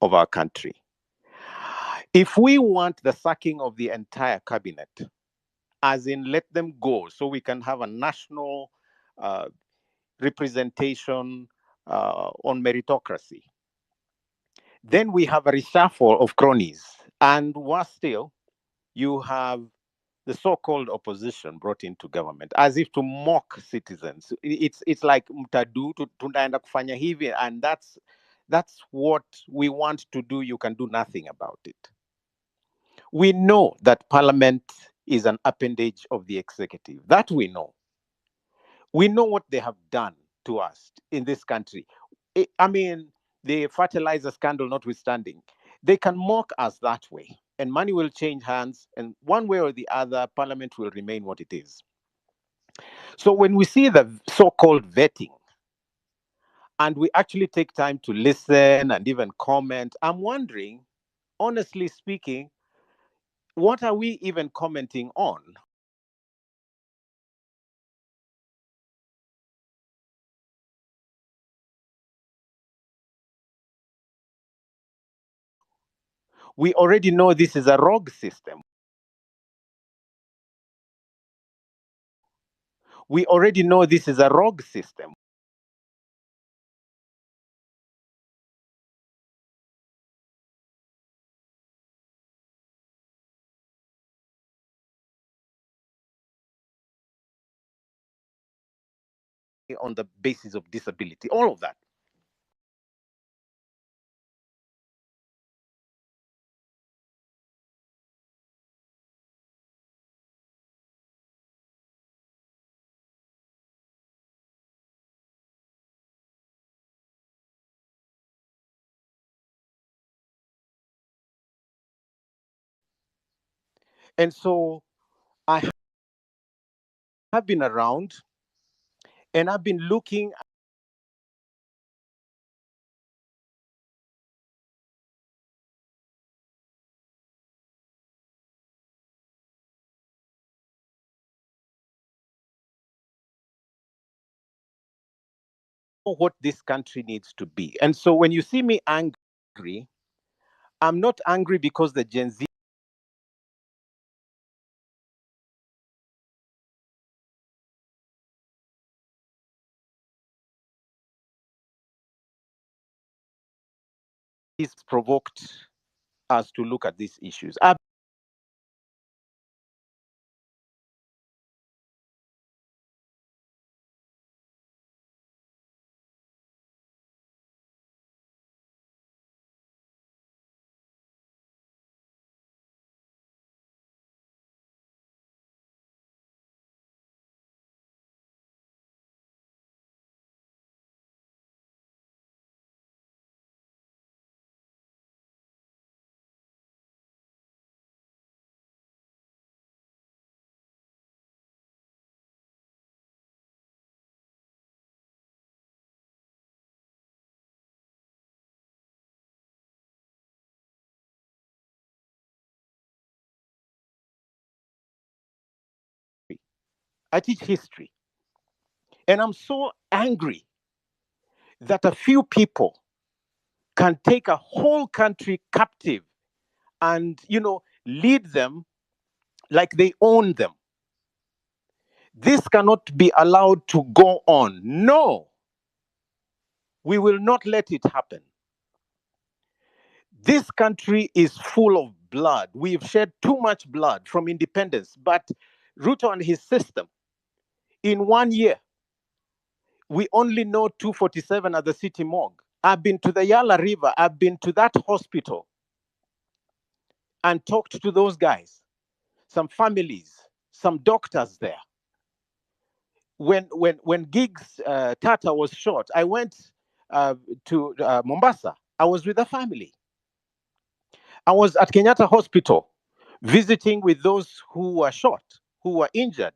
of our country. If we want the sacking of the entire cabinet, as in let them go so we can have a national representation on meritocracy, then we have a reshuffle of cronies. And worse still, you have the so-called opposition brought into government as if to mock citizens. It's like mtadu tunaenda kufanya hivi, and that's what we want to do. You can do nothing about it. We know that parliament is an appendage of the executive. That we know. We know what they have done to us in this country. I mean, the fertilizer scandal notwithstanding, they can mock us that way, and money will change hands, and one way or the other, parliament will remain what it is. So when we see the so-called vetting, and we actually take time to listen and even comment, I'm wondering, honestly speaking, what are we even commenting on? We already know this is a rogue system. We already know this is a rogue system. On the basis of disability, all of that. And so I have been around and I've been looking what this country needs to be. And so when you see me angry, I'm not angry because the Gen Z is provoked us to look at these issues. I teach history. And I'm so angry that a few people can take a whole country captive and, lead them like they own them. This cannot be allowed to go on. No, we will not let it happen. This country is full of blood. We've shed too much blood from independence. But Ruto and his system, in 1 year, we only know 247 at the city morgue. I've been to the Yala River. I've been to that hospital and talked to those guys, some families, some doctors there. When Giggs Tata was shot, I went to Mombasa. I was with the family. I was at Kenyatta Hospital visiting with those who were shot, who were injured.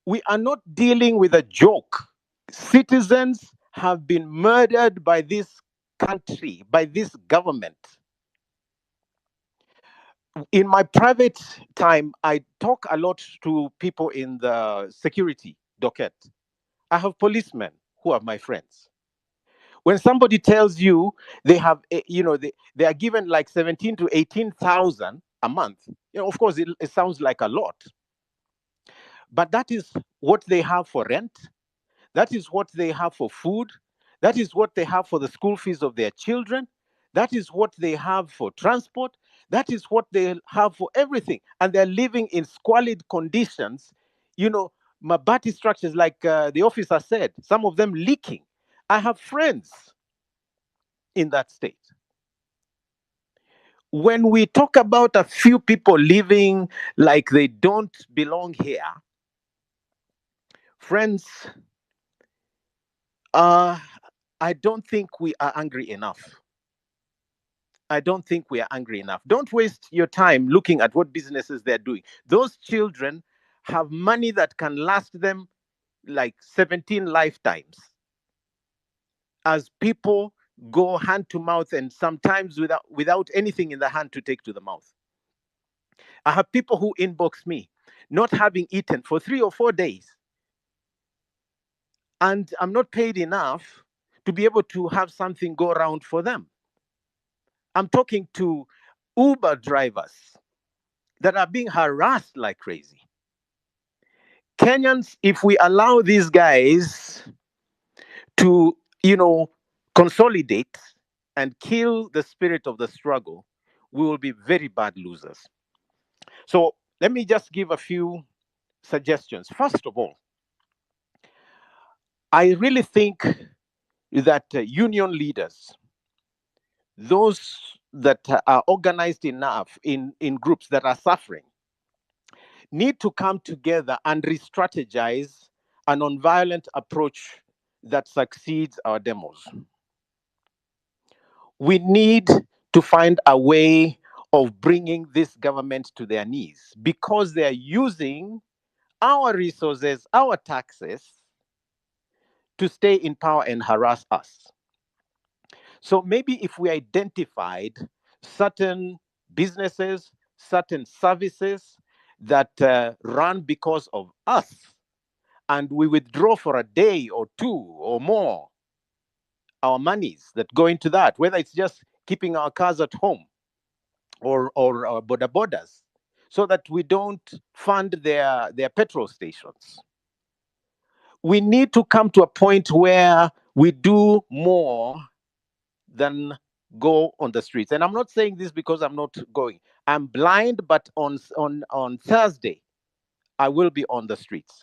We are not dealing with a joke. Citizens have been murdered by this country, by this government. In my private time, I talk a lot to people in the security docket. I have policemen who are my friends. When somebody tells you they have, they are given like 17 to 18,000 a month, of course, it sounds like a lot. But that is what they have for rent. That is what they have for food. That is what they have for the school fees of their children. That is what they have for transport. That is what they have for everything. And they're living in squalid conditions, Mabati structures, like the officer said, some of them leaking. I have friends in that state. When we talk about a few people living like they don't belong here, friends, I don't think we are angry enough. I don't think we are angry enough. Don't waste your time looking at what businesses they're doing. Those children have money that can last them like 17 lifetimes as people go hand to mouth and sometimes without anything in the hand to take to the mouth. I have people who inbox me not having eaten for 3 or 4 days, and I'm not paid enough to be able to have something go around for them. I'm talking to Uber drivers that are being harassed like crazy. Kenyans, if we allow these guys to, consolidate and kill the spirit of the struggle, we will be very bad losers. So let me just give a few suggestions. First of all, I really think that union leaders, those that are organized enough in groups that are suffering, need to come together and re-strategize a non-violent approach that succeeds our demos. We need to find a way of bringing this government to their knees because they are using our resources, our taxes, to stay in power and harass us. So maybe if we identified certain businesses, certain services that run because of us, and we withdraw for a day or two or more our monies that go into that, whether it's just keeping our cars at home or our border borders, so that we don't fund their petrol stations. We need to come to a point where we do more than go on the streets. And I'm not saying this because I'm not going. I'm blind, but on Thursday, I will be on the streets.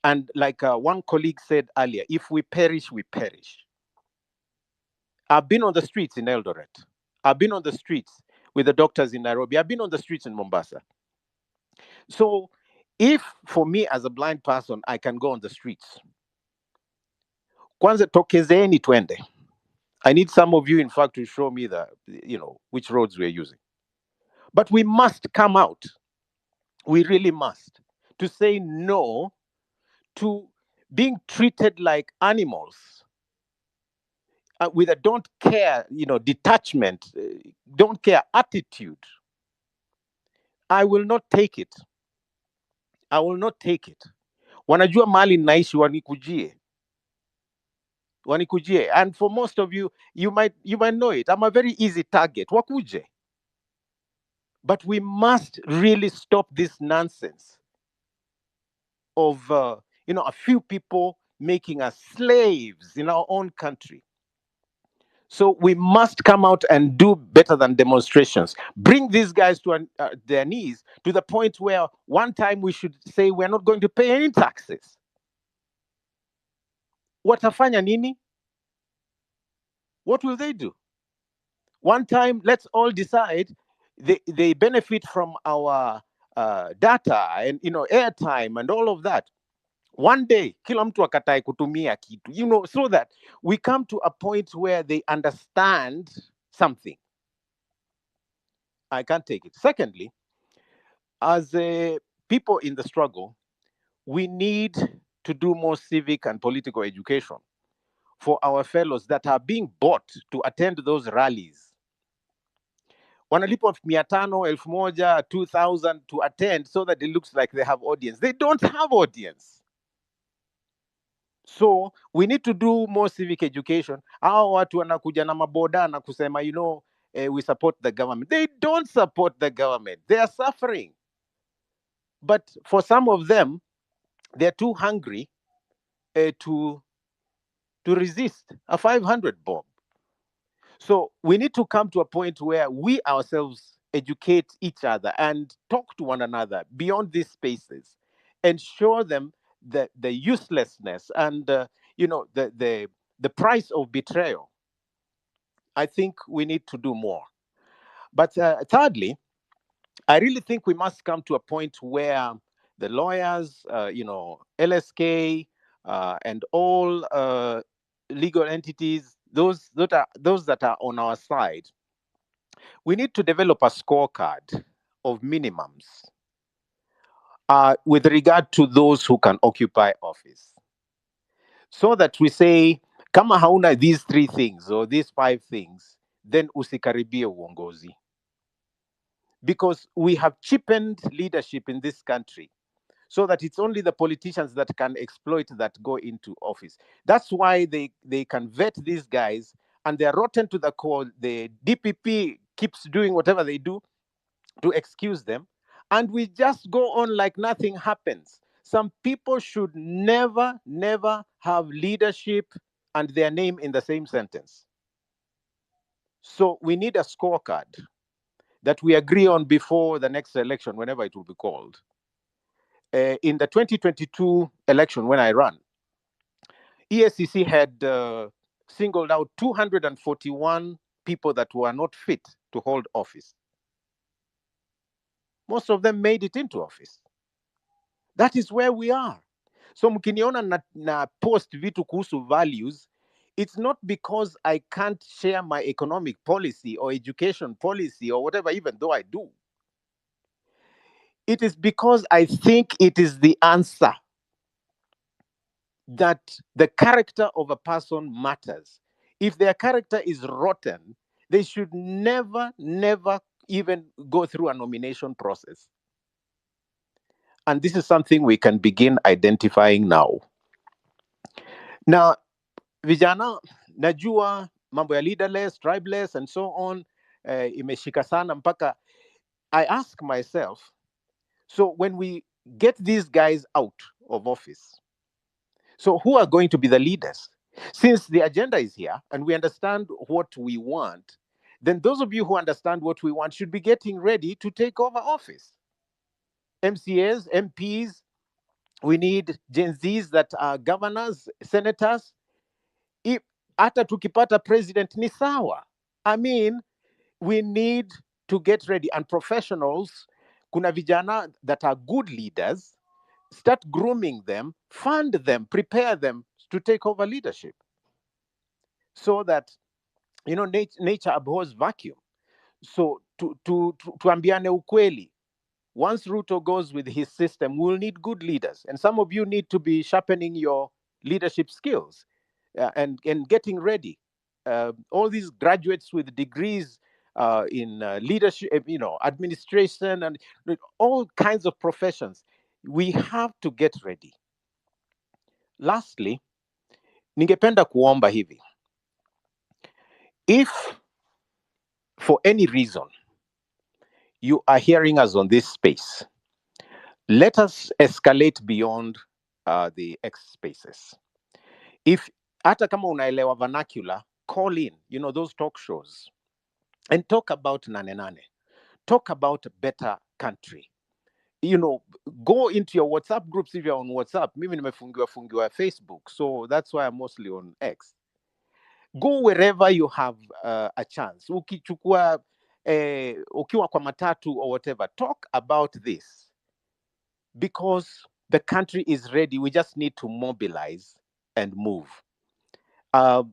And like one colleague said earlier, if we perish, we perish. I've been on the streets in Eldoret. I've been on the streets with the doctors in Nairobi. I've been on the streets in Mombasa. So if for me as a blind person, I can go on the streets, kwanza tokezeni twende. I need some of you, in fact, to show me which roads we're using. But we must come out. We really must, to say no to being treated like animals with a don't care, detachment, don't care attitude. I will not take it. I will not take it. Wanajua mali naishi wanikujie. And for most of you, you might know it. I'm a very easy target. Wakuje. But we must really stop this nonsense of a few people making us slaves in our own country. So we must come out and do better than demonstrations. Bring these guys to their knees, to the point where one time we should say we're not going to pay any taxes. Watafanya nini? What will they do? One time, let's all decide they benefit from our data and airtime and all of that. One day, kila mtu akatae kutumia kitu, so that we come to a point where they understand something. I can't take it. Secondly, as people in the struggle, we need to do more civic and political education for our fellows that are being bought to attend those rallies. Wanalipwa 500, 1000, 2000 to attend so that it looks like they have audience. They don't have audience. So we need to do more civic education. Hao watu wanakuja na maboda na kusema, we support the government. They don't support the government. They are suffering. But for some of them, they're too hungry to resist a 500 bob. So we need to come to a point where we ourselves educate each other and talk to one another beyond these spaces and show them the uselessness and the price of betrayal. I think we need to do more. But thirdly, I really think we must come to a point where the lawyers, LSK, and all legal entities, those that are on our side, we need to develop a scorecard of minimums with regard to those who can occupy office, so that we say, kama hauna these 3 things or these 5 things, then usikaribie uongozi. Because we have cheapened leadership in this country, so that it's only the politicians that can exploit that go into office. That's why they can vet these guys, and they're rotten to the core. The DPP keeps doing whatever they do to excuse them, and we just go on like nothing happens. Some people should never have leadership and their name in the same sentence. So we need a scorecard that we agree on before the next election, whenever it will be called. In the 2022 election, when I ran, ESCC had singled out 241 people that were not fit to hold office. Most of them made it into office. That is where we are. So mkiniona na post vitu kuhusu values, It's not because I can't share my economic policy or education policy or whatever, even though I do. It is because I think it is the answer that the character of a person matters. If their character is rotten, they should never even go through a nomination process. And this is something we can begin identifying now. Now, vijana, najua mambo ya leaderless, tribeless, and so on, imeshika sana mpaka I ask myself, so when we get these guys out of office, so who are going to be the leaders? Since the agenda is here and we understand what we want, then those of you who understand what we want should be getting ready to take over office. MCAs, MPs, we need Gen Zs that are governors, senators. Hata tukipata president ni sawa. I mean, we need to get ready, and professionals, kuna vijana that are good leaders, start grooming them, fund them, prepare them to take over leadership, so that, you know, nature abhors vacuum. So tuambiane ukweli, once Ruto goes with his system, we'll need good leaders, and some of you need to be sharpening your leadership skills and getting ready. All these graduates with degrees in leadership, you know, administration, and all kinds of professions, we have to get ready. Lastly, ningependa kuomba hivi, if for any reason you are hearing us on this space, let us escalate beyond the X spaces. If hata kama unaelewa vernacular, call in, you know, those talk shows, and talk about nane nane, talk about a better country. You know, go into your WhatsApp groups if you're on WhatsApp. Mimi nimefungiwa Facebook, so that's why I'm mostly on X. Go wherever you have a chance. Ukichukua ukiwa kwa matatu or whatever, talk about this, because the country is ready. We just need to mobilize and move. I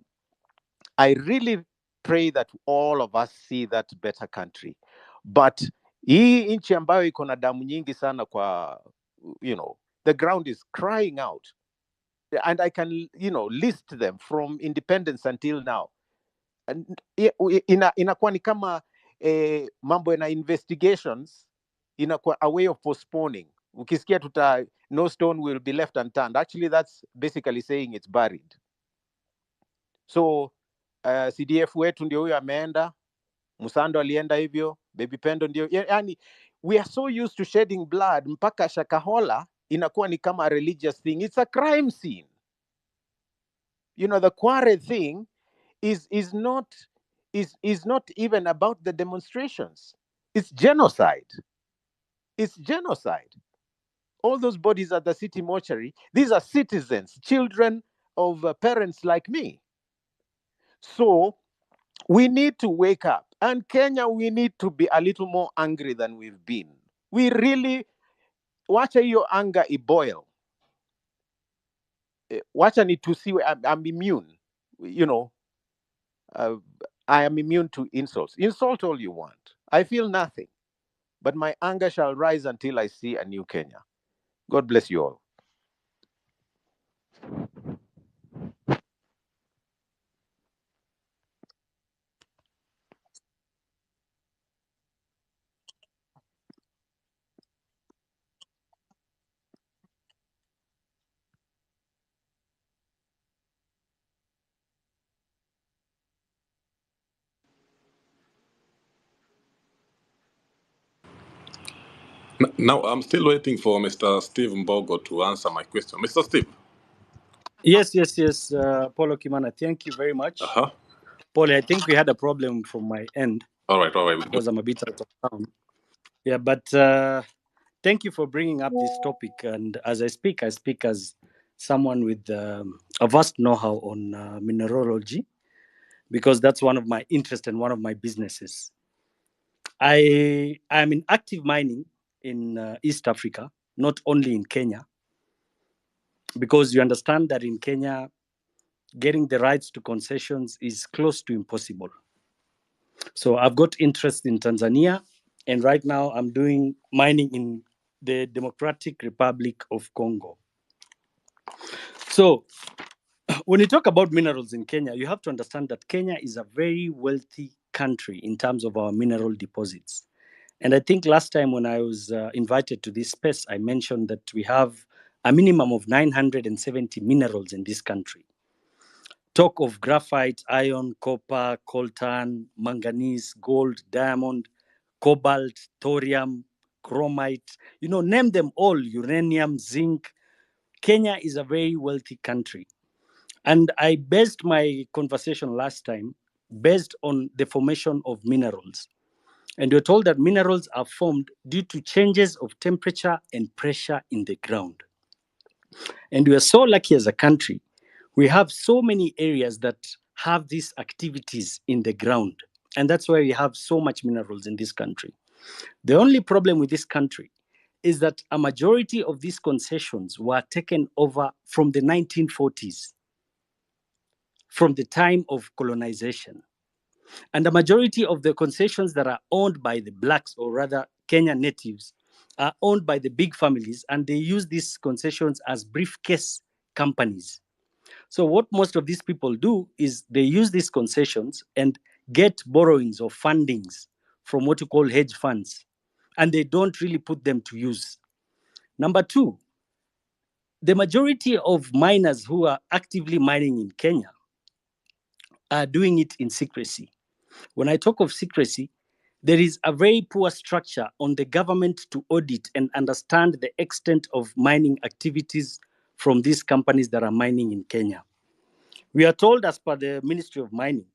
really pray that all of us see that better country. But hii nchi ambayo iko na damu nyingi sana kwa, you know, the ground is crying out. And I can, you know, list them from independence until now. Inakuwa ni kama mambo na investigations, inakuwa a way of postponing. Ukisikia no stone will be left unturned. Actually, that's basically saying it's buried. So CDF wetu ndio huyo ameenda, Musando alienda hivyo, Baby Pendo ndio, yani we are so used to shedding blood mpaka Shakahola inakuwa ni kama a religious thing. It's a crime scene. You know, the Kware thing is not even about the demonstrations. It's genocide. It's genocide. All those bodies at the city mortuary, these are citizens, children of parents like me. So we need to wake up. And Kenya, we need to be a little more angry than we've been. We really, wacha hiyo anger iboil. Wacha ni tusiwe, I'm immune. You know, I am immune to insults. Insult all you want. I feel nothing. But my anger shall rise until I see a new Kenya. God bless you all. Now, I'm still waiting for Mr. Steve Mbogo to answer my question. Mr. Steve. Yes, Paulo Kimana, thank you very much. Paul, I think we had a problem from my end. All right. Because I'm a bit out of town. Yeah, but thank you for bringing up this topic. And as I speak as someone with a vast know-how on mineralogy, because that's one of my interests and one of my businesses. I am in active mining in East Africa, not only in Kenya, because you understand that in Kenya, getting the rights to concessions is close to impossible. So I've got interest in Tanzania, and right now I'm doing mining in the Democratic Republic of Congo. So when you talk about minerals in Kenya, you have to understand that Kenya is a very wealthy country in terms of our mineral deposits. And I think last time when I was invited to this space, I mentioned that we have a minimum of 970 minerals in this country. Talk of graphite, iron, copper, coltan, manganese, gold, diamond, cobalt, thorium, chromite, name them all, uranium, zinc. Kenya is a very wealthy country. And I based my conversation last time based on the formation of minerals. And we're told that minerals are formed due to changes of temperature and pressure in the ground. And we are so lucky as a country. We have so many areas that have these activities in the ground. And that's why we have so much minerals in this country. The only problem with this country is that a majority of these concessions were taken over from the 1940s, from the time of colonization. And the majority of the concessions that are owned by the blacks, or rather Kenyan natives, are owned by the big families, and they use these concessions as briefcase companies. So what most of these people do is they use these concessions and get borrowings or fundings from what you call hedge funds, and they don't really put them to use. Number two, the majority of miners who are actively mining in Kenya are doing it in secrecy. When I talk of secrecy, there is a very poor structure on the government to audit and understand the extent of mining activities from these companies that are mining in Kenya. We are told, as per the Ministry of Mining,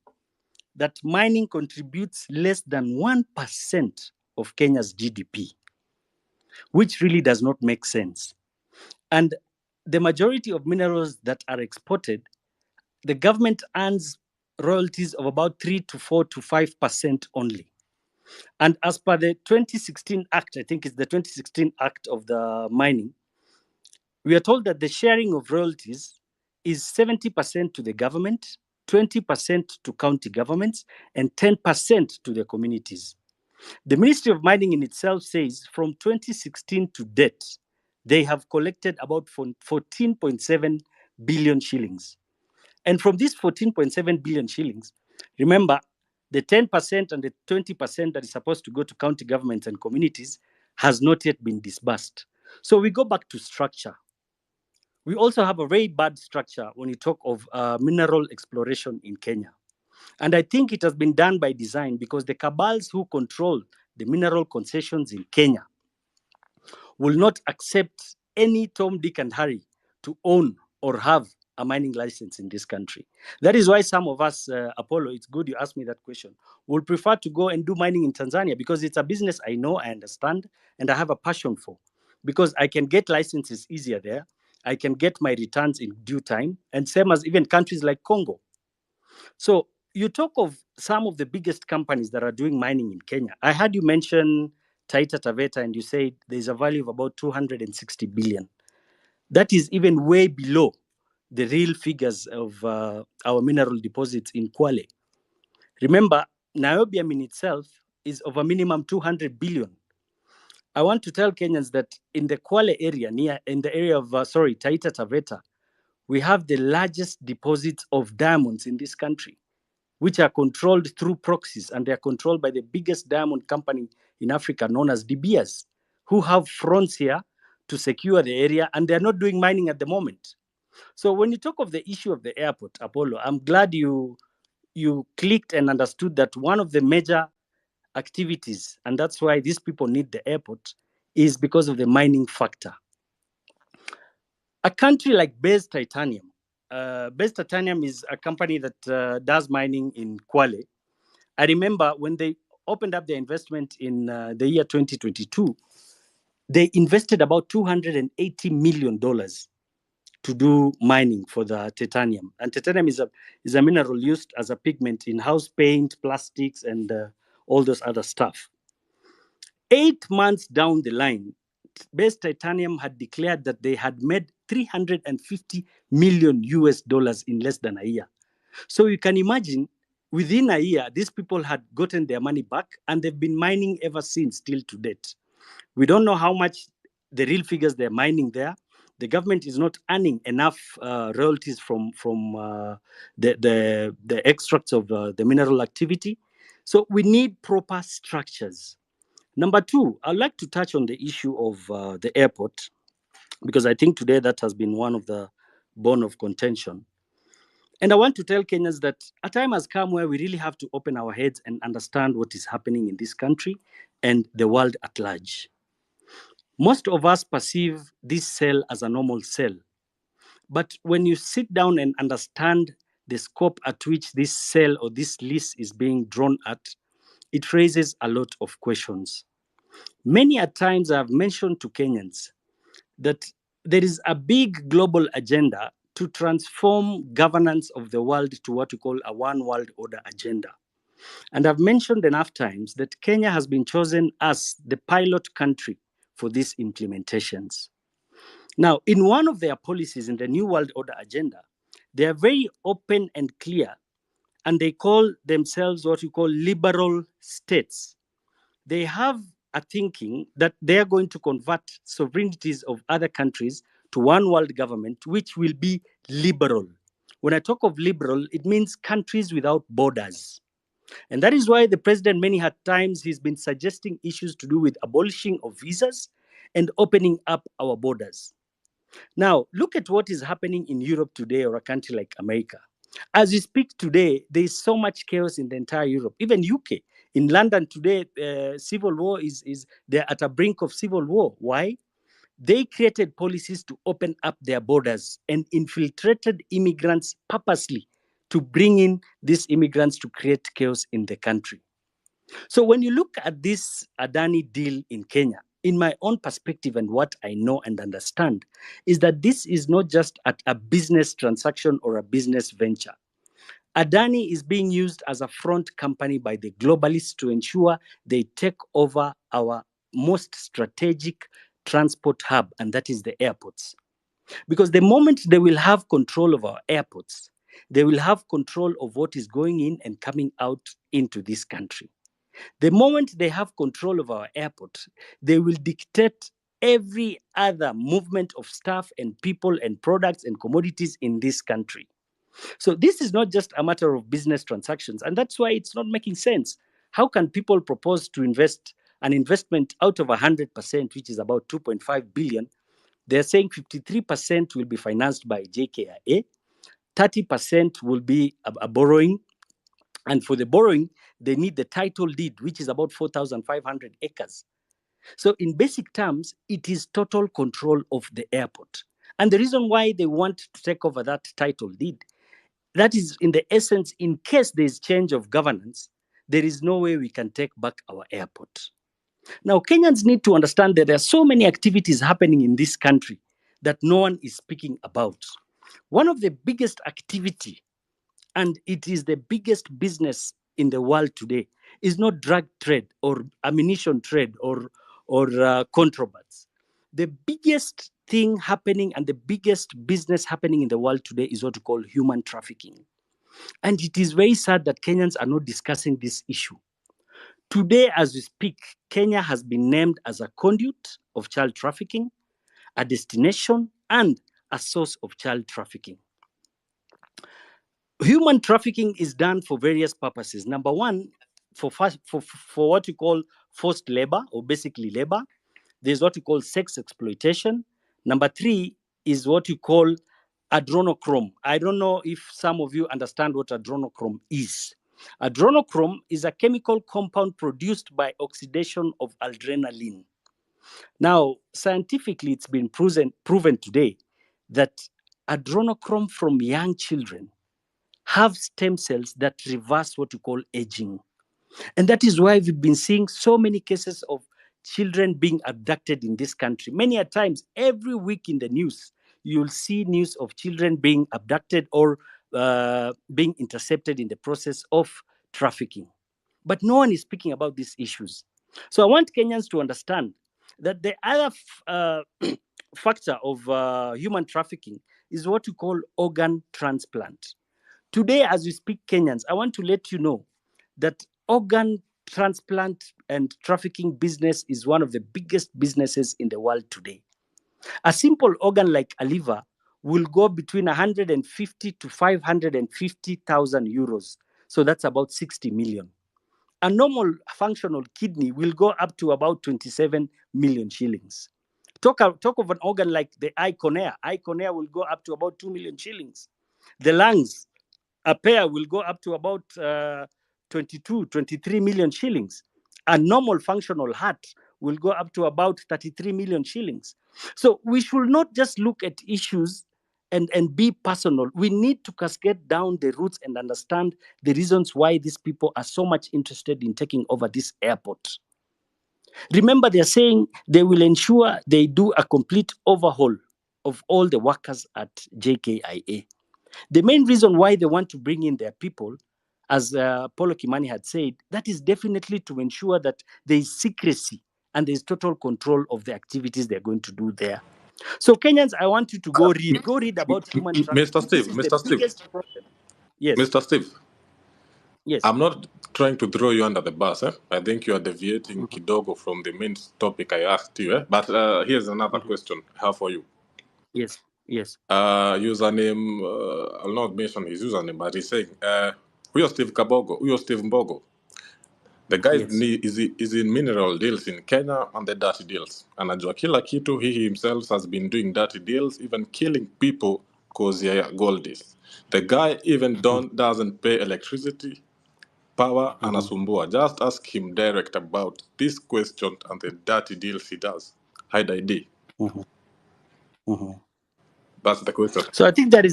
that mining contributes less than 1% of Kenya's GDP, which really does not make sense. And the majority of minerals that are exported, the government earns royalties of about 3 to 4 to 5% only. And as per the 2016 Act, I think it's the 2016 Act of the Mining, we are told that the sharing of royalties is 70% to the government, 20% to county governments, and 10% to the communities. The Ministry of Mining in itself says from 2016 to date, they have collected about 14.7 billion shillings. And from these 14.7 billion shillings, remember, the 10% and the 20% that is supposed to go to county governments and communities has not yet been disbursed. So we go back to structure. We also have a very bad structure when you talk of mineral exploration in Kenya. And I think it has been done by design because the cabals who control the mineral concessions in Kenya will not accept any Tom, Dick, and Harry to own or have a mining license in this country. That is why some of us, Apollo, it's good you asked me that question, will prefer to go and do mining in Tanzania because it's a business I know, I understand, and I have a passion for. Because I can get licenses easier there. I can get my returns in due time, and same as even countries like Congo. So you talk of some of the biggest companies that are doing mining in Kenya. I heard you mention Taita Taveta, and you said there's a value of about 260 billion. That is even way below the real figures of our mineral deposits in Kwale. Remember, niobium in itself is of a minimum 200 billion. I want to tell Kenyans that in the Kwale area, in the area of, Taita Taveta, we have the largest deposits of diamonds in this country, which are controlled through proxies, and they are controlled by the biggest diamond company in Africa known as De Beers, who have fronts here to secure the area, and they're not doing mining at the moment. So when you talk of the issue of the airport, Apollo, I'm glad you clicked and understood that one of the major activities, and that's why these people need the airport, is because of the mining factor. A country like Base Titanium, Base Titanium is a company that does mining in Kwale. I remember when they opened up their investment in the year 2022, they invested about $280 million to do mining for the titanium. And titanium is a mineral used as a pigment in house paint, plastics, and all those other stuff. 8 months down the line, Base Titanium had declared that they had made $350 million in less than a year. So you can imagine, within a year, these people had gotten their money back, and they've been mining ever since, till to date. We don't know how much the real figures they're mining there. The government is not earning enough royalties from the extracts of the mineral activity. So we need proper structures. Number two, I'd like to touch on the issue of the airport, because I think today that has been one of the bone of contention. And I want to tell Kenyans that a time has come where we really have to open our heads and understand what is happening in this country and the world at large. Most of us perceive this cell as a normal cell. But when you sit down and understand the scope at which this cell or this list is being drawn at, it raises a lot of questions. Many a times I've mentioned to Kenyans that there is a big global agenda to transform governance of the world to what we call a one world order agenda. And I've mentioned enough times that Kenya has been chosen as the pilot country for these implementations. Now, in one of their policies in the New World Order agenda, they are very open and clear, and they call themselves what we call liberal states. They have a thinking that they are going to convert sovereignties of other countries to one world government, which will be liberal. When I talk of liberal, it means countries without borders. And that is why the president, many times, he's been suggesting issues to do with abolishing of visas and opening up our borders. Now, look at what is happening in Europe today, or a country like America. As we speak today, there is so much chaos in the entire Europe, even UK. In London today, civil war they're at a brink of civil war. Why? They created policies to open up their borders and infiltrated immigrants purposely to bring in these immigrants to create chaos in the country. So when you look at this Adani deal in Kenya, in my own perspective and what I know and understand, is that this is not just a business transaction or a business venture. Adani is being used as a front company by the globalists to ensure they take over our most strategic transport hub, and that is the airports. Because the moment they will have control of our airports, they will have control of what is going in and coming out into this country. The moment they have control of our airport, they will dictate every other movement of staff and people and products and commodities in this country. So this is not just a matter of business transactions, and that's why it's not making sense. How can people propose to invest an investment out of 100%, which is about 2.5 billion? They're saying 53% will be financed by JKIA, 30% will be a borrowing, and for the borrowing, they need the title deed, which is about 4,500 acres. So in basic terms, it is total control of the airport. And the reason why they want to take over that title deed, that is in the essence, in case there is change of governance, there is no way we can take back our airport. Now, Kenyans need to understand that there are so many activities happening in this country that no one is speaking about. One of the biggest activity, and it is the biggest business in the world today, is not drug trade or ammunition trade or contrabands. The biggest thing happening and the biggest business happening in the world today is what we call human trafficking. And it is very sad that Kenyans are not discussing this issue. Today, as we speak, Kenya has been named as a conduit of child trafficking, a destination, and a source of child trafficking. Human trafficking is done for various purposes. Number one, for what you call forced labor, or basically labor. There's what you call sex exploitation. Number three is what you call adrenochrome. I don't know if some of you understand what adrenochrome is. Adrenochrome is a chemical compound produced by oxidation of adrenaline. Now, scientifically, it's been proven today that adrenochrome from young children have stem cells that reverse what you call aging. And that is why we've been seeing so many cases of children being abducted in this country. Many a times, every week in the news, you'll see news of children being abducted or being intercepted in the process of trafficking. But no one is speaking about these issues. So I want Kenyans to understand that the other factor of human trafficking is what we call organ transplant. Today, as we speak, Kenyans, I want to let you know that organ transplant and trafficking business is one of the biggest businesses in the world today. A simple organ like a liver will go between 150 to 550,000 euros. So that's about 60 million. A normal functional kidney will go up to about 27 million shillings. Talk of an organ like the eye cornea. Eye cornea will go up to about 2 million shillings. The lungs, a pair will go up to about 22, 23 million shillings. A normal functional heart will go up to about 33 million shillings. So we should not just look at issues and be personal. We need to cascade down the roots and understand the reasons why these people are so much interested in taking over this airport. Remember, they're saying they will ensure they do a complete overhaul of all the workers at JKIA. The main reason why they want to bring in their people, as Paulo Kimani had said, that is definitely to ensure that there is secrecy and there is total control of the activities they're going to do there. So Kenyans, I want you to go read about human trafficking. Mr. Steve, This is Mr. the Steve, biggest problem. Yes. Mr. Steve. Yes. I'm not trying to throw you under the bus. I think you are deviating kidogo from the main topic I asked you. But here's another question I have for you. Yes. Yes. Username, I'll not mention his username, but he's saying, Uyo Steve Kabogo, Uyo Steve Mbogo. The guy is in mineral deals in Kenya and the dirty deals. Anajua kila kitu, he himself has been doing dirty deals, even killing people because gold is. The guy even doesn't pay electricity, power, anasumbua. Just ask him direct about this question and the dirty deals he does. Hide ID. That's the question. So I think that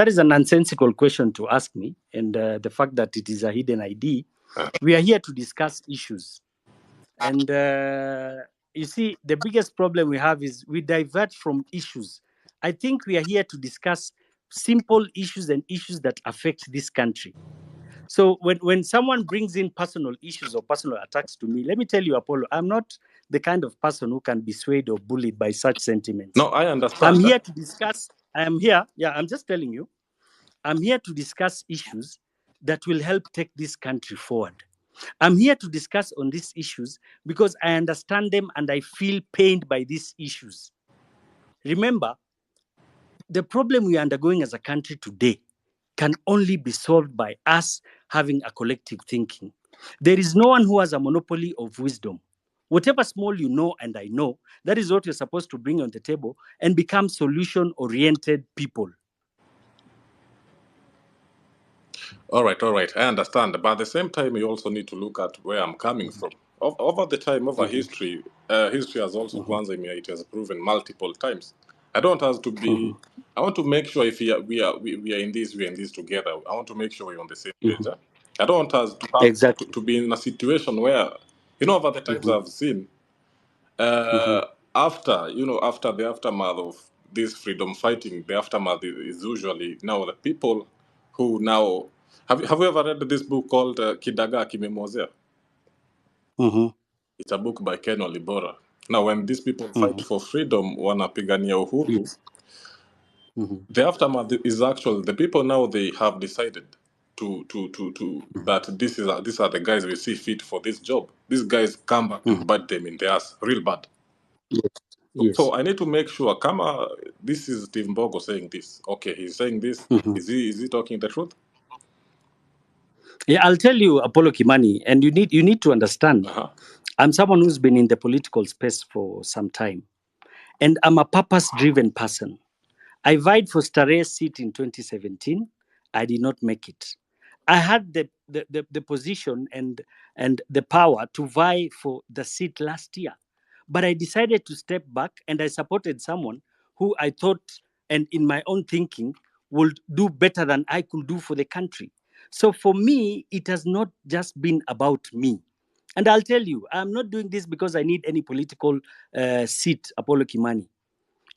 is a nonsensical question to ask me, and the fact that it is a hidden ID. We are here to discuss issues, and you see, the biggest problem we have is we divert from issues. I think we are here to discuss simple issues and issues that affect this country. So when someone brings in personal issues or personal attacks to me, let me tell you, Apollo, I'm not the kind of person who can be swayed or bullied by such sentiments. No, I understand. I'm here to discuss. I'm just telling you, I'm here to discuss issues that will help take this country forward. I'm here to discuss on these issues because I understand them and I feel pained by these issues. Remember, the problem we are undergoing as a country today can only be solved by us having a collective thinking. There is no one who has a monopoly of wisdom. Whatever small you know and I know, that is what you're supposed to bring on the table and become solution-oriented people. All right. I understand. But at the same time, you also need to look at where I'm coming from. Over the time, history, history has also, it has proven multiple times. I don't have to be, I want to make sure if we are in this together. I want to make sure we're on the same page. I don't want us to have to be in a situation where, over the times I've seen, after the aftermath of this freedom fighting, the aftermath is usually now the people who now have you ever read this book called Kidaga Kimemozea? It's a book by Ken Olibora. Now when these people fight for freedom, wanapigania uhuru, the aftermath is actually the people now, they have decided to that these are the guys we see fit for this job. These guys come back and bite them in the ass real bad. Yes. So I need to make sure, this is Steve Mbogo saying this. Okay, he's saying this. Is he talking the truth? Yeah, I'll tell you, Apollo Kimani, and you need to understand, I'm someone who's been in the political space for some time, and I'm a purpose-driven person. I vied for Stare's seat in 2017. I did not make it. I had the position and the power to vie for the seat last year. But I decided to step back and I supported someone who I thought, and in my own thinking, would do better than I could do for the country. So for me, it has not just been about me. And I'll tell you, I'm not doing this because I need any political seat, Apollo Kimani.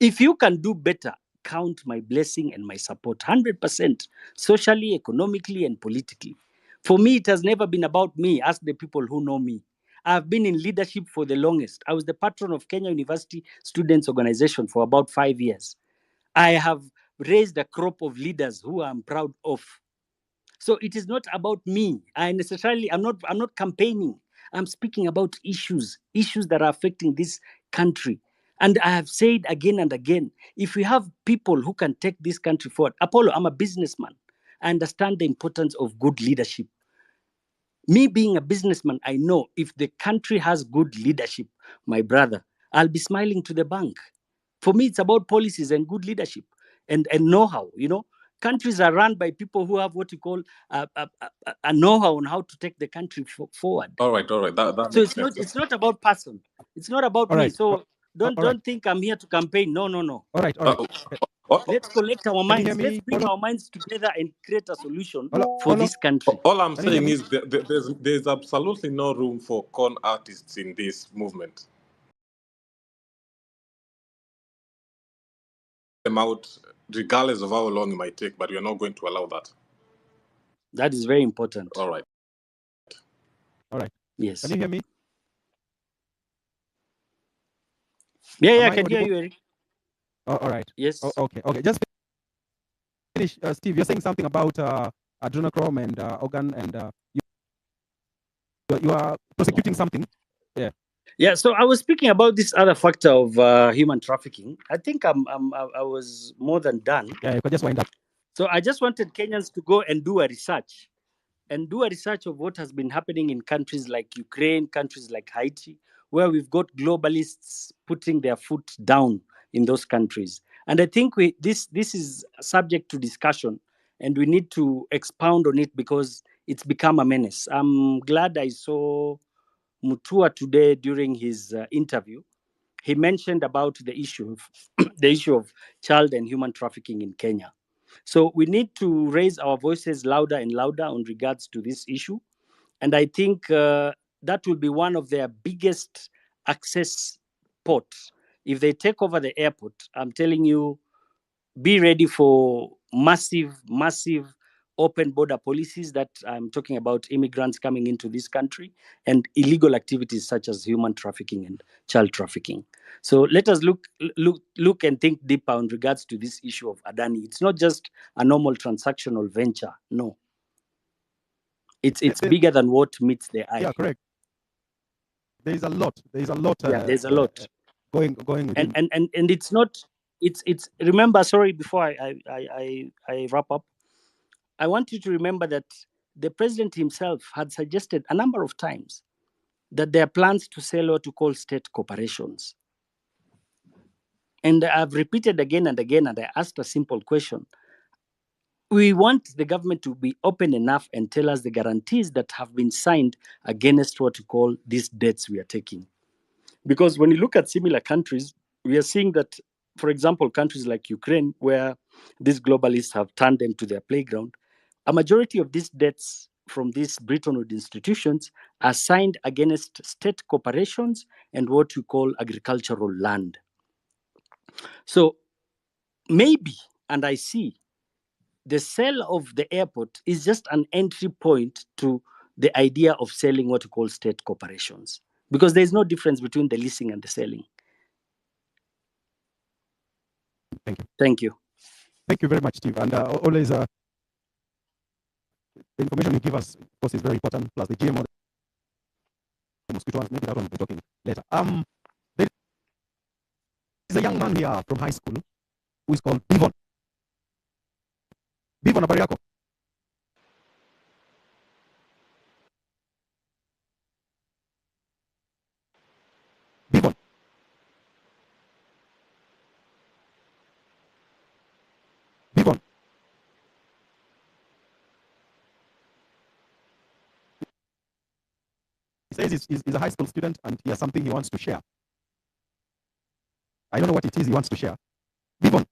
If you can do better, count my blessing and my support 100%, socially, economically, and politically. For me, it has never been about me. Ask the people who know me. I've been in leadership for the longest. I was the patron of Kenya University Students Organization for about 5 years. I have raised a crop of leaders who I'm proud of. So it is not about me. I'm not campaigning. I'm speaking about issues that are affecting this country. And I have said again and again, if we have people who can take this country forward, Apollo, I'm a businessman. I understand the importance of good leadership. Me being a businessman, I know if the country has good leadership, my brother, I'll be smiling to the bank. For me, it's about policies and good leadership and know-how. Countries are run by people who have what you call a know-how on how to take the country forward. All right. That So makes sense. it's not about person. It's not about All me. right. So All right. don't think I'm here to campaign. No. All right. Let's collect our Can you hear minds. Let's me, bring Paulo? our minds together and create a solution for Paulo? this country. All I'm Can you hear saying me? is there's absolutely no room for con artists in this movement. Them out, regardless of how long it might take, but we are not going to allow that. That is very important. All right. Yes. Can you hear me? Yeah, I can hear you, Eric. All right. Yes. Okay. Just finish, Steve. You're saying something about adrenochrome and organ, and you are prosecuting something. Yeah. Yeah. So I was speaking about this other factor of human trafficking. I think I was more than done. Yeah, you could just wind up. So I just wanted Kenyans to go and do a research of what has been happening in countries like Ukraine, countries like Haiti, where we've got globalists putting their foot down in those countries. And I think this is subject to discussion, and we need to expound on it because it's become a menace. I'm glad I saw Mutua today during his interview. He mentioned about the issue of child and human trafficking in Kenya. So we need to raise our voices louder and louder on regards to this issue. And I think that will be one of their biggest access ports. If they take over the airport, I'm telling you, be ready for massive open border policies that I'm talking about immigrants coming into this country and illegal activities such as human trafficking and child trafficking. So let us look and think deeper on regards to this issue of Adani. It's not just a normal transactional venture. No. It's bigger than what meets the eye. Yeah, correct. There is a lot. There's a lot going within. And it's not. It's remember. Sorry, before I wrap up, I want you to remember that the president himself had suggested a number of times that there are plans to sell what to call state corporations. And I've repeated again and again, and I asked a simple question. We want the government to be open enough and tell us the guarantees that have been signed against what we call these debts we are taking. Because when you look at similar countries, we are seeing that, for example, countries like Ukraine, where these globalists have turned them to their playground, a majority of these debts from these Bretton Woods institutions are signed against state corporations and what we call agricultural land. So maybe, and I see, the sale of the airport is just an entry point to the idea of selling what we call state corporations, because there's no difference between the leasing and the selling. Thank you. Thank you very much, Steve. And always, the information you give us, of course, is very important. Plus the GMO, the mosquito ones, maybe that one we'll be talking later. There is a young man here from high school who is called Bivon. Bivon Abariako. Bivon. Bivon. He says he's a high school student and he has something he wants to share. I don't know what it is he wants to share. Bivon.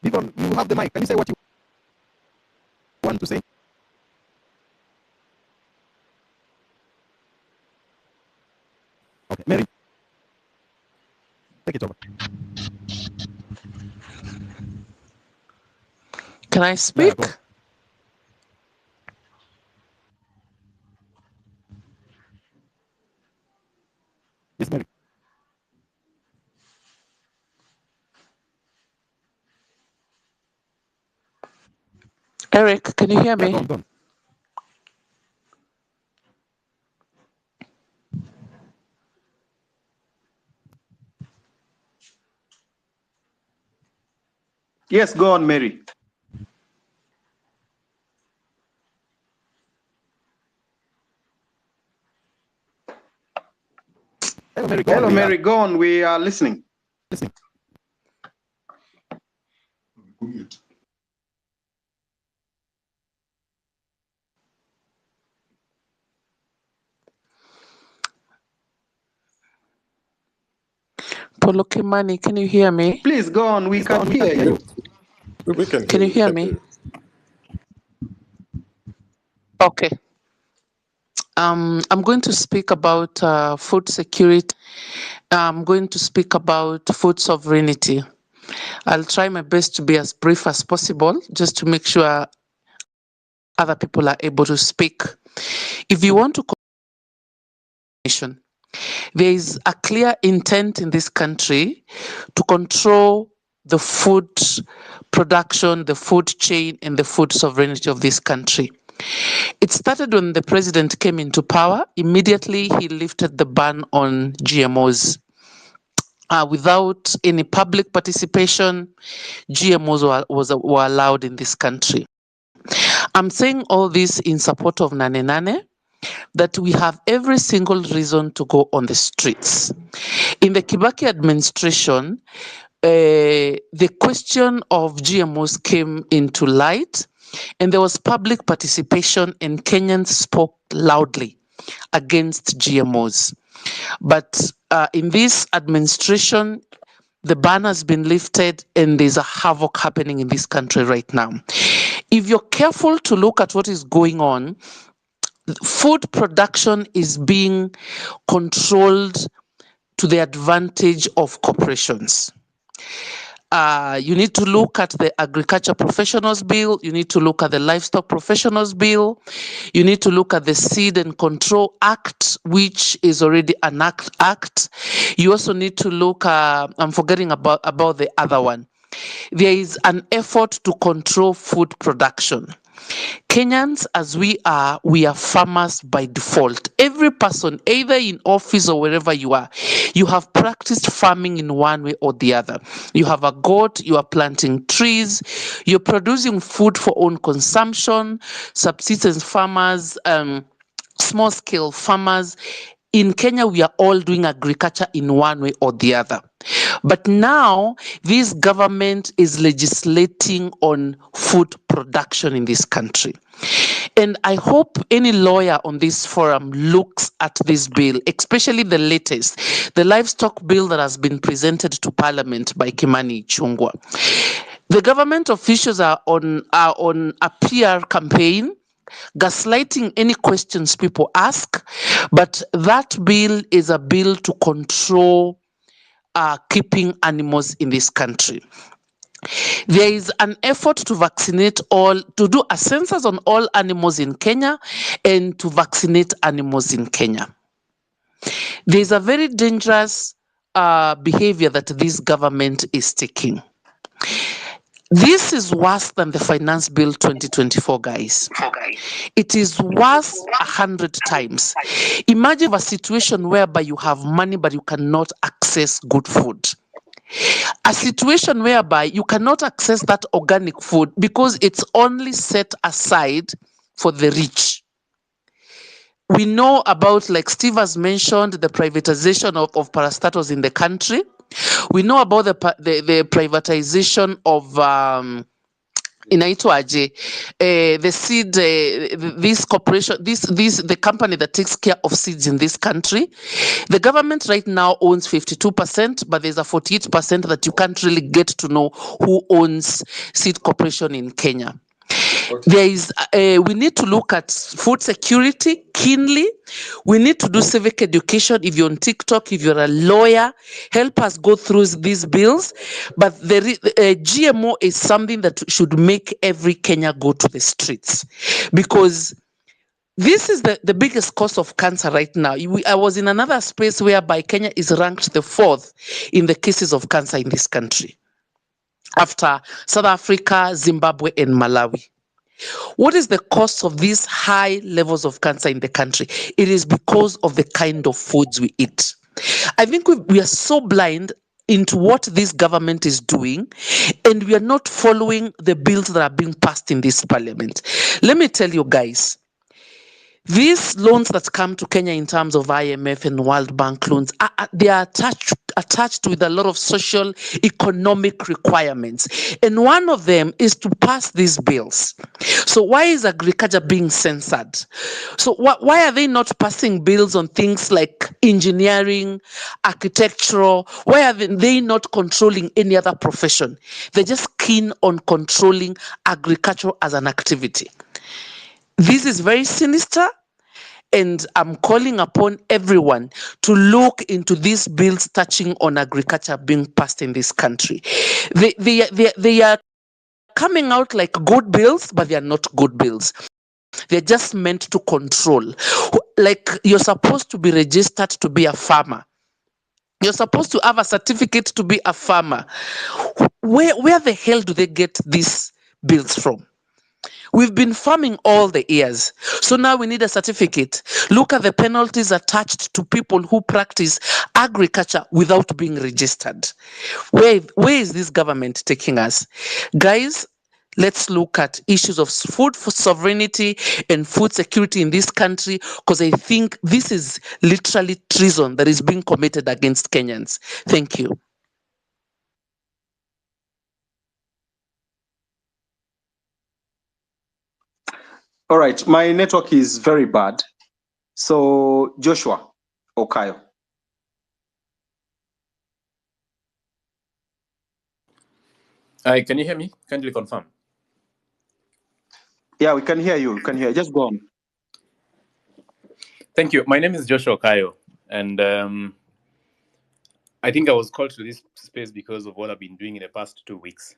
Bivon, you have the mic. Can you say what you want to say? Okay, Mary, take it over. Can I speak? Yes, Mary. Eric, can you hear me? Go on. Yes, go on, Mary. Hello, Mary, go on. We are listening. Polokimani, can you hear me? Please go on. We can hear you. We can Can you hear me? Okay. I'm going to speak about food security. I'm going to speak about food sovereignty. I'll try my best to be as brief as possible, just to make sure other people are able to speak. If you want to there is a clear intent in this country to control the food production, the food chain, and the food sovereignty of this country. It started when the president came into power. Immediately, he lifted the ban on GMOs. Without any public participation, GMOs were allowed in this country. I'm saying all this in support of Nane Nane, that we have every single reason to go on the streets. In the Kibaki administration, the question of GMOs came into light, and there was public participation, and Kenyans spoke loudly against GMOs. But in this administration, the ban has been lifted, and there's a havoc happening in this country right now. If you're careful to look at what is going on, food production is being controlled to the advantage of corporations. You need to look at the Agriculture Professionals Bill, you need to look at the Livestock Professionals Bill, you need to look at the Seed and Control Act, which is already an act. You also need to look, I'm forgetting about the other one. There is an effort to control food production. Kenyans, as we are farmers by default. Every person, either in office or wherever you are, you have practiced farming in one way or the other. You have a goat, you are planting trees, you're producing food for own consumption, subsistence farmers, small-scale farmers. In Kenya, we are all doing agriculture in one way or the other. But now, this government is legislating on food production in this country. And I hope any lawyer on this forum looks at this bill, especially the latest, the livestock bill that has been presented to Parliament by Kimani Ichung'wah. The government officials are on a PR campaign, gaslighting any questions people ask, but that bill is a bill to control keeping animals in this country. There is an effort to vaccinate to do a census on all animals in Kenya and to vaccinate animals in Kenya. There is a very dangerous behavior that this government is taking. This is worse than the Finance Bill 2024, guys. It is worse 100 times. Imagine a situation whereby you have money but you cannot access good food. A situation whereby you cannot access that organic food because it's only set aside for the rich. We know about, like Steve has mentioned, the privatization of parastatals in the country. We know about the privatization of inaitwaje, the seed, this corporation, the company that takes care of seeds in this country. The government right now owns 52%, but there's a 48% that you can't really get to know who owns Seed Corporation in Kenya. There is, we need to look at food security keenly. We need to do civic education. If you're on TikTok, if you're a lawyer, help us go through these bills. But GMO is something that should make every Kenya go to the streets, because this is the biggest cause of cancer right now. I was in another space whereby Kenya is ranked the 4th in the cases of cancer in this country, after South Africa, Zimbabwe, and Malawi. What is the cause of these high levels of cancer in the country? It is because of the kind of foods we eat. I think we are so blind into what this government is doing, and we are not following the bills that are being passed in this parliament. Let me tell you guys, these loans that come to Kenya in terms of IMF and World Bank loans, they are attached with a lot of social economic requirements. And one of them is to pass these bills. So why is agriculture being censored? So why are they not passing bills on things like engineering, architectural? Why are they not controlling any other profession? They're just keen on controlling agriculture as an activity. This is very sinister, and I'm calling upon everyone to look into these bills touching on agriculture being passed in this country. They are coming out like good bills, but they are not good bills. They're just meant to control. Like, you're supposed to be registered to be a farmer. You're supposed to have a certificate to be a farmer. Where the hell do they get these bills from? We've been farming all the years, so now we need a certificate. Look at the penalties attached to people who practice agriculture without being registered. Where is this government taking us? Guys, let's look at issues of food sovereignty and food security in this country, because I think this is literally treason that is being committed against Kenyans. Thank you. All right, my network is very bad. So Joshua Okayo. Hi, can you hear me? Kindly confirm. Yeah, we can hear you. We can hear you. Just go on. Thank you. My name is Joshua Okayo, and I think I was called to this space because of what I've been doing in the past 2 weeks.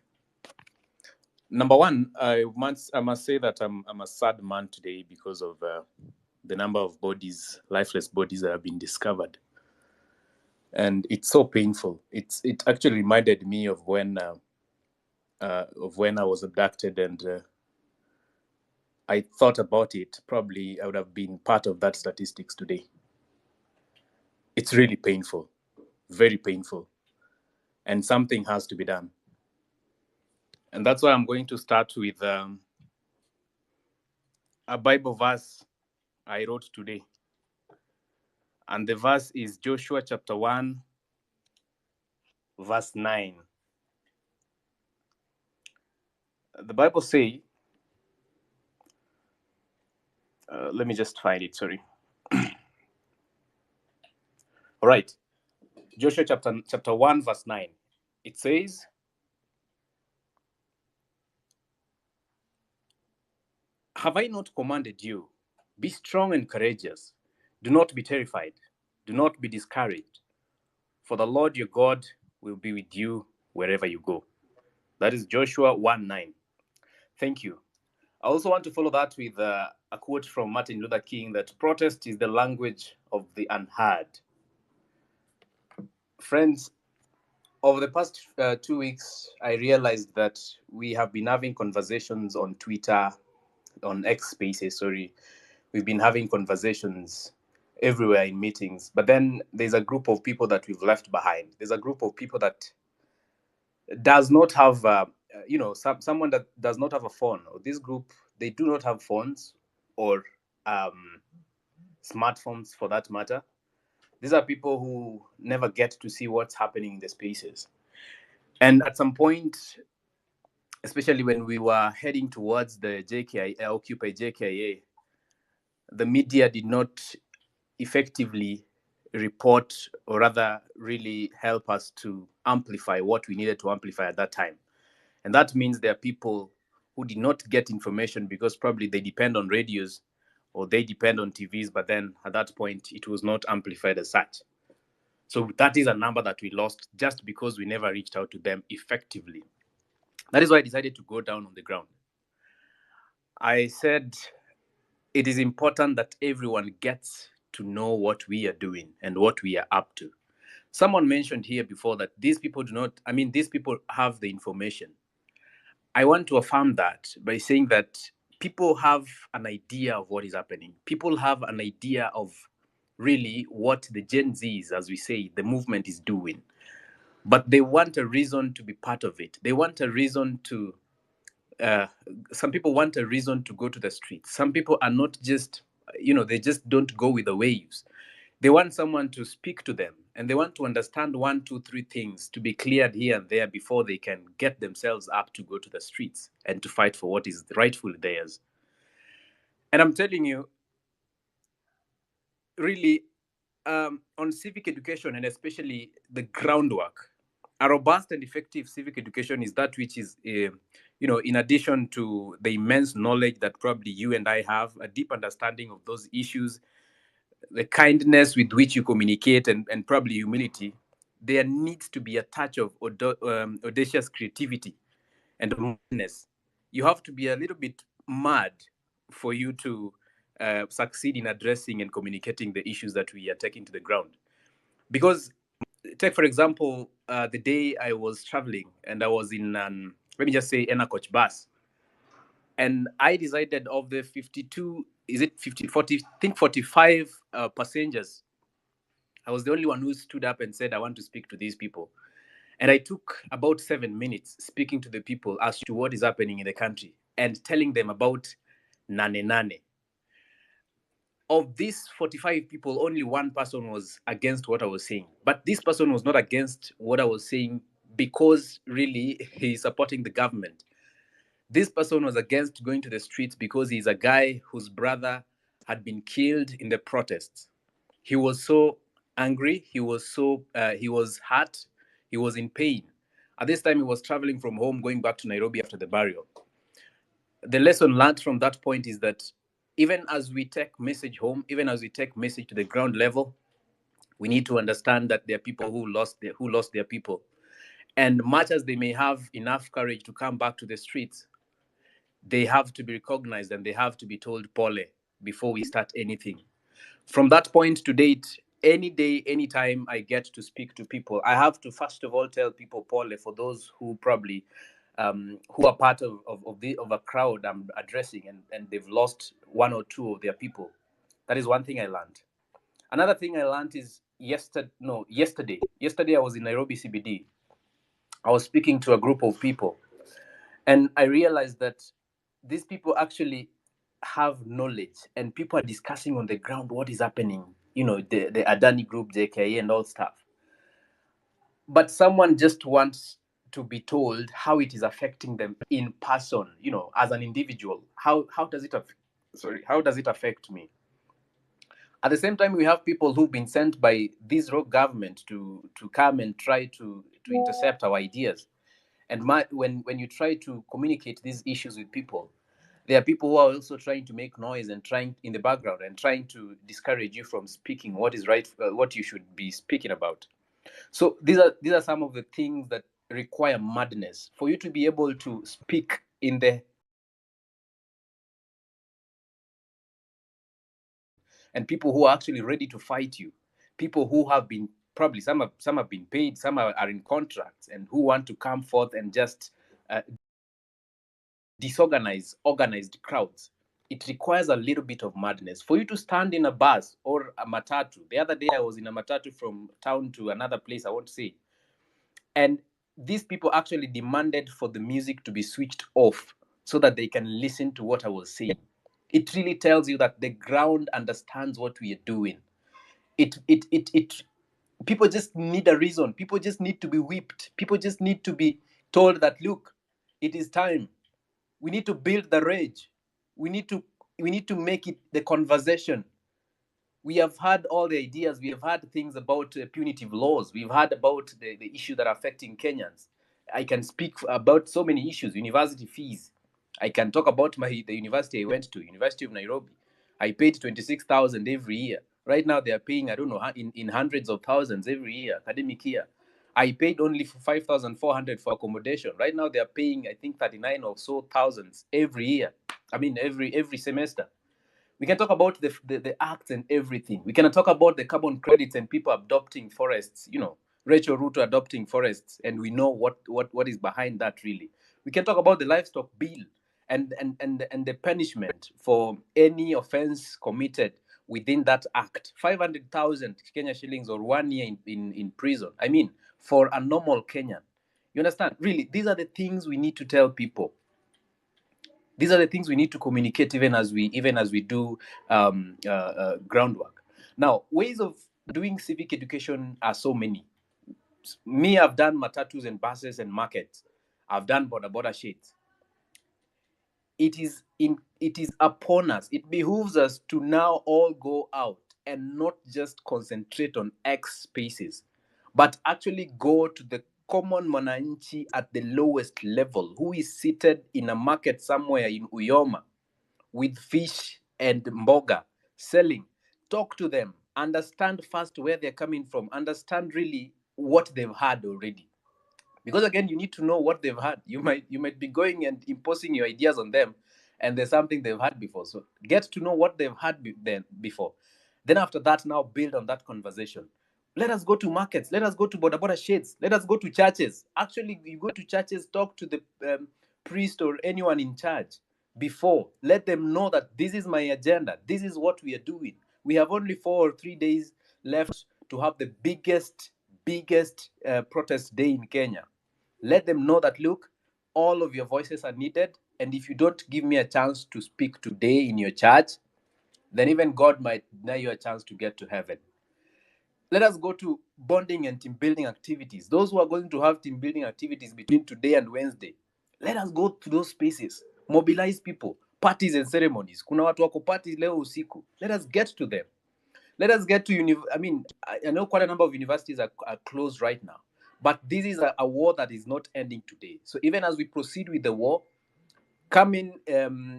Number one, I must say that I'm a sad man today because of the number of bodies, lifeless bodies that have been discovered, and it's so painful. It actually reminded me of when I was abducted, and I thought about it. Probably I would have been part of that statistics today. It's really painful, very painful, and something has to be done. And that's why I'm going to start with a Bible verse I wrote today. And the verse is Joshua chapter 1, verse 9. The Bible says, let me just find it, sorry. All right, Joshua chapter 1, verse 9. It says, have I not commanded you? Be strong and courageous. Do not be terrified. Do not be discouraged. For the Lord your God will be with you wherever you go. That is Joshua 1:9. Thank you. I also want to follow that with a quote from Martin Luther King, that protest is the language of the unheard. Friends, over the past 2 weeks, I realized that we have been having conversations on Twitter, on X Spaces, sorry. We've been having conversations everywhere in meetings. But then there's a group of people that we've left behind. There's a group of people that does not have, someone that does not have a phone. Or this group, they do not have phones or smartphones for that matter. These are people who never get to see what's happening in the spaces. And at some point, especially when we were heading towards the JKIA, Occupy JKIA, the media did not effectively report, or rather really help us to amplify what we needed to amplify at that time. And that means there are people who did not get information because probably they depend on radios or they depend on TVs, but then at that point it was not amplified as such. So that is a number that we lost just because we never reached out to them effectively. That is why I decided to go down on the ground. I said it is important that everyone gets to know what we are doing and what we are up to. Someone mentioned here before that these people do not, I mean, these people have the information. I want to affirm that by saying that people have an idea of what is happening. People have an idea of really what the Gen Zs, as we say, the movement is doing. But they want a reason to be part of it. They want a reason to, some people want a reason to go to the streets. Some people are not just, they just don't go with the waves. They want someone to speak to them, and they want to understand 1, 2, 3 things to be cleared here and there before they can get themselves up to go to the streets and to fight for what is rightfully theirs. And I'm telling you, really, on civic education and especially the groundwork, a robust and effective civic education is that which is, in addition to the immense knowledge that probably you and I have, a deep understanding of those issues, the kindness with which you communicate, and probably humility, there needs to be a touch of audacious creativity and madness. You have to be a little bit mad for you to succeed in addressing and communicating the issues that we are taking to the ground. Because take, for example, the day I was traveling and I was in, let me just say, Coach bus. And I decided of the 52, is it 50, 40, I think 45 passengers, I was the only one who stood up and said, I want to speak to these people. And I took about 7 minutes speaking to the people as to what is happening in the country and telling them about Nane Nane. Of these 45 people, only one person was against what I was saying. But this person was not against what I was saying because really he's supporting the government. This person was against going to the streets because he's a guy whose brother had been killed in the protests. He was so angry. He was hurt. He was in pain. At this time, he was traveling from home, going back to Nairobi after the burial. The lesson learned from that point is that even as we take message home, even as we take message to the ground level, we need to understand that there are people who lost their people. And much as they may have enough courage to come back to the streets, they have to be recognized and they have to be told pole before we start anything. From that point to date, any day, anytime I get to speak to people, I have to first of all tell people pole for those who probably who are part of a crowd I'm addressing and they've lost 1 or 2 of their people. That is one thing I learned. Another thing I learned is yesterday. Yesterday I was in Nairobi CBD. I was speaking to a group of people, and I realized that these people actually have knowledge, and people are discussing on the ground what is happening. The Adani group, JKIA, and all stuff. But someone just wants to be told how it is affecting them in person, as an individual. How does it affect me? At the same time, we have people who've been sent by this rogue government to come and try to intercept our ideas. And when you try to communicate these issues with people, there are people who are also trying to make noise and trying in the background and trying to discourage you from speaking what is right, what you should be speaking about. So these are some of the things that require madness for you to be able to speak in the and people who are actually ready to fight you, people who have been probably some have been paid, some are in contracts, and who want to come forth and just disorganize organized crowds. It requires a little bit of madness for you to stand in a bus or a matatu. The other day I was in a matatu from town to another place, I won't say, and these people actually demanded for the music to be switched off so that they can listen to what I was saying. It really tells you that the ground understands what we are doing. People just need a reason. People just need to be whipped. People just need to be told that, look, it is time. We need to build the rage. We need to make it the conversation. We have had all the ideas. We have had things about punitive laws. We've heard about the issue that are affecting Kenyans. I can speak about so many issues, university fees. I can talk about the university I went to, University of Nairobi. I paid 26,000 every year. Right now they are paying, I don't know, in hundreds of thousands every year, academic year. I paid only for 5,400 for accommodation. Right now they are paying, I think, 39 or so thousands every year. I mean, every semester. We can talk about the acts and everything. We can talk about the carbon credits and people adopting forests, Rachel Ruto adopting forests, and we know what is behind that really. We can talk about the livestock bill and the punishment for any offense committed within that act. 500,000 Kenya shillings or 1 year in prison. I mean, for a normal Kenyan. You understand? Really, these are the things we need to tell people. These are the things we need to communicate even as we do groundwork. Now, ways of doing civic education are so many. Me, I've done matatus and buses and markets. I've done border shades. It is upon us. It behooves us to now all go out and not just concentrate on X spaces, but actually go to the common mwananchi at the lowest level, who is seated in a market somewhere in Uyoma with fish and mboga selling. Talk to them, understand first where they're coming from, understand really what they've had already. Because again, you need to know what they've had. You might be going and imposing your ideas on them, and there's something they've had before. So get to know what they've had before. Then after that, now build on that conversation. Let us go to markets. Let us go to border shades. Let us go to churches. Actually, you go to churches, talk to the priest or anyone in charge before. Let them know that this is my agenda. This is what we are doing. We have only 4 or 3 days left to have the biggest protest day in Kenya. Let them know that, look, all of your voices are needed. And if you don't give me a chance to speak today in your church, then even God might deny you a chance to get to heaven. Let us go to bonding and team building activities. Those who are going to have team building activities between today and Wednesday, let us go to those spaces. Mobilize people, parties and ceremonies. Kuna watu wako parties leo usiku. Let us get to them. Let us get to I know quite a number of universities are closed right now, but this is a war that is not ending today. So even as we proceed with the war, coming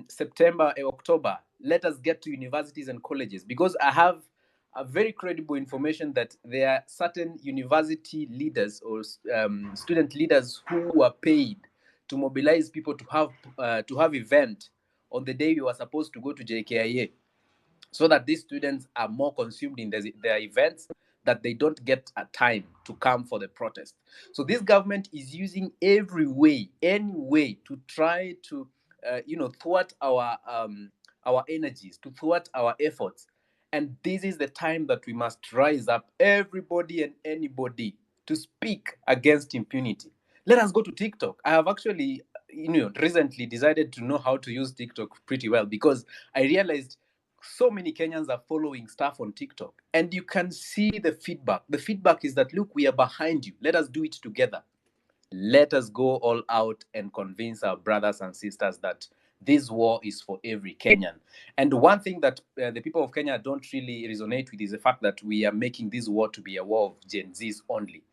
September, October, let us get to universities and colleges, because I have a very credible information that there are certain university leaders or student leaders who are paid to mobilize people to have event on the day you are supposed to go to JKIA, so that these students are more consumed in their events, that they don't get a time to come for the protest. So this government is using any way to try to thwart our energies, to thwart our efforts. And this is the time that we must rise up, everybody and anybody, to speak against impunity. Let us go to TikTok. I have actually recently decided to know how to use TikTok pretty well, because I realized so many Kenyans are following stuff on TikTok, and you can see the feedback. The feedback is that, look, we are behind you. Let us do it together. Let us go all out and convince our brothers and sisters that this war is for every Kenyan. And one thing that the people of Kenya don't really resonate with is the fact that we are making this war to be a war of Gen Zs only.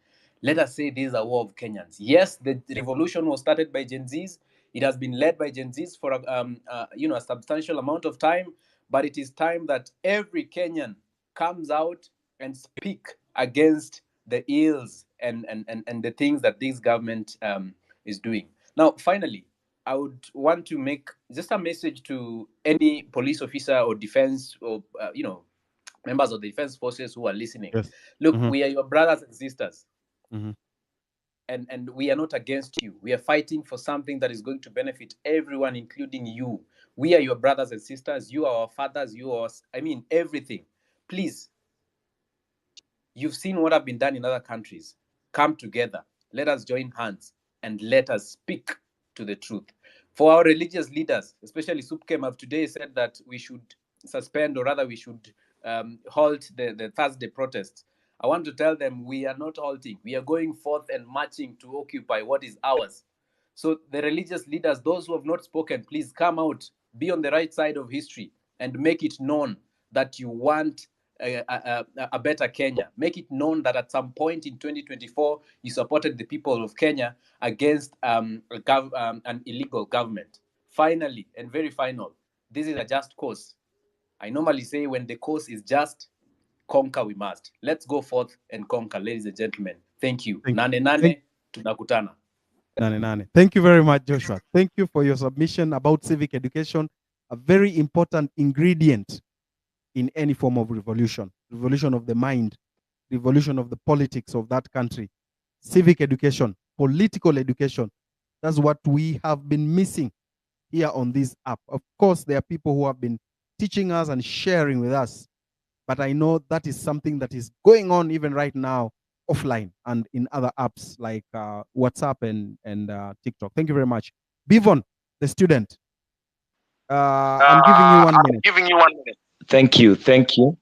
Let us say this is a war of Kenyans. Yes, the revolution was started by Gen Zs. It has been led by Gen Zs for a substantial amount of time, but it is time that every Kenyan comes out and speak against the ills and the things that this government is doing. Now, finally, I would want to make just a message to any police officer or defense or members of the defense forces who are listening. Yes. Look, we are your brothers and sisters. Mm-hmm. And we are not against you. We are fighting for something that is going to benefit everyone, including you. We are your brothers and sisters. You are our fathers. You are, everything. Please, you've seen what have been done in other countries. Come together. Let us join hands and let us speak to the truth. For our religious leaders, especially Supkem have today said that we should suspend, or rather we should halt the Thursday protests. I want to tell them we are not halting. We are going forth and marching to occupy what is ours. So the religious leaders, those who have not spoken, please come out, be on the right side of history, and make it known that you want a better Kenya. Make it known that at some point in 2024, you supported the people of Kenya against an illegal government. finally and very final, this is a just cause. I normally say when the cause is just, conquer we must. Let's go forth and conquer, ladies and gentlemen. Thank you. Nane nane, tunakutana. Thank you very much, Joshua. Thank you for your submission about civic education, a very important ingredient in any form of revolution of the mind, revolution of the politics of that country. Civic education, political education. That's what we have been missing here on this app. Of course, there are people who have been teaching us and sharing with us, but I know that is something that is going on even right now offline and in other apps like WhatsApp and TikTok. Thank you very much. Bivon, the student. I'm giving you 1 minute. Thank you. Thank you.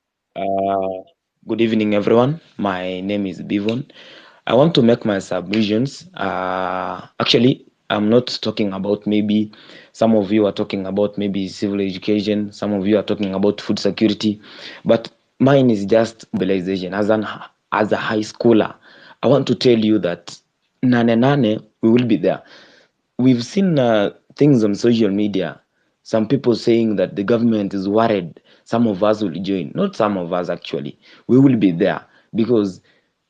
Good evening, everyone. My name is Bivon. I want to make my submissions. Actually, I'm not talking about maybe some of you are talking about maybe civil education, some of you are talking about food security, but mine is just mobilization. As a high schooler, I want to tell you that nane, we will be there. We've seen things on social media. Some people saying that the government is worried some of us will join. Not some of us, actually. We will be there because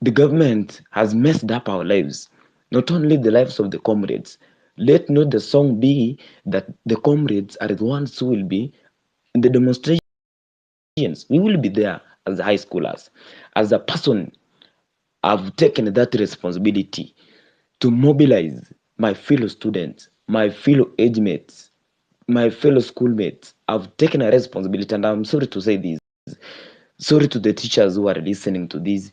the government has messed up our lives, not only the lives of the comrades. Let not the song be that the comrades are the ones who will be in the demonstrations. We will be there as high schoolers. As a person, I've taken that responsibility to mobilize my fellow students, my fellow age mates, my fellow schoolmates. I've taken a responsibility, and I'm sorry to say this. Sorry to the teachers who are listening to this.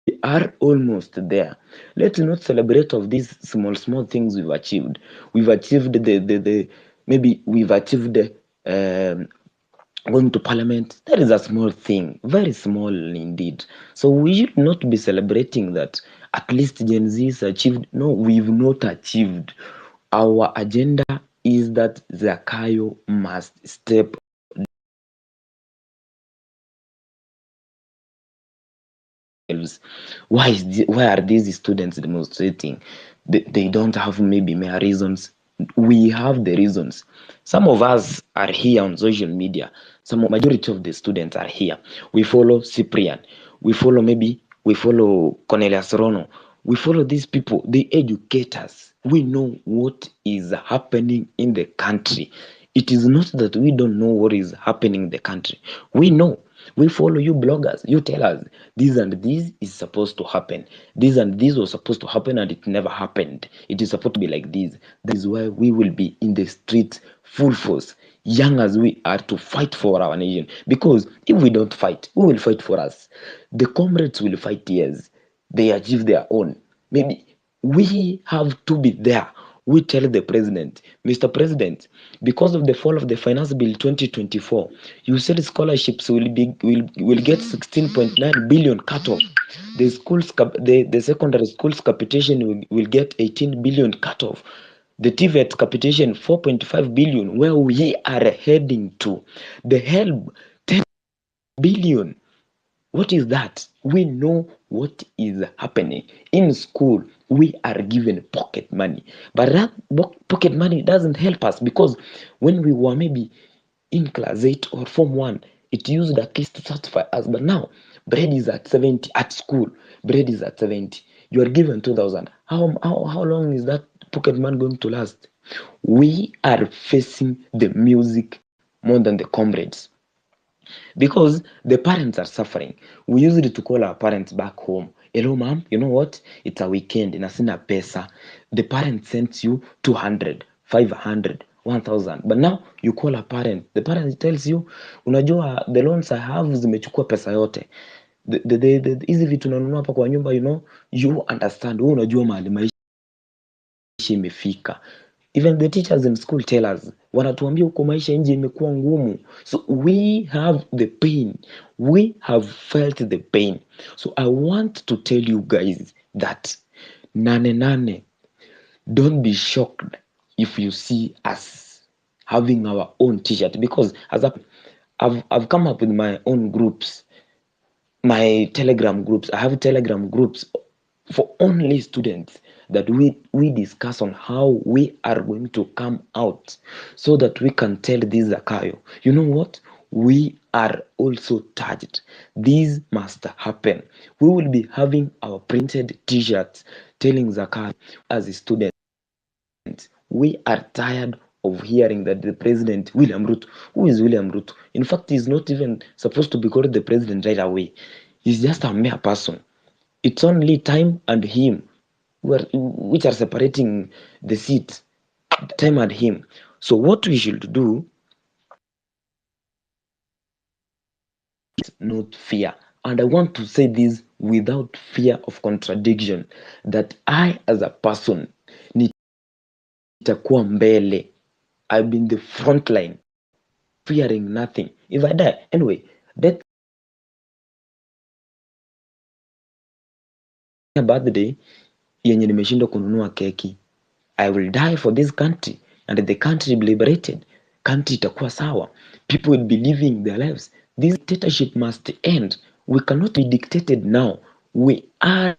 We are almost there. Let's not celebrate of these small things we've achieved. We've achieved the maybe we've achieved going to parliament. That is a small thing, very small indeed. So we should not be celebrating that at least Gen Z has achieved. No, we've not achieved. Our agenda is that Zakayo must step why are these students demonstrating? They don't have maybe mere reasons. We have the reasons. Some of us are here on social media. Majority of the students are here. We follow Cyprian. We follow Cornelius Rono. We follow these people. They educate us. We know what is happening in the country. It is not that we don't know what is happening in the country. We know. We follow you bloggers. You tell us this and this is supposed to happen. This and this was supposed to happen and it never happened. It is supposed to be like this. That is why we will be in the streets full force, young as we are, to fight for our nation. Because if we don't fight, who will fight for us? The comrades will fight, yes. They achieve their own. Maybe we have to be there. We tell the president, Mr. President, because of the fall of the Finance Bill 2024, you said scholarships will get 16.9 billion cut off. The secondary schools capitation will get 18 billion cut off. The TVET capitation 4.5 billion, where we are heading to. The HELB 10 billion. What is that? We know what is happening. In school, we are given pocket money. But that pocket money doesn't help us because when we were maybe in class 8 or Form 1, it used at least to satisfy us. But now, bread is at 70 at school. Bread is at 70. You are given 2,000. How long is that pocket money going to last? We are facing the music more than the comrades. Because the parents are suffering. We use it to call our parents back home. Hello, mom, you know what? It's a weekend. Inasina pesa. The parent sends you 200, 500, 1,000. But now you call a parent. The parent tells you, unajua, the loans I have zimechukua pesa yote. Hizi vitu nanunua hapa kwa nyumba, you understand. Wewe unajua mahali maisha imefika. Even the teachers in school tell us, wanatuambia huko maisha nje imekuwa ngumu. So we have the pain. We have felt the pain. So I want to tell you guys that nane don't be shocked if you see us having our own t-shirt, because as I've come up with my own groups, my Telegram groups. I have Telegram groups for only students that we discuss on how we are going to come out so that we can tell this Zakayo, you know what? We are also touched. This must happen. We will be having our printed t-shirts telling Zakayo as a student, we are tired of hearing that the president, William Ruto, who is William Ruto? In fact, he's not even supposed to be called the president right away. He's just a mere person. It's only time and him which are separating the seat, time and him. So what we should do is not fear. And I want to say this without fear of contradiction, that I as a person, nitakuwa mbele. I've been the front line, fearing nothing. If I die, anyway, that birthday yenye nimeshindwa kununua keki, I will die for this country and the country will be liberated. Country itakuwa sawa. People will be living their lives. This dictatorship must end. We cannot be dictated now. We can't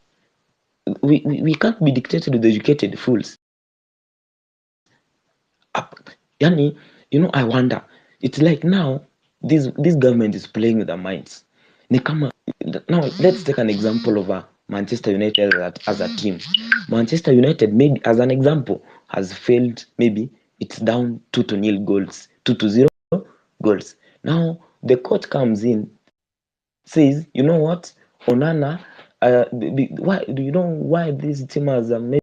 be dictated with educated fools. Yani, I wonder. It's like now this government is playing with our minds. Now let's take an example of Manchester United as a team. Manchester United, maybe as an example, has failed. Maybe it's down 2-0 goals, 2-0 goals. Now the coach comes in, says, you know what, Onana, why do you know why this team has maybe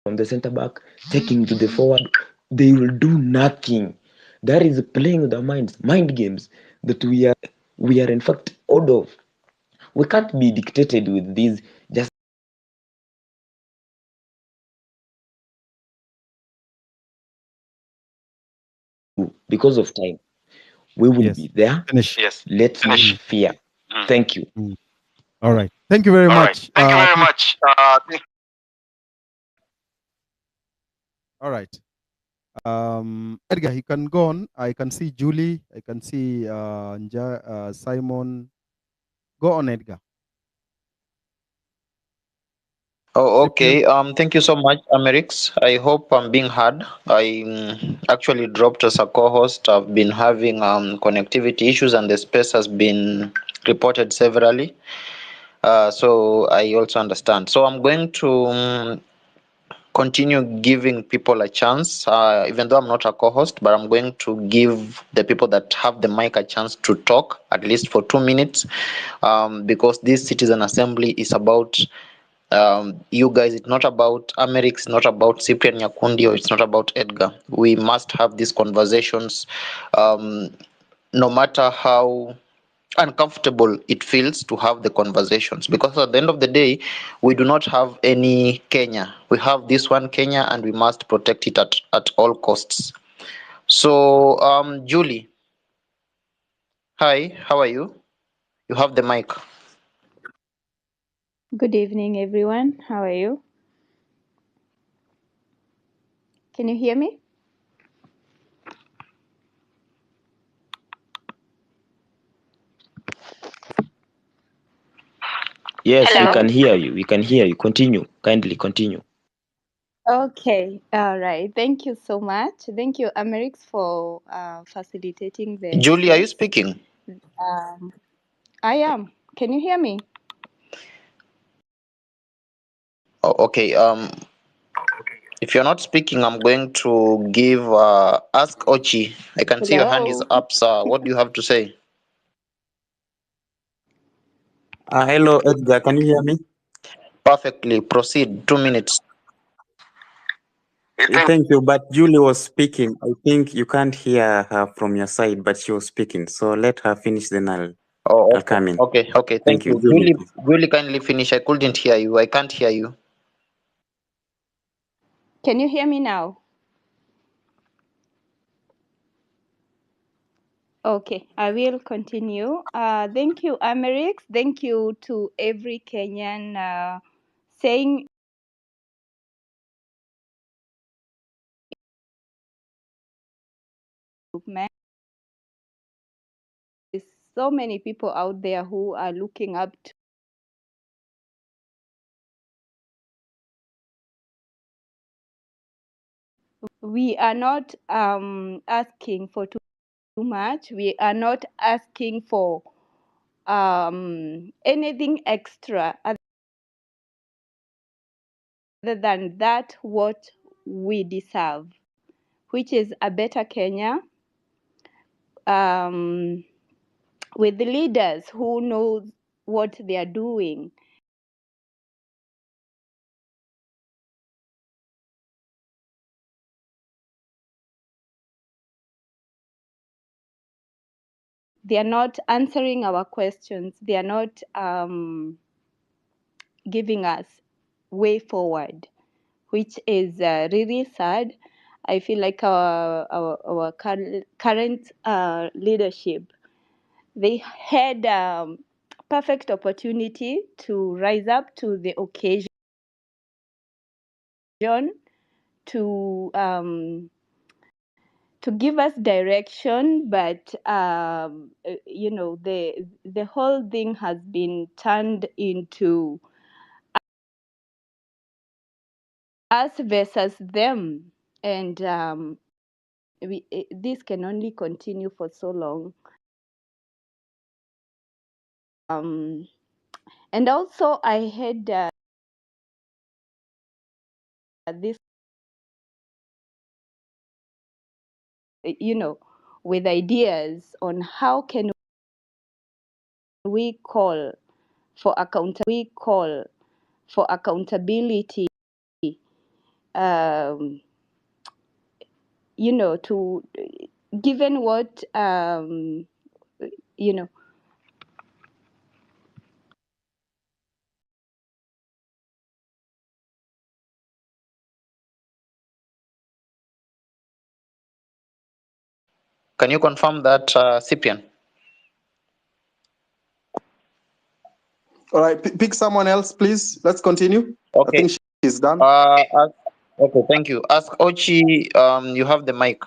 from the center back, taking to the forward, they will do nothing. That is playing with our minds, mind games that we are in fact out of. We can't be dictated with these just because of time. We will be there. Finish. Yes. Let's not fear. Thank you. All right. Thank you very much. Thank you very much. All right. Edgar, you can go on. I can see Julie. I can see Simon. Go on, Edgar. Oh, okay. Thank you so much, Amerix. I hope I'm being heard. I actually dropped as a co-host. I've been having connectivity issues, and the space has been reported severally. So I also understand. So I'm going to continue giving people a chance, even though I'm not a co-host, but I'm going to give the people that have the mic a chance to talk at least for 2 minutes, because this citizen assembly is about you guys. It's not about Amerix, not about Cyprian Nyakundi, or it's not about Edgar. We must have these conversations, no matter how uncomfortable it feels to have the conversations, because at the end of the day, we do not have any Kenya. We have this one Kenya, and we must protect it at all costs. So Julie, hi, how are you? You have the mic. Good evening, everyone. How are you? Can you hear me? Yes, Hello. we can hear you. We can hear you. Continue. Kindly continue. Okay. All right. Thank you so much. Thank you, Amerix, for facilitating the Julie, are you space. speaking? I am. Can you hear me? Oh, okay. If you're not speaking, I'm going to give ask Ochi. I can see your hand is Hello. up, sir. What do you have to say? Hello, Edgar. Can you hear me? Perfectly. Proceed. 2 minutes. Thank you. But Julie was speaking. I think you can't hear her from your side, but she was speaking. So let her finish, then I'll Oh, I'll come in. okay. Thank Thank you. you. Julie, kindly finish. I couldn't hear you. I can't hear you. Can you hear me now? Okay, I will continue. Thank you, Amerix. Thank you to every Kenyan saying movement. There's so many people out there who are looking up to. We are not asking for too much. We are not asking for anything extra other than that what we deserve, which is a better Kenya, with the leaders who know what they are doing. They are not answering our questions. They are not giving us way forward, which is really sad. I feel like our current leadership, they had perfect opportunity to rise up to the occasion, to give us direction, but the whole thing has been turned into us versus them, and this can only continue for so long. And also I had this, with ideas on how can we call for accountability, to given what Can you confirm that, Cyprian? All right, pick someone else, please. Let's continue. Okay. I think she's done. Okay, thank you. Ask Ochi. You have the mic.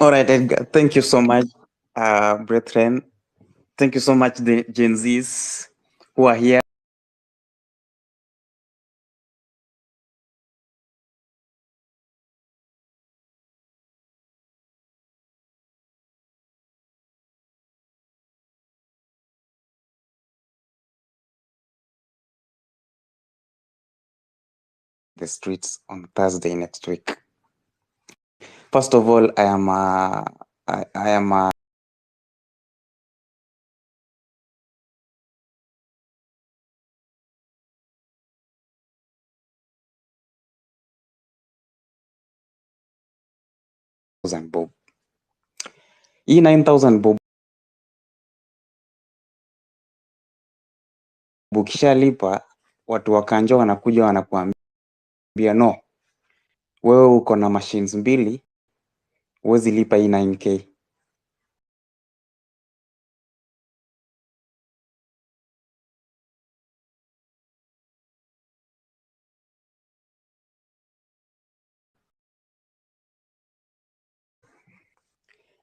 All right, Edgar. Thank you so much, brethren. Thank you so much, the Gen Zs who are here. The streets on Thursday next week. First of all, I am bob. Hii 9,000 bob ukishalipa, watu wa Kanjo wanakuja wanakuambia no, wewe uko na machines mbili, huwezi lipa hii 9k.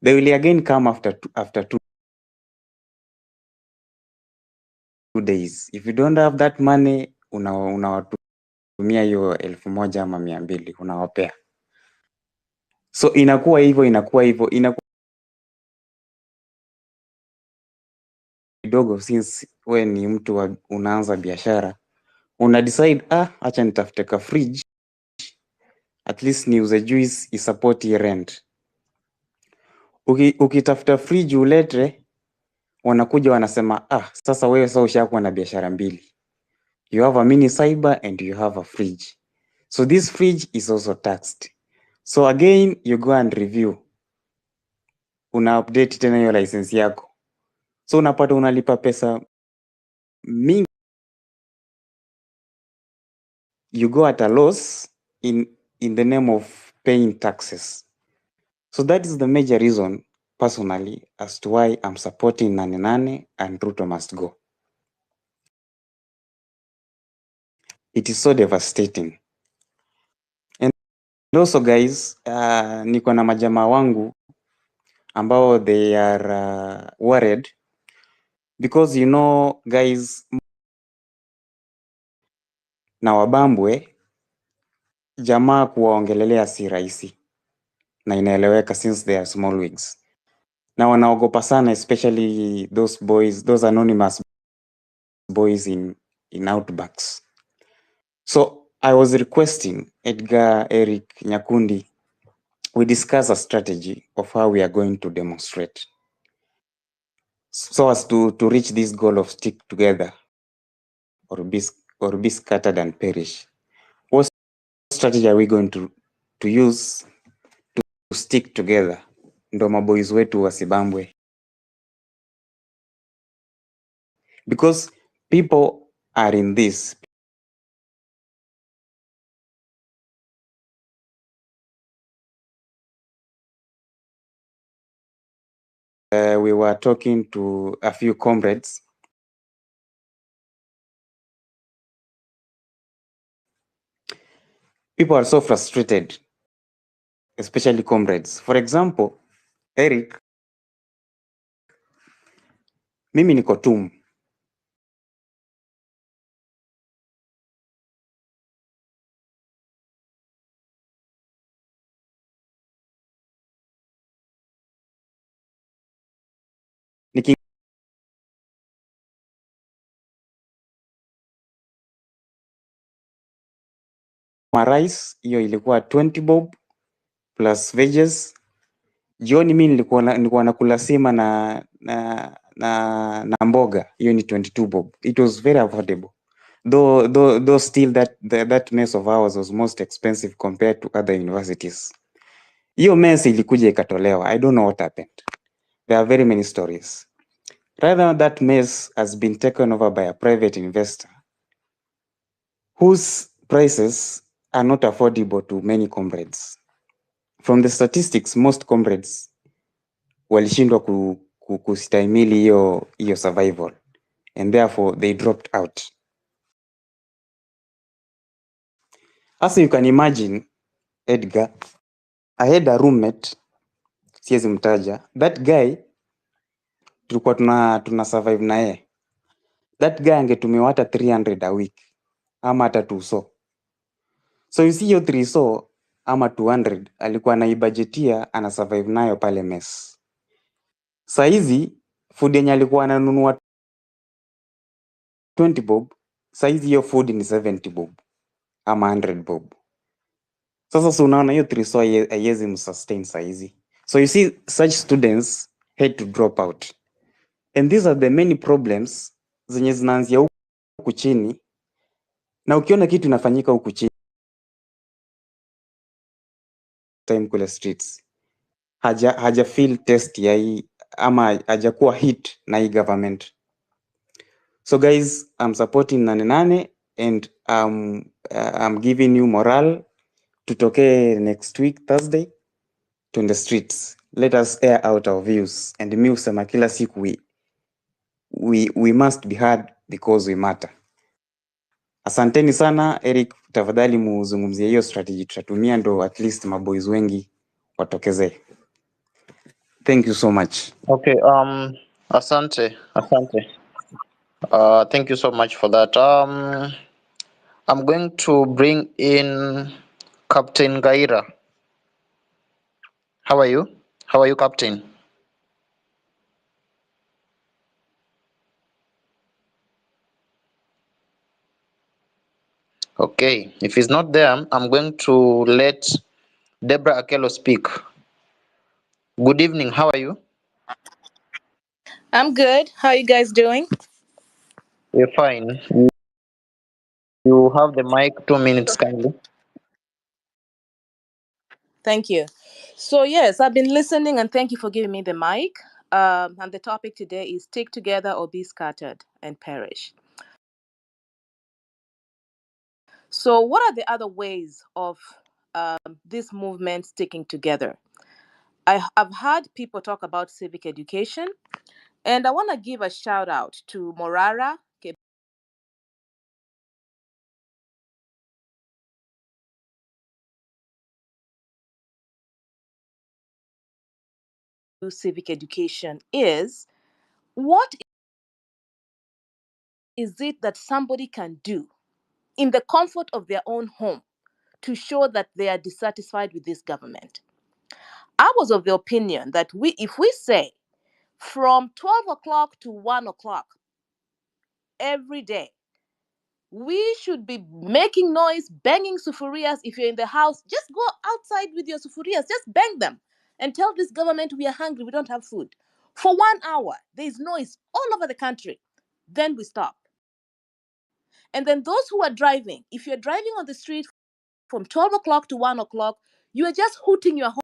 They will again come after 2 days. If you don't have that money, unawatumia hiyo 1,000 ama 200 unawapea. So inakuwa hivyo kidogo, since we ni mtu unaanza biashara, una decide acha nitafute ka fridge, at least niuze juice isupport rent. Ukitafuta fridge ulete, wanakuja wanasema sasa wewe sasa ushakuwa na biashara mbili. You have a mini cyber and you have a fridge. So this fridge is also taxed. So again, you go and review. una update tena hiyo license yako, so unapata unalipa pesa mingi, you go at a loss in the name of paying taxes. So that is the major reason personally as to why I'm supporting Nane Nane and Ruto must go. It is so devastating. And also guys, niko na majamaa wangu ambao they are worried because you know guys, na Wabambwe jamaa kuwaongelelea si rahisi na inaeleweka since they are small wigs, na wanaogopa sana especially those boys, those anonymous boys in outbacks. So I was requesting Edgar, Eric, Nyakundi, we discuss a strategy of how we are going to demonstrate so as to reach this goal of stick together or be scattered and perish. What strategy are we going to use to stick together? Ndo maboys wetu wasibambwe. Because people are in this. We were talking to a few comrades. People are so frustrated, especially comrades. For example, Eric, mimi niko TUM. Rice hiyo ilikuwa 20 bob plus veggies. Jioni mimi nilikuwa nakula sima na mboga, hiyo ni 22 bob. It was very affordable. Though still that mess of ours was most expensive compared to other universities. Hiyo mess ilikuja ikatolewa. I don't know what happened. There are very many stories. Rather, that mess has been taken over by a private investor whose prices are not affordable to many comrades. From the statistics, most comrades walishindwa kustahimili hiyo survival and therefore they dropped out. As you can imagine, Edgar, I had a roommate, siwezi mtaja. That guy tulikuwa tuna survive na yeye. That guy angetumiwa hata 300 a week ama hata 200. So you see hiyo 300 ama 200 alikuwa anaibajetia ana survive nayo pale mess. Saizi food yenye alikuwa ananunua 20 bob, saizi hiyo food ni 70 bob ama 100 bob. Sasa so unaona hiyo 300 haiwezi msustain saizi. So you see such students had to drop out. And these are the many problems zenye zinaanzia huku chini, na ukiona kitu inafanyika huku chini time kule streets, haja feel test ya hii ama hajakuwa hit na hii government. So guys, I'm supporting Nane Nane and I'm giving you morale. Tutoke next week Thursday to the streets. Let us air out our views, and mi usema kila siku we must be heard because we matter. Asanteni sana. Eric, tafadhali muzungumzie hiyo strategy tutatumia ndo at least maboys wengi watokezee. Thank you so much. Okay, asante. Thank you so much for that. I'm going to bring in Captain Gaira. How are you? Captain? Okay, if he's not there, I'm going to let Deborah Akello speak. Good evening, how are you? I'm good. How are you guys doing? We're fine. You have the mic, 2 minutes kindly. Thank you. So, yes, I've been listening and thank you for giving me the mic. And the topic today is stick together or be scattered and perish. So, what are the other ways of this movement sticking together? I've heard people talk about civic education, and I want to give a shout out to Morara civic education is what is it that somebody can do in the comfort of their own home to show that they are dissatisfied with this government? I was of the opinion that if we say from 12 o'clock to 1 o'clock every day, we should be making noise, banging sufurias. If you're in the house, just go outside with your sufurias, just bang them and tell this government we are hungry, we don't have food. For 1 hour, there's noise all over the country. Then we stop. And then those who are driving, if you're driving on the street from 12 o'clock to 1 o'clock, you are just hooting your horn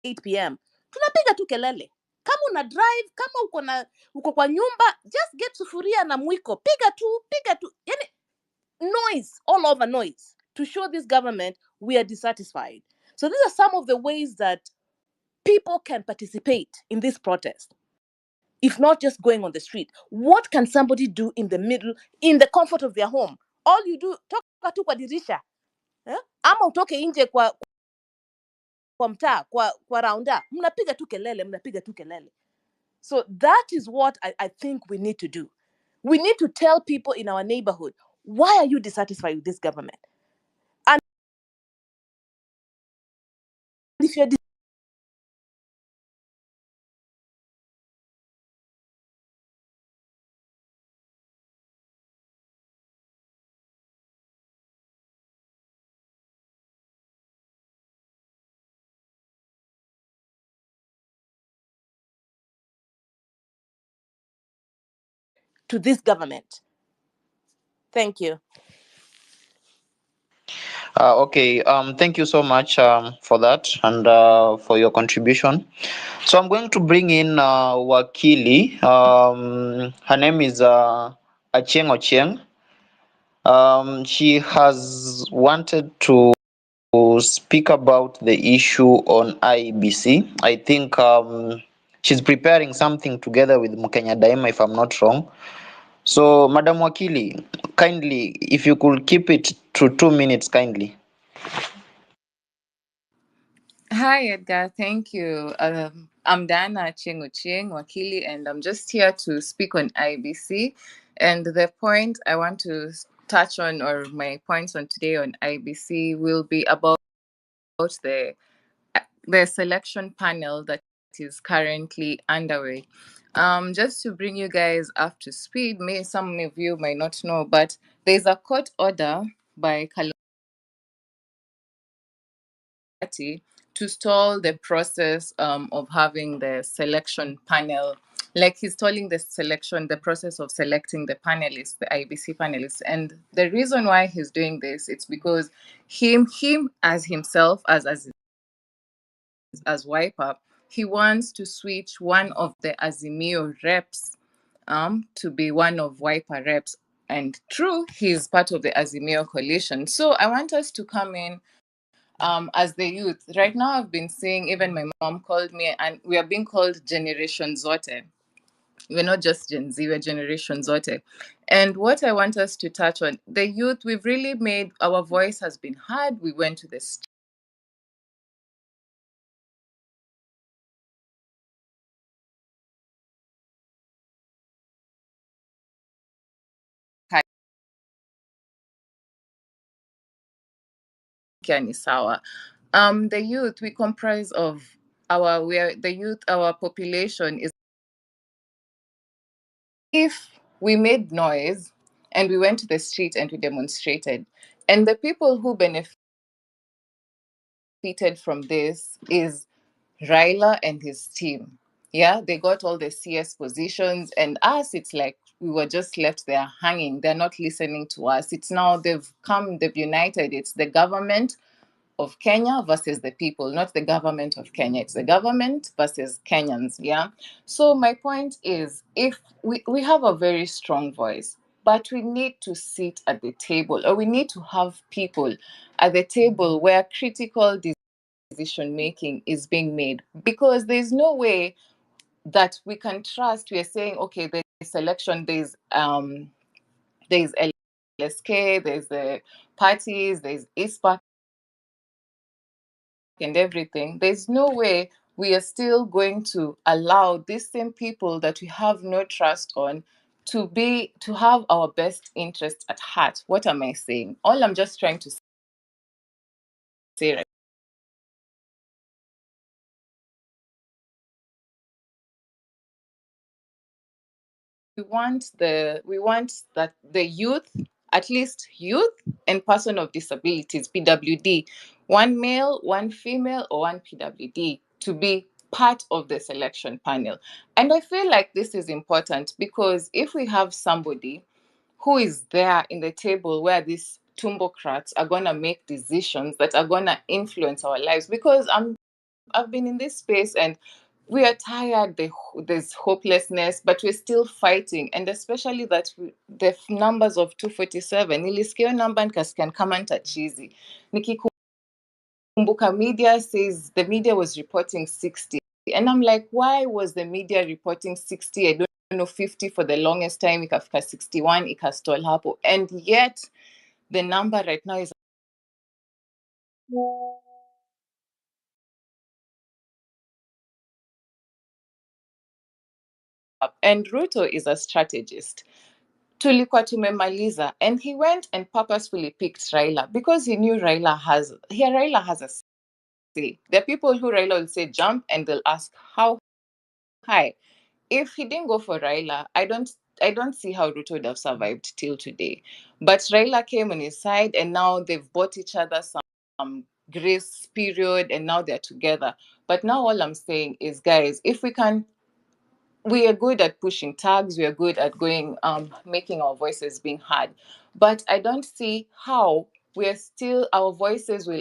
8 p.m. Tunapiga tu kelele. Kama una drive, kama uko kwa nyumba, just get sufuria na mwiko. Piga tu. Yani, noise, all over noise, to show this government we are dissatisfied. So these are some of the ways that people can participate in this protest. If not just going on the street, what can somebody do in the middle, in the comfort of their home? All you do, toka tu kwa dirisha, ama utoke nje kwa mtaa, kwa raunda, mnapiga tu kelele. So that is what I think we need to do. We need to tell people in our neighborhood, why are you dissatisfied with this government? And if you're to this government. Thank you. Okay, thank you so much for that and for your contribution. So I'm going to bring in Wakili. Her name is Acheng Ocheng. She has wanted to speak about the issue on IBC. I think she's preparing something together with Mukenya Daima, if I'm not wrong. So, Madam Wakili, kindly, if you could keep it to 2 minutes, kindly. Hi, Edgar. Thank you. I'm Dana Chieng Wakili, and I'm just here to speak on IBC. And the point I want to touch on, or my points on today on IBC, will be about the selection panel that is currently underway. Just to bring you guys up to speed, some of you might not know, but there's a court order by to stall the process of having the selection panel. Like, he's stalling the process of selecting the panelists, the IBC panelists. And the reason why he's doing this, it's because him as himself, as Wiper, he wants to switch one of the Azimio reps to be one of Wiper reps. And true, he's part of the Azimio coalition. So I want us to come in as the youth. Right now, I've been seeing, even my mom called me, and we are being called Generation Zote. We're not just Gen Z, we're Generation Zote. And what I want us to touch on, the youth, we've really made, our voice has been heard. We went to the Sawa. The youth, we comprise of our population is if we made noise and we went to the street and we demonstrated, and the people who benefited from this is Raila and his team. Yeah, they got all the CS positions, and us, it's like we were just left there hanging. They're not listening to us. It's now they've united. It's the government of Kenya versus the people, not the government of Kenya. It's the government versus Kenyans. Yeah. So my point is, if we have a very strong voice, but we need to sit at the table, or we need to have people at the table where critical decision making is being made, because there's no way that we can trust. We are saying, okay, there's selection, there's LSK, there's the parties, there's ISPAC and everything. There's no way we are still going to allow these same people that we have no trust on to have our best interests at heart. What am I saying? All I'm just trying to say right, we want that the youth, at least youth and person of disabilities, PWD, one male, one female, or one PWD, to be part of the selection panel. And I feel like this is important, because if we have somebody who is there in the table where these tumbocrats are going to make decisions that are going to influence our lives, because I've been in this space and we are tired, there's hopelessness, but we're still fighting. And especially that the numbers of 247, nilisikia namba nikasikia kama nitachizi. Nikikumbuka media says the media was reporting 60. And I'm like, why was the media reporting 60? I don't know, 50 for the longest time, ikafika 61, ikastall hapo. And yet the number right now is up. And Ruto is a strategist. Tulikuwa tumemaliza, and he went and purposefully picked Raila because he knew Raila has a say. There are people who Raila will say jump and they'll ask how high. If he didn't go for Raila, I don't see how Ruto would have survived till today. But Raila came on his side, and now they've bought each other some grace period, and now they're together. But now all I'm saying is, guys, if we are good at pushing tags, we are good at going making our voices being heard, but I don't see how our voices will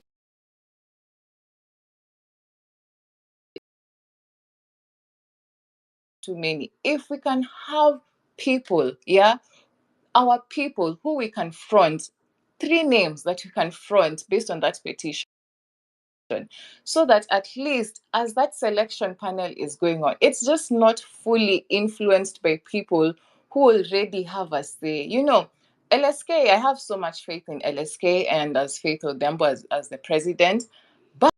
too many. If we can have people, our people who we can front, 3 names that we can front based on that petition, so that at least as that selection panel is going on, it's just not fully influenced by people who already have a say. LSK, I have so much faith in LSK and as Faith Odembo as the president, but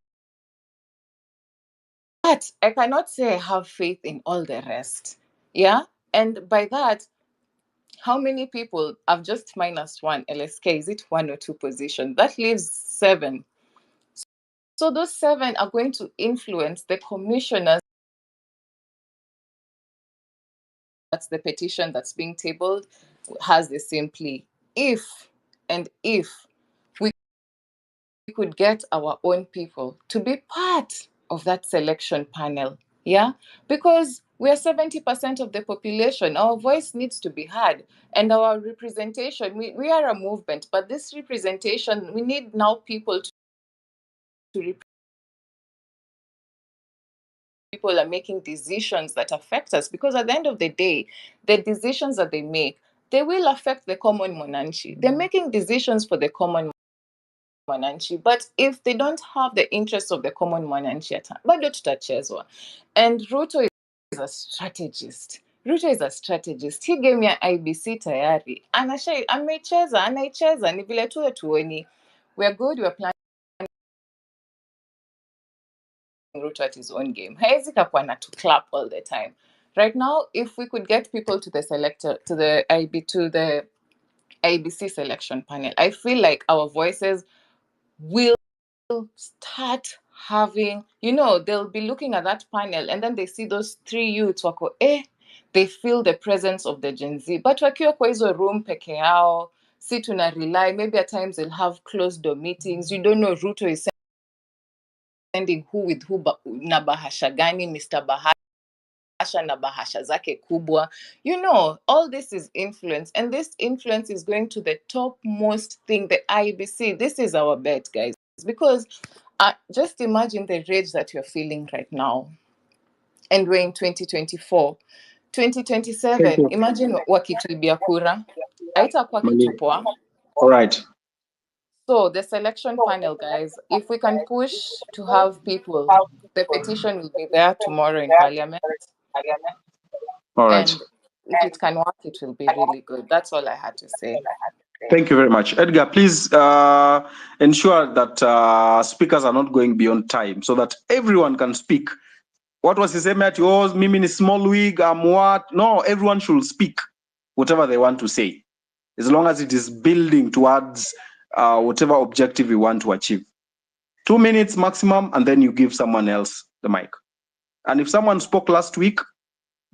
I cannot say I have faith in all the rest. Yeah? And by that, how many people? I've just minus 1 LSK. Is it 1 or 2 positions? That leaves 7. So those 7 are going to influence the commissioners. That's the petition that's being tabled, has the same plea. If we could get our own people to be part of that selection panel, because we are 70% of the population, our voice needs to be heard, and our representation, we are a movement, but this representation, we need now people to people are making decisions that affect us, because at the end of the day, the decisions that they make, they will affect the common mwananchi. They're making decisions for the common mwananchi, but if they don't have the interests of the common mwananchi at hand, bado tutachezwa. And Ruto is a strategist. He gave me an IBC tayari, anaicheza, ni vile tu hatuoni. We're good, we're planning Ruto at his own game. Haezi kakuwa na to clap all the time. Right now, if we could get people to the IBC selection panel, I feel like our voices will start having, they'll be looking at that panel and then they see those 3 youths wako, they feel the presence of the Gen Z. But wakiwa kwa hizo room peke yao, si tuna rely, maybe at times they'll have closed door meetings. You don't know Ruto is sending who with who na bahasha gani, Mr. Bahasha na bahasha zake kubwa. You know, all this is influence, and this influence is going to the topmost thing, the IBC. This is our bet, guys, because just imagine the rage that you're feeling right now, and we're in 2024. Thank 2027, you. imagine wakituibia kura, haitakuwa kitu poa. All right. So the selection panel, guys, if we can push to have people, the petition will be there tomorrow in Parliament. All right. And if it can work, it will be really good. That's all I had to say. Thank you very much. Edgar, please ensure that speakers are not going beyond time so that everyone can speak. What was he saying at yours? Mimi ni small wig, I'm what? No, everyone should speak whatever they want to say, as long as it is building towards whatever objective you want to achieve. 2 minutes maximum, and then you give someone else the mic. And if someone spoke last week,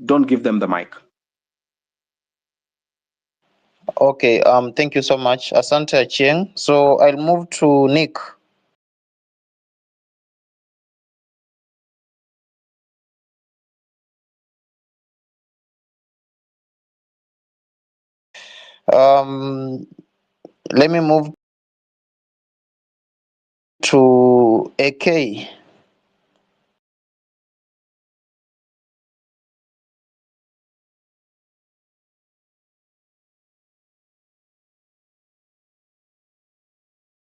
don't give them the mic. Okay, thank you so much, Asante Achieng. So I'll move to Nick. Let me move to AK.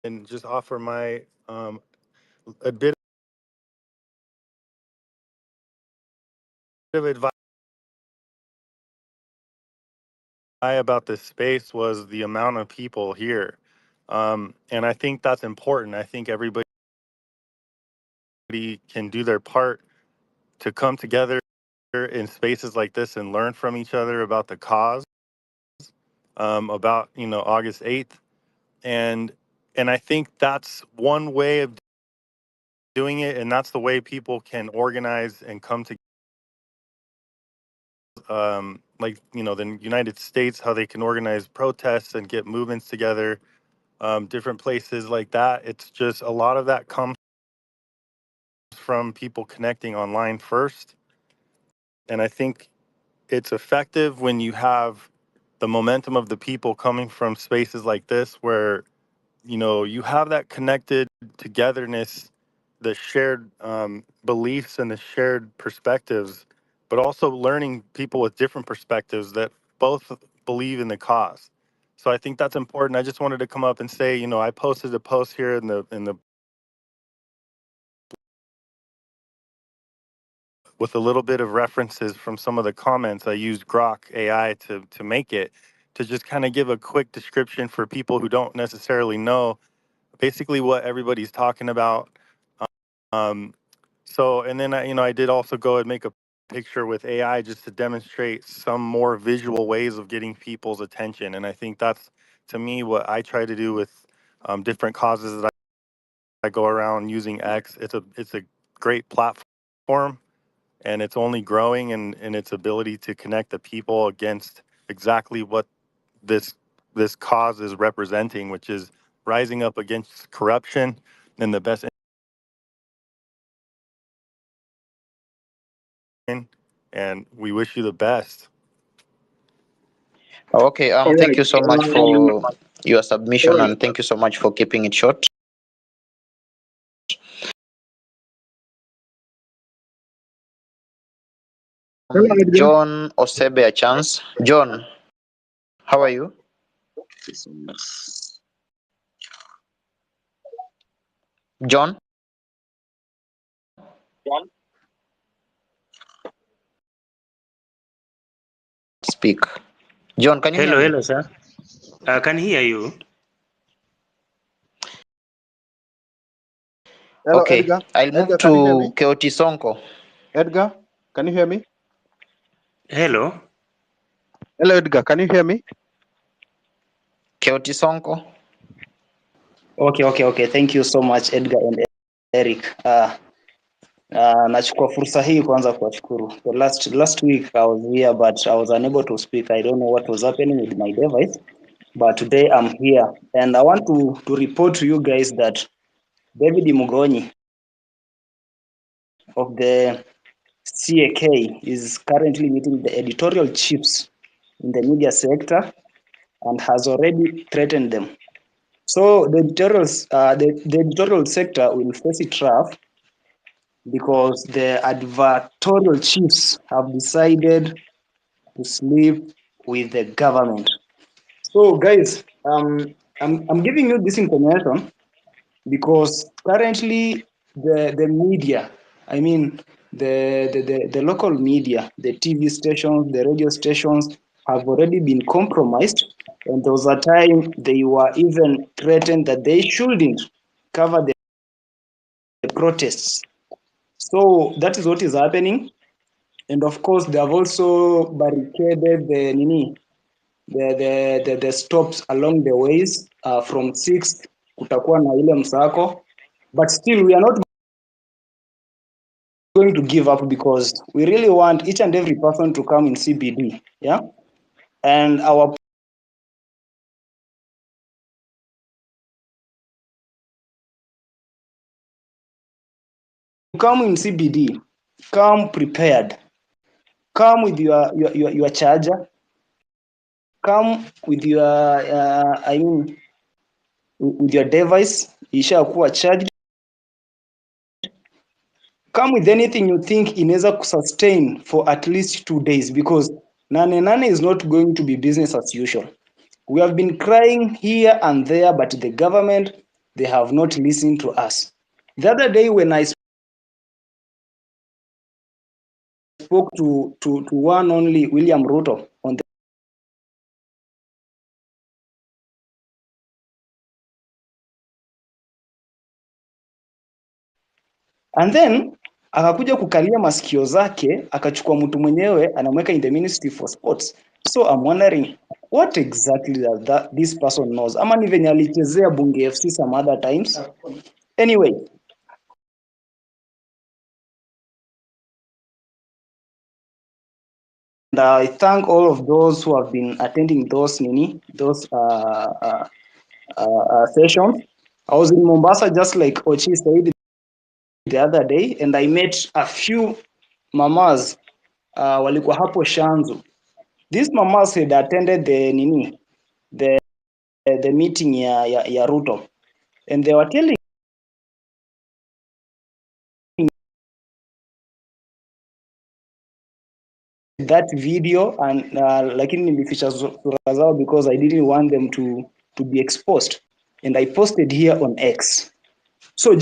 And just offer my a bit of advice about this space was the amount of people here. And I think that's important. I think everybody can do their part to come together in spaces like this and learn from each other about the cause, about, you know, August 8th. And I think that's one way of doing it, and that's the way people can organize and come together. Like, you know, the United States, how they can organize protests and get movements together, different places like that. It's just a lot of that comes from people connecting online first. And I think it's effective when you have the momentum of the people coming from spaces like this where, you know, you have that connected togetherness, the shared beliefs and the shared perspectives, but also learning people with different perspectives that both believe in the cause. So I think that's important. I just wanted to come up and say, you know, I posted a post here in the with a little bit of references from some of the comments. I used Grok AI to make it, to just kind of give a quick description for people who don't necessarily know basically what everybody's talking about. So, and then I did also go and make a picture with AI just to demonstrate some more visual ways of getting people's attention. And I think that's, to me, what I try to do with different causes that I go around using X. It's a great platform, and it's only growing in its ability to connect the people against exactly what this cause is representing, which is rising up against corruption in the best. And we wish you the best. Okay, All thank right. you so much for your submission, and thank you so much for keeping it short. Hello, Edgar. John Osebe a chance. John, how are you? John? Speak. John, can you hear me? Hello, sir. I can hear you. Hello, Okay, Edgar. I'll move Edgar, can you hear me? to Keoti Sonko. Edgar, can you hear me? Hello. Hello, Edgar. Can you hear me? Keoti Sonko. Okay. Thank you so much, Edgar and Eric. Nachukua fursa hii kwanza kuwashukuru. The last week I was here but I was unable to speak. I don't know what was happening with my device, but today I'm here and I want to report to you guys that David Mugonyi of the CAK is currently meeting the editorial chiefs in the media sector and has already threatened them. So the editorial sector will face it rough because the advertorial chiefs have decided to sleep with the government. So guys, I'm giving you this information because currently the media, I mean the local media, the TV stations, the radio stations have already been compromised, and there was a time they were even threatened that they shouldn't cover the protests. So that is what is happening, and of course they have also barricaded the stops along the ways from 6 kutakuwa na ile msako, but still we are not going to give up because we really want each and every person to come in CBD, yeah, and our come in CBD, come prepared, come with your charger, come with your I mean with your device ishakuwa charged, come with anything you think inaweza sustain for at least 2 days because nane is not going to be business as usual. We have been crying here and there, but the government, they have not listened to us. The other day when I spoke to one only William Ruto on the and then akakuja kukalia masikio zake akachukua mtu mwenyewe anamweka in the Ministry for Sports. So I'm wondering what exactly that this person knows. Ama ni venye alichezea Bunge FC some other times. Anyway, and I thank all of those who have been attending those sessions. I was in Mombasa just like Ochi said the other day, and I met a few mamas walikuwa hapo Shanzu. These mamas had attended the meeting ya Ruto, and they were telling that video and lakini nilificha sura zao because I didn't want them to be exposed, and I posted here on X. So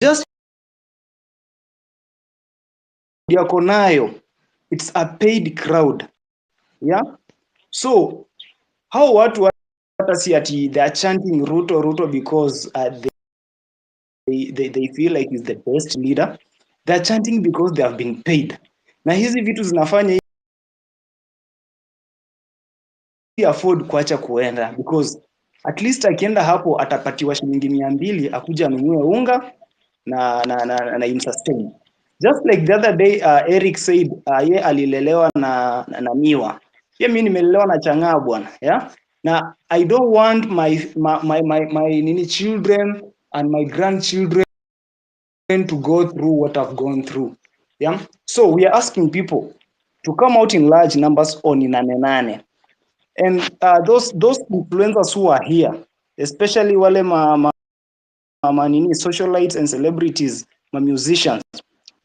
just yako nayo, it's a paid crowd, yeah. So how watu hata si ati they are chanting Ruto because they feel like he's the best leader. They are chanting because they have been paid. Na hizi vitu zinafanya afford kuacha kuenda because at least akienda hapo atapatiwa shilingi 200 akuja anunue unga na imsustain. Just like the other day Eric said ye alilelewa na miwa. Ye mimi nimelelewa na changaa bwana, yeah? Na I don't want my children and my grandchildren to go through what I've gone through. Yeah? So we are asking people to come out in large numbers on Nane. And those influencers who are here, especially wale socialites and celebrities, musicians,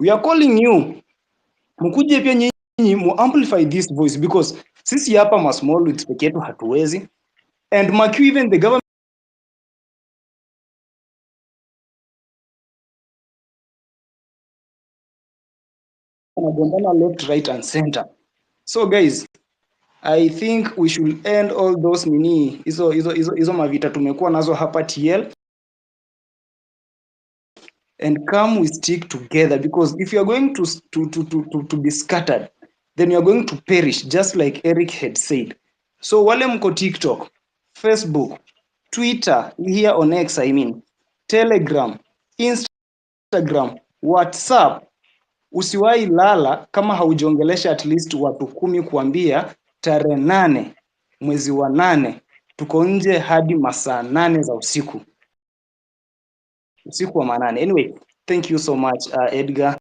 we are calling you mkuje pia nyinyi mu amplify this voice because sisi hapa ma small wigs peke yetu hatuwezi, and even the government wanagongana left, right and center. So guys, I think we should end all those hizo mavita tumekuwa nazo hapa TL and come we stick together, because if you are going to be scattered, then you are going to perish, just like Eric had said. So wale mko TikTok, Facebook, Twitter, here on X, I mean, Telegram, Instagram, Instagram, WhatsApp. Usiwahi lala kama haujongelesha at least watu 10 kuambia tarehe 8 mwezi wa 8 tuko nje hadi masaa 8 za usiku. Usiku wa manane. Anyway, thank you so much Edgar.